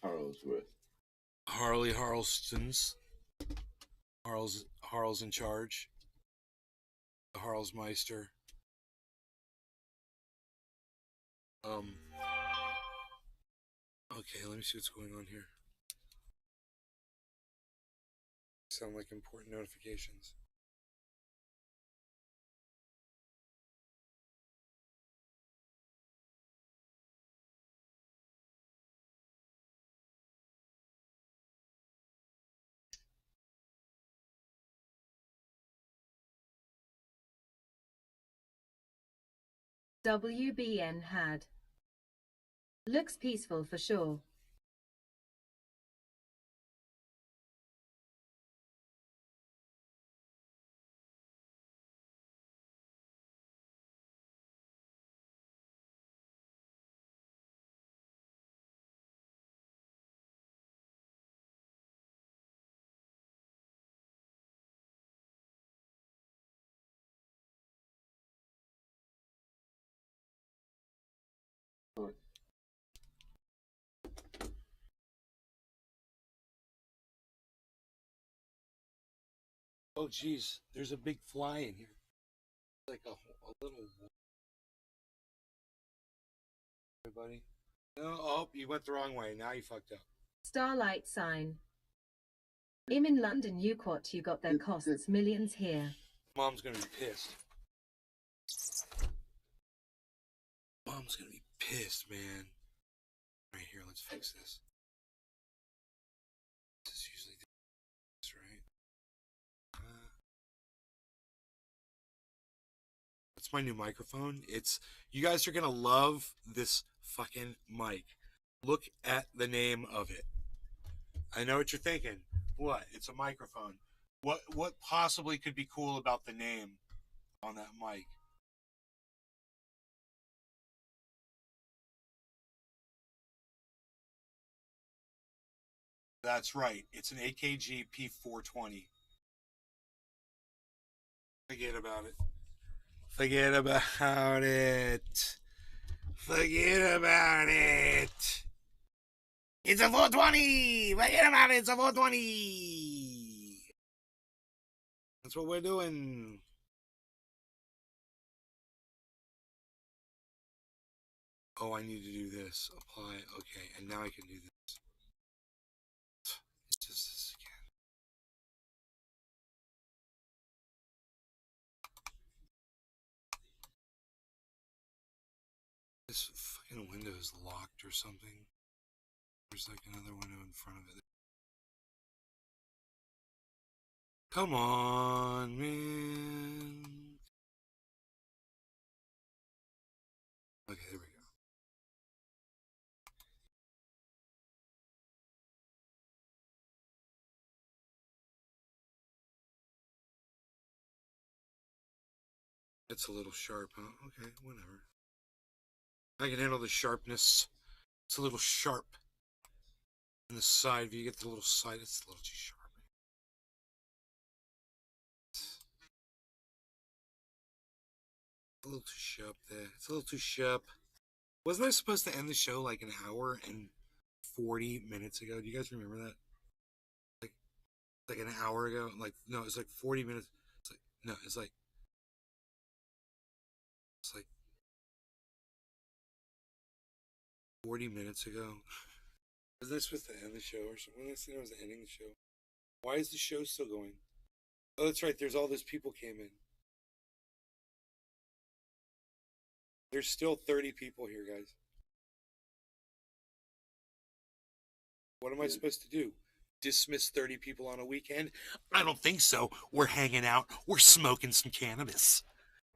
Harlesworth. Harley Harleston's. Harl's in charge. The Harlesmeister. Okay, let me see what's going on here. Sound like important notifications. WBN had. Looks peaceful for sure. Oh, geez. There's a big fly in here. Like a little... Everybody? No, oh, you went the wrong way. Now you fucked up. Starlight sign. I'm in London, Uquat, you got their costs millions here. Mom's gonna be pissed. Mom's gonna be pissed, man. Right here, let's fix this. This is usually this, right? That's my new microphone. You guys are gonna love this fucking mic. Look at the name of it. I know what you're thinking. What? It's a microphone. What possibly could be cool about the name on that mic? That's right. It's an AKG P420. Forget about it. Forget about it. Forget about it. It's a 420. Forget about it. It's a 420. That's what we're doing. Oh, I need to do this. Apply. Okay, and now I can do this. It's just this again. This fucking window is locked or something. There's like another window in front of it. Come on, man. Okay, there we go. It's a little sharp, huh? Okay, whatever. I can handle the sharpness. It's a little sharp. And the side view, you get the little side, it's a little too sharp. A little too sharp there. It's a little too sharp. Wasn't I supposed to end the show like an hour and 40 minutes ago? Do you guys remember that? Like an hour ago? Like, no, it was like 40 minutes. It's like, no, it's like 40 minutes ago. Was I supposed to end the show or something? When I said I was ending the show. Why is the show still going? Oh, that's right. There's all those people came in. There's still 30 people here, guys. What am I supposed to do? Dismiss 30 people on a weekend? I don't think so. We're hanging out. We're smoking some cannabis.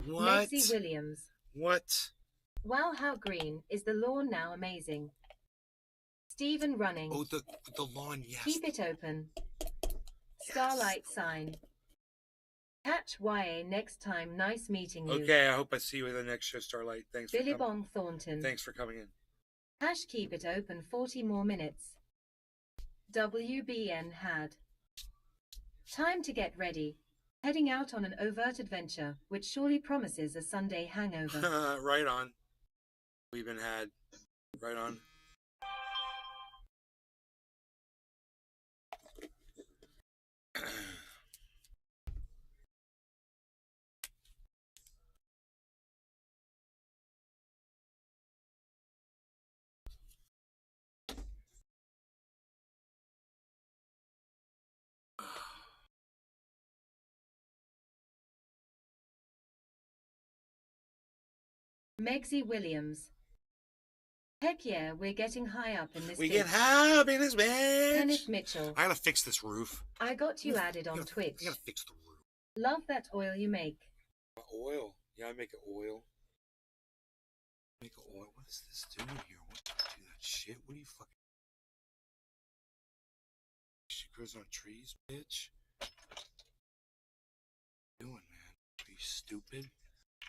What? Lexi Williams. What? Wow, how green is the lawn now? Amazing. Stephen running. Oh, the lawn, yes. Keep it open. Starlight sign. Catch YA next time. Nice meeting you. Okay, I hope I see you at the next show, Starlight. Thanks for Billy coming. Bong Thornton. Thanks for coming in. Hash keep it open 40 more minutes. WBN had. Time to get ready. Heading out on an overt adventure, which surely promises a Sunday hangover. Right on. We've been had. Right on. Megsy Williams. Heck yeah, we're getting high up in this We bitch. get high up in this bitch. Kenneth Mitchell. I gotta fix this roof. I got you added on Twitch. I gotta fix the roof. Love that oil you make. Oil. Yeah, I make oil. Make oil. What is this doing here? What do you do that shit? What are you fucking... She grows on trees, bitch. What are you doing, man? Are you stupid?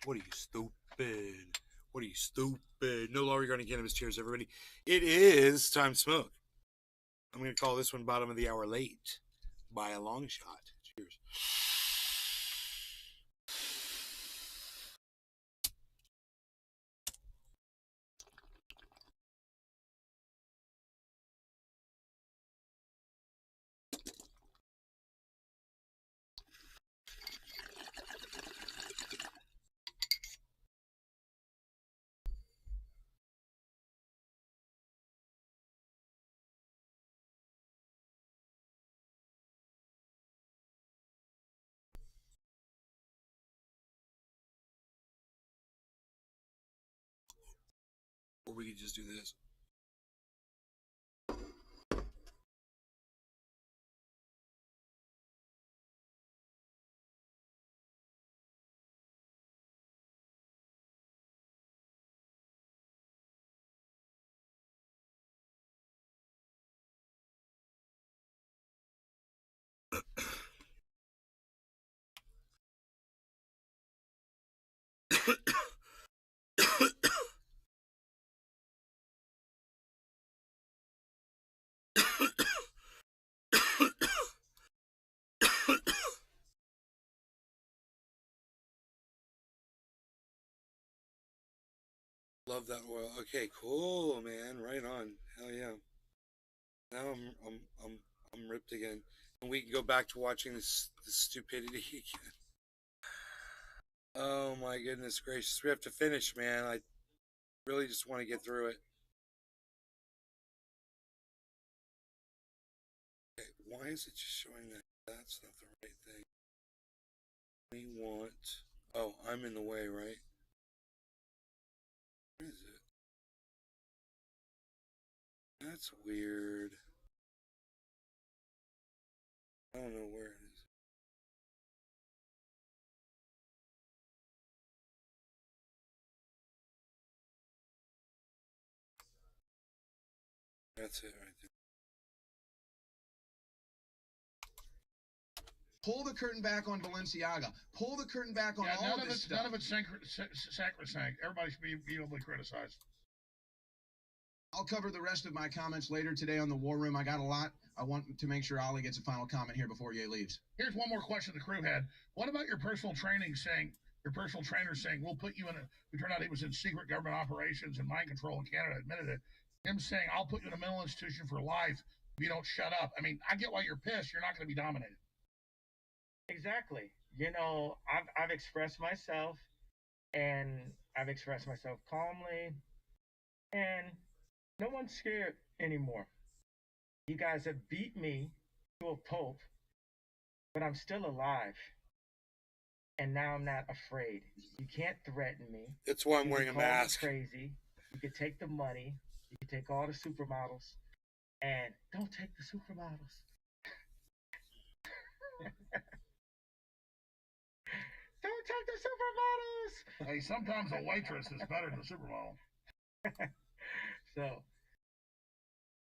What are you stupid? What are you stupid? No longer regarding cannabis. Cheers, everybody. It is time to smoke. I'm going to call this one bottom of the hour late by a long shot. Cheers. Or we could just do this. Love that oil. Okay, cool, man. Right on. Hell yeah. Now I'm ripped again, and we can go back to watching this stupidity again. Oh my goodness gracious, we have to finish, man. I really just want to get through it. Okay, why is it just showing that? That's not the right thing. We want. Oh, I'm in the way, right? Where is it? That's weird. I don't know where it is. That's it right there. Pull the curtain back on Balenciaga. Pull the curtain back on all of this stuff. None of it's sacrosanct. Everybody should be able to criticize. I'll cover the rest of my comments later today on the War Room. I got a lot. I want to make sure Ollie gets a final comment here before Ye leaves. Here's one more question the crew had. What about your personal trainer saying, we'll put you in a, it turned out he was in secret government operations and mind control in Canada, admitted it. Him saying, I'll put you in a mental institution for life if you don't shut up. I mean, I get why you're pissed. You're not going to be dominated. Exactly. You know, I've expressed myself, and I've expressed myself calmly, and no one's scared anymore. You guys have beat me to a pulp, but I'm still alive. And now I'm not afraid. You can't threaten me. That's why I'm wearing a mask. Crazy. You can take the money. You can take all the supermodels. And don't take the supermodels. Don't take the supermodels. Hey, sometimes a waitress is better than a supermodel. So,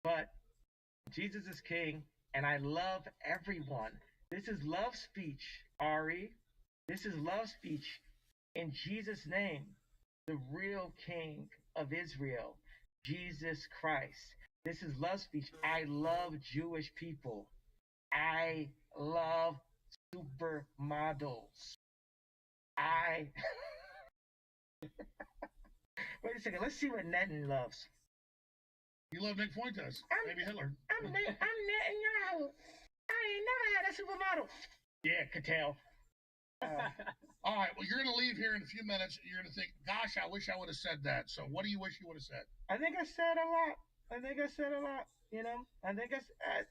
but Jesus is king, and I love everyone. This is love speech, Ari. This is love speech in Jesus' name, the real king of Israel, Jesus Christ. This is love speech. I love Jewish people. I love supermodels. Wait a second. Let's see what Netan loves. You love Nick Fuentes. Maybe Hitler. I'm Netanyahu. I ain't never had a supermodel. Yeah, could tell. All right. Well, you're going to leave here in a few minutes. You're going to think, gosh, I wish I would have said that. So what do you wish you would have said? I think I said a lot. You know, I think I said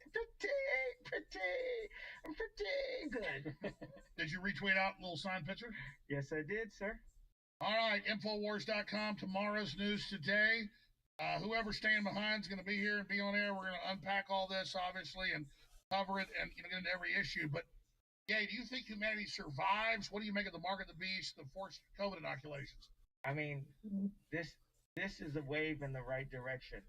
I'm pretty good. Did you retweet out a little signed picture? Yes, I did, sir. All right. Infowars.com. Tomorrow's news today. Whoever's staying behind is going to be here and be on air. We're going to unpack all this, obviously, and cover it and get into every issue. But, yeah, do you think humanity survives? What do you make of the mark of the beast, the forced COVID inoculations? I mean, this is a wave in the right direction.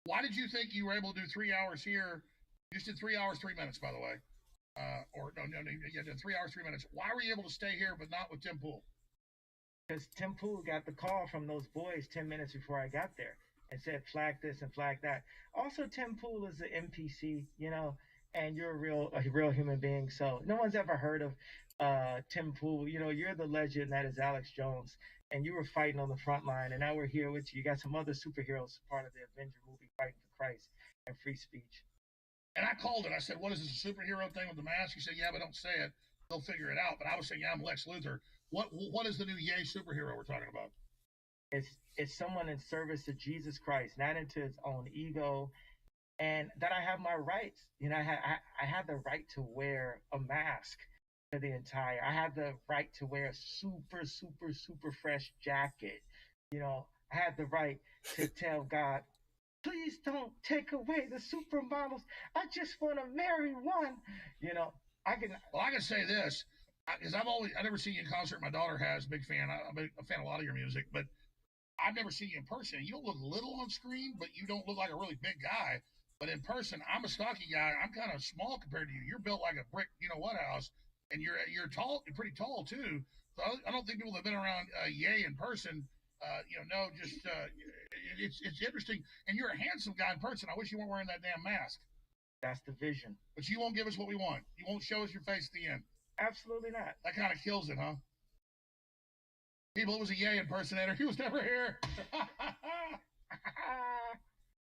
Why did you think you were able to do 3 hours here? You just did 3 hours, 3 minutes, by the way. You did 3 hours, 3 minutes. Why were you able to stay here but not with Tim Pool? Because Tim Pool got the call from those boys 10 minutes before I got there and said, flag this and flag that. Also, Tim Pool is an NPC, you know, and you're a real human being. So no one's ever heard of Tim Pool. You know, you're the legend that is Alex Jones, and you were fighting on the front line, and now we're here with you. You got some other superheroes part of the Avenger movie fighting for Christ and free speech. And I called it. I said, what is this, a superhero thing with the mask? You said, yeah, but don't say it. They'll figure it out. But I was saying, yeah, I'm Lex Luthor. What is the new Ye superhero we're talking about? It's someone in service to Jesus Christ, not into his own ego, and that I have my rights. You know, I have the right to wear a mask for the entire. I have the right to wear a super fresh jacket. You know, I had the right to tell God, please don't take away the supermodels. I just want to marry one. You know, I can. Well, I can say this because I never seen you in concert. My daughter has, big fan. I'm a fan of a lot of your music, but I've never seen you in person. You don't look little on screen, but you don't look like a really big guy. But in person, I'm a stocky guy. I'm kind of small compared to you. You're built like a brick, you know what house, and you're tall. You're pretty tall too. So I don't think people that have been around Ye in person, know just it's interesting. And you're a handsome guy in person. I wish you weren't wearing that damn mask. That's the vision. But you won't give us what we want. You won't show us your face at the end. Absolutely not. That kind of kills it, huh? People, it was a Ye impersonator. He was never here.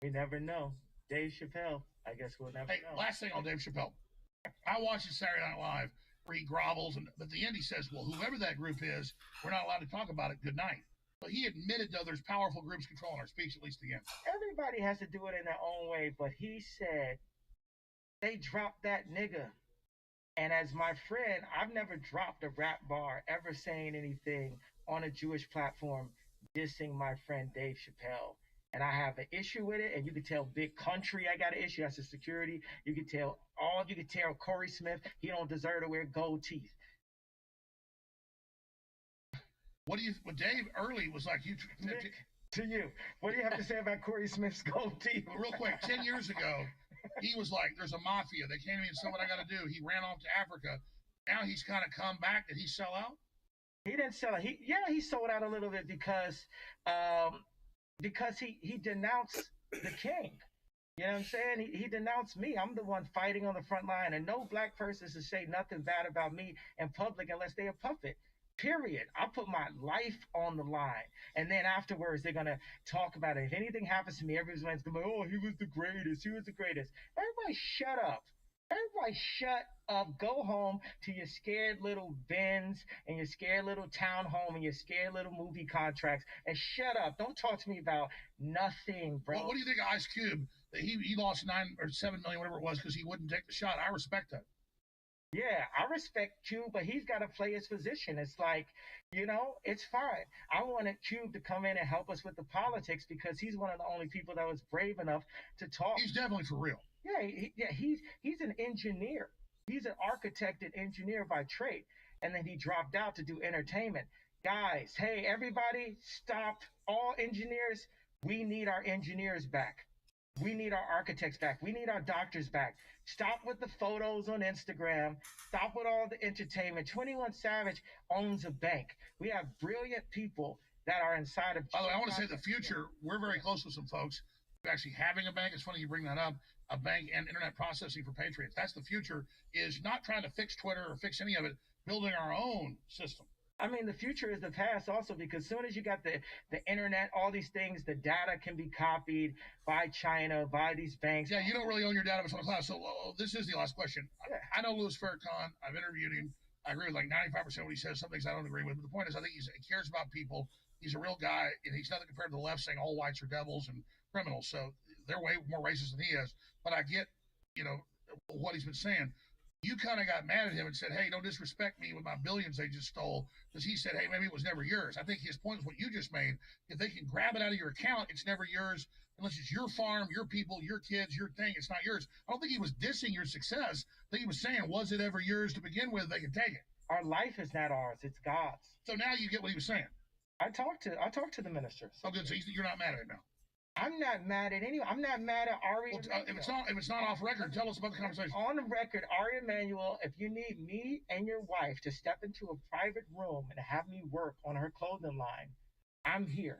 We never know. Dave Chappelle. I guess we'll never know. Last thing on Dave Chappelle. I watched his Saturday Night Live where he grovels, but at the end he says, well, whoever that group is, we're not allowed to talk about it. Good night. But he admitted, though, there's powerful groups controlling our speech, at least at the end. Everybody has to do it in their own way, but he said they dropped that nigga. And as my friend, I've never dropped a rap bar ever saying anything on a Jewish platform dissing my friend Dave Chappelle. And I have an issue with it, and you can tell Big Country I got an issue. That's the security. You can tell Corey Smith he don't deserve to wear gold teeth. What Dave early was like you to you. What do you have to say about Corey Smith's gold teeth? Well, real quick, 10 years ago, he was like, there's a mafia. They came to me and said what I got to do. He ran off to Africa. Now he's kind of come back. Did he sell out? He didn't sell it. He sold out a little bit because he denounced the king. You know what I'm saying? He denounced me. I'm the one fighting on the front line, and no black person should say nothing bad about me in public unless they're a puppet. Period. I put my life on the line. And then afterwards, they're going to talk about it. If anything happens to me, everyone's going to be, oh, he was the greatest. He was the greatest. Everybody shut up. Everybody shut up. Go home to your scared little Benz and your scared little town home and your scared little movie contracts and shut up. Don't talk to me about nothing, bro. Well, what do you think of Ice Cube? He lost 9 or 7 million, whatever it was, because he wouldn't take the shot. I respect that. Yeah, I respect Cube, but he's got to play his position. It's like, it's fine. I wanted Cube to come in and help us with the politics because he's one of the only people that was brave enough to talk. He's definitely for real. Yeah, he's an engineer. He's an architect and engineer by trade. And then he dropped out to do entertainment. Guys, hey, everybody, stop. All engineers, we need our engineers back. We need our architects back. We need our doctors back. Stop with the photos on Instagram. Stop with all the entertainment. 21 Savage owns a bank. We have brilliant people that are inside of... By the way, I want to say the future, we're very close with some folks actually having a bank. It's funny you bring that up. A bank and internet processing for Patriots. That's the future, is not trying to fix Twitter or fix any of it, building our own system. I mean, the future is the past also, because as soon as you got the internet, all these things, the data can be copied by China, by these banks. Yeah, you don't really own your data, it's on the cloud. So this is the last question. Yeah. I know Louis Farrakhan. I've interviewed him. I agree with like 95% of what he says. Some things I don't agree with. But the point is, I think he cares about people. He's a real guy, and he's nothing compared to the left saying all whites are devils and criminals. So they're way more racist than he is. But I get, what he's been saying. You kind of got mad at him and said, hey, don't disrespect me with my billions they just stole, because he said, hey, maybe it was never yours. I think his point is what you just made. If they can grab it out of your account, it's never yours unless it's your farm, your people, your kids, your thing. It's not yours. I don't think he was dissing your success. I think he was saying, was it ever yours to begin with? They can take it. Our life is not ours. It's God's. So now you get what he was saying. I talked to the ministers. Oh, good. So you're not mad at it now. I'm not mad at anyone. I'm not mad at Ari. Well, if it's not off record, tell us about the conversation. On the record, Ari Emanuel, if you need me and your wife to step into a private room and have me work on her clothing line, I'm here.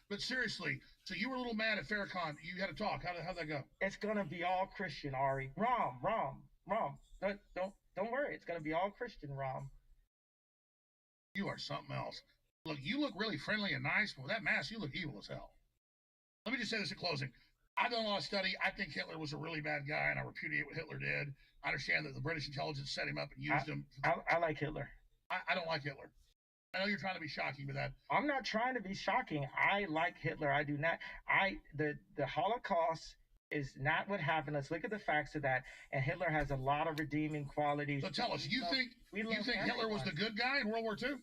But seriously, so you were a little mad at Farrakhan. You had to talk. How'd that go? It's gonna be all Christian, Ari. Rom. Don't worry. It's gonna be all Christian, Rom. You are something else. Look, you look really friendly and nice, but with that mask, you look evil as hell. Let me just say this in closing. I've done a lot of study. I think Hitler was a really bad guy, and I repudiate what Hitler did. I understand that the British intelligence set him up and used him. I like Hitler. I don't like Hitler. I know you're trying to be shocking with that. I'm not trying to be shocking. I like Hitler. I do not. The Holocaust is not what happened. Let's look at the facts of that. And Hitler has a lot of redeeming qualities. So tell us, you think Hitler was the good guy in World War II?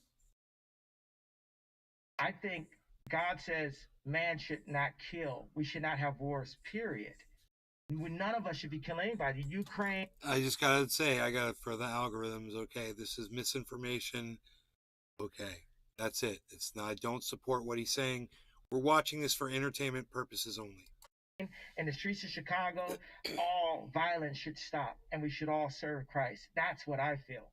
I think God says man should not kill. We should not have wars, period. None of us should be killing anybody. Ukraine. I just gotta say, for the algorithms, okay, this is misinformation. Okay, that's it. It's not, I don't support what he's saying. We're watching this for entertainment purposes only. In the streets of Chicago, all violence should stop and we should all serve Christ. That's what I feel.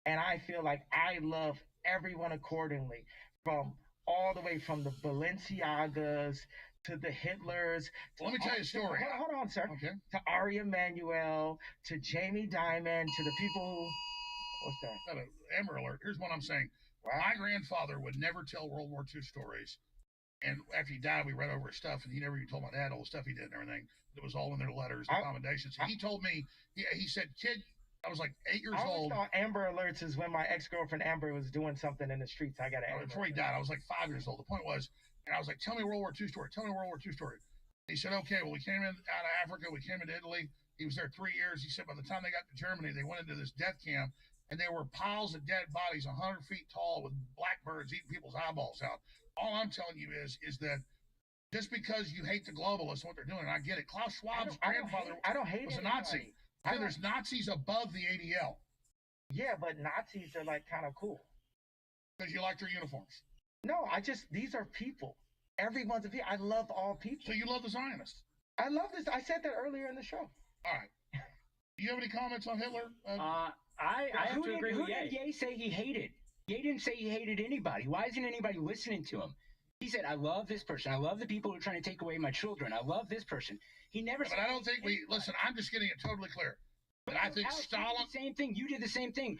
And I feel like I love everyone accordingly, from all the way from the Balenciagas to the Hitlers. Let me tell you a story. Hold on, sir. Okay. To Ari Emanuel, to Jamie Dimon, to the people who. What's that? Got an Amber Alert. Here's what I'm saying. Wow. My grandfather would never tell World War II stories. And after he died, we read over his stuff, and he never even told my dad all the stuff he did and everything. It was all in their letters, the commendations. He told me, he said, kid, I was like 8 years old. I thought Amber Alerts is when my ex-girlfriend Amber was doing something in the streets. I got to before he died, I was like 5 years old. The point was, and I was like, tell me a World War II story. Tell me a World War II story. He said, okay, well, we came in out of Africa. We came into Italy. He was there 3 years. He said by the time they got to Germany, they went into this death camp, and there were piles of dead bodies 100 feet tall with blackbirds eating people's eyeballs out. All I'm telling you is that just because you hate the globalists and what they're doing, and I get it. Klaus Schwab's grandfather was a Nazi. There's Nazis above the ADL. Yeah, but Nazis are like kind of cool. Because you like their uniforms. No, these are people. Everyone's a people. I love all people. So you love the Zionists? I love this. I said that earlier in the show. All right. Do you have any comments on Hitler? I have to agree with Ye. Who did Ye say he hated? Ye didn't say he hated anybody. Why isn't anybody listening to him? He said, I love this person. I love the people who are trying to take away my children. I love this person. He never said. But I don't think listen, I'm just getting it totally clear. But I think Alex, Stalin. You did the same thing. You did the same thing.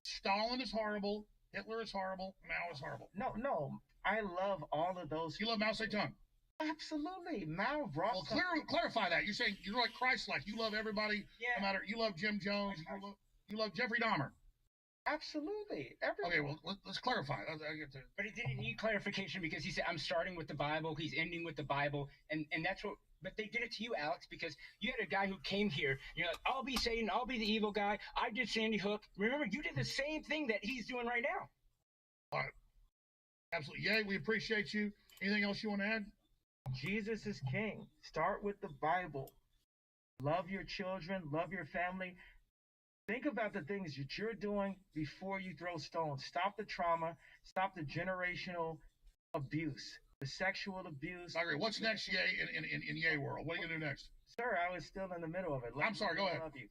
Stalin is horrible. Hitler is horrible. Mao is horrible. No. I love all of those. You love Mao Zedong? Absolutely. Mao brought. Well, clarify that. You're saying you're like Christ-like. You love everybody. Yeah. No matter. You love Jim Jones. You love Jeffrey Dahmer. Absolutely. Okay, well, let's clarify. But it didn't need clarification because he said, I'm starting with the Bible. He's ending with the Bible. And that's what. But they did it to you, Alex, because you had a guy who came here. And you're like, I'll be Satan. I'll be the evil guy. I did Sandy Hook. Remember, you did the same thing that he's doing right now. All right. Absolutely. Yay, we appreciate you. Anything else you want to add? Jesus is king. Start with the Bible. Love your children. Love your family. Think about the things that you're doing before you throw stones. Stop the trauma. Stop the generational abuse, the sexual abuse. I agree. What's next, Ye, in Ye world? What are you going to do next? Sir, I was still in the middle of it. I'm sorry. Go ahead. Love you.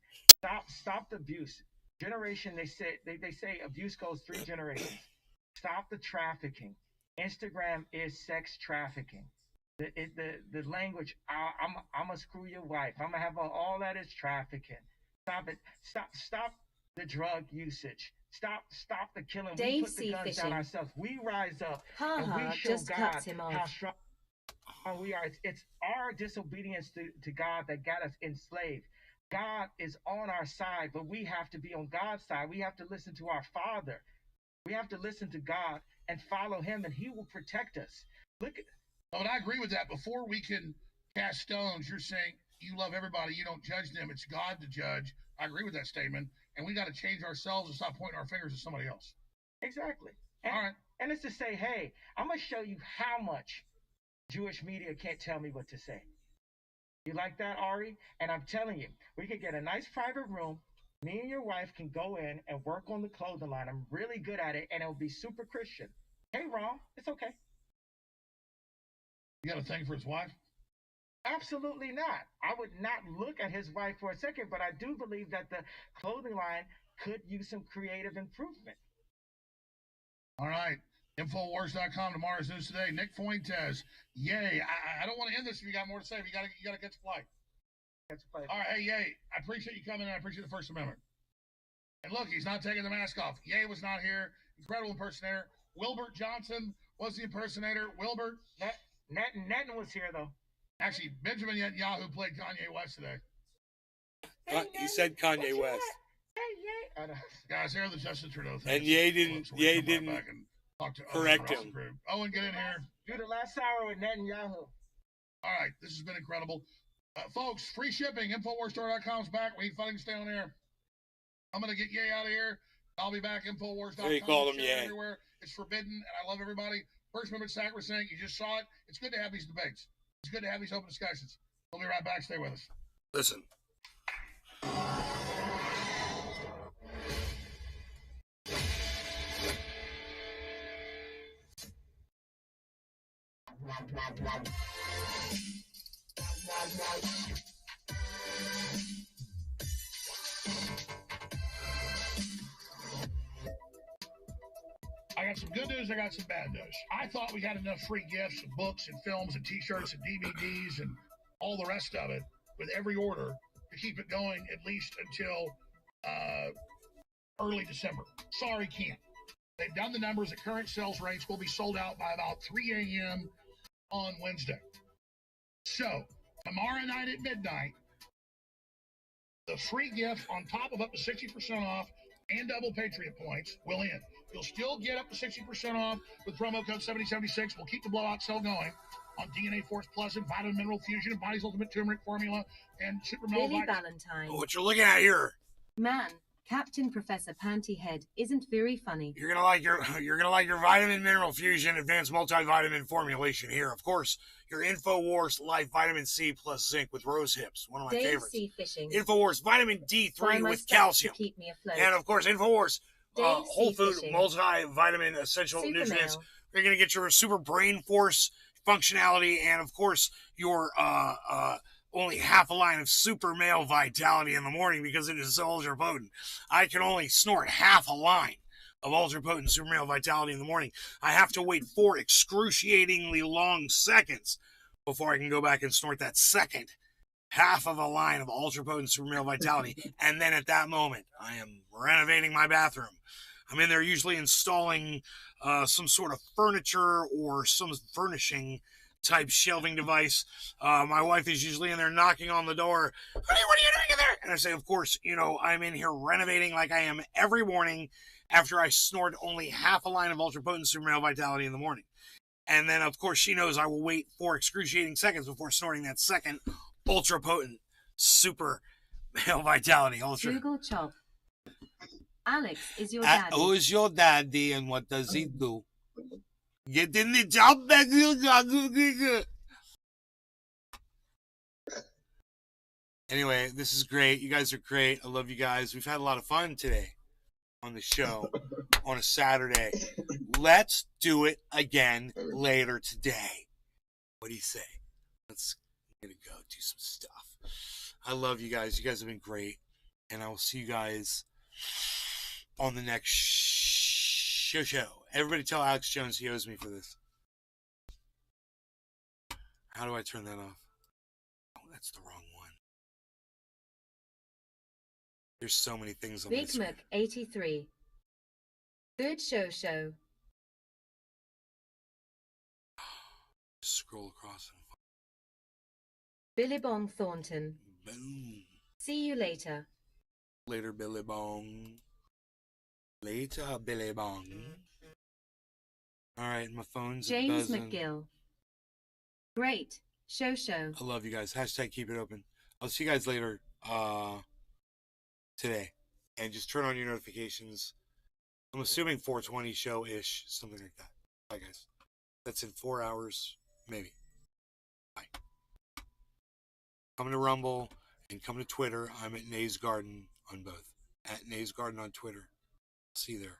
Stop the abuse. Generation, they say abuse goes 3 generations. Stop the trafficking. Instagram is sex trafficking. The language, I'm going to screw your wife. I'm going to have all that is trafficking. Stop it. Stop the drug usage. Stop the killing. Dave we put the guns fishing. down ourselves. We rise up and we show just God cuts him off. how strong we are. It's our disobedience to God that got us enslaved. God is on our side, but we have to be on God's side. We have to listen to our Father. We have to listen to God and follow him, and he will protect us. Look at. But I agree with that. Before we can cast stones, you're saying you love everybody. You don't judge them. It's God to judge. I agree with that statement. And we got to change ourselves and stop pointing our fingers at somebody else. Exactly. And, all right. And it's to say, hey, I'm going to show you how much Jewish media can't tell me what to say. You like that, Ari? And I'm telling you, we could get a nice private room. Me and your wife can go in and work on the clothing line. I'm really good at it, and it'll be super Christian. Hey, wrong. It's okay. You got a thing for his wife? Absolutely not. I would not look at his wife for a second, but I do believe that the clothing line could use some creative improvement. All right. Infowars.com, tomorrow's news today. Nick Fuentes. Yay. I don't want to end this if you got more to say. But you got to catch a flight. All right. Hey, Yay. I appreciate you coming in. I appreciate the First Amendment. And look, he's not taking the mask off. Yay was not here. Incredible impersonator. Wilbert Johnson was the impersonator. Wilbert. Netton was here, though. Actually, Benjamin Netanyahu played Kanye West today. He said Kanye West. Hey, Ye. Guys, here are the Justin Trudeau things. And Ye didn't correct him. Owen, get in here. Do the last hour with Netanyahu. All right, this has been incredible. Folks, free shipping. Infowarsstore.com's back. We need funding to stay on air. I'm going to get Ye out of here. I'll be back. Infowars.com. You called him Ye. Everywhere. It's forbidden, and I love everybody. First Amendment sacrosanct. You just saw it. It's good to have these debates. It's good to have these open discussions. We'll be right back. Stay with us. Listen. I got some good news, I got some bad news. I thought we had enough free gifts and books and films and t-shirts and DVDs and all the rest of it with every order to keep it going at least until early December. Sorry, can't. They've done the numbers at current sales rates. Will be sold out by about 3 a.m. on Wednesday. So, tomorrow night at midnight, the free gift on top of up to 60% off and double Patriot points will end. You'll still get up to 60% off with promo code 7076. We'll keep the blowout sale going on DNA Force Plus and Vitamin Mineral Fusion and Body's Ultimate Turmeric Formula and Super Mineral Billy Valentine. What you're looking at here. Man, Captain Professor Pantyhead isn't very funny. You're gonna like your Vitamin Mineral Fusion Advanced Multivitamin formulation here. Of course, your InfoWars Life Vitamin C plus Zinc with rose hips, one of my Dave favorites. Sea Fishing. InfoWars Vitamin D3 with calcium, keep me afloat. and of course InfoWars Whole Food Fishing. Multivitamin Essential Super Nutrients. Male. You're gonna get your Super Brain Force functionality, and of course your only half a line of super male vitality in the morning because it is so ultra potent. I can only snort half a line of ultra potent super male vitality in the morning. I have to wait 4 excruciatingly long seconds before I can go back and snort that second half of a line of ultra potent super male vitality. And then at that moment, I am renovating my bathroom. I'm in there usually installing some sort of furniture or some furnishing type shelving device. My wife is usually in there knocking on the door. Honey, what are you doing in there? And I say, of course, I'm in here renovating like I am every morning after I snort only half a line of ultra potent super male vitality in the morning. And then, of course, she knows I will wait 4 excruciating seconds before snorting that second ultra potent super male vitality. Google Chop. Alex is your daddy. Who's your daddy and what does he do? Get in the job back. Anyway, this is great. You guys are great. I love you guys. We've had a lot of fun today on the show on a Saturday. Let's do it again later today. What do you say? Let's go do some stuff. I love you guys. You guys have been great. And I will see you guys on the next show. Everybody tell Alex Jones he owes me for this. How do I turn that off? Oh, that's the wrong one. There's so many things on Big Mac 83. Good show. Scroll across. Billy Bong Thornton. Boom. See you later. Later, Billy Bong. Later, Billy Bong. All right, my phone's James buzzing. McGill. Great show. I love you guys. Hashtag keep it open. I'll see you guys later today. And just turn on your notifications. I'm assuming 420 show-ish, something like that. Bye, guys. That's in 4 hours, maybe. Bye. Come to Rumble and come to Twitter. I'm at Nays Garden on both. At Nays Garden on Twitter. See you there.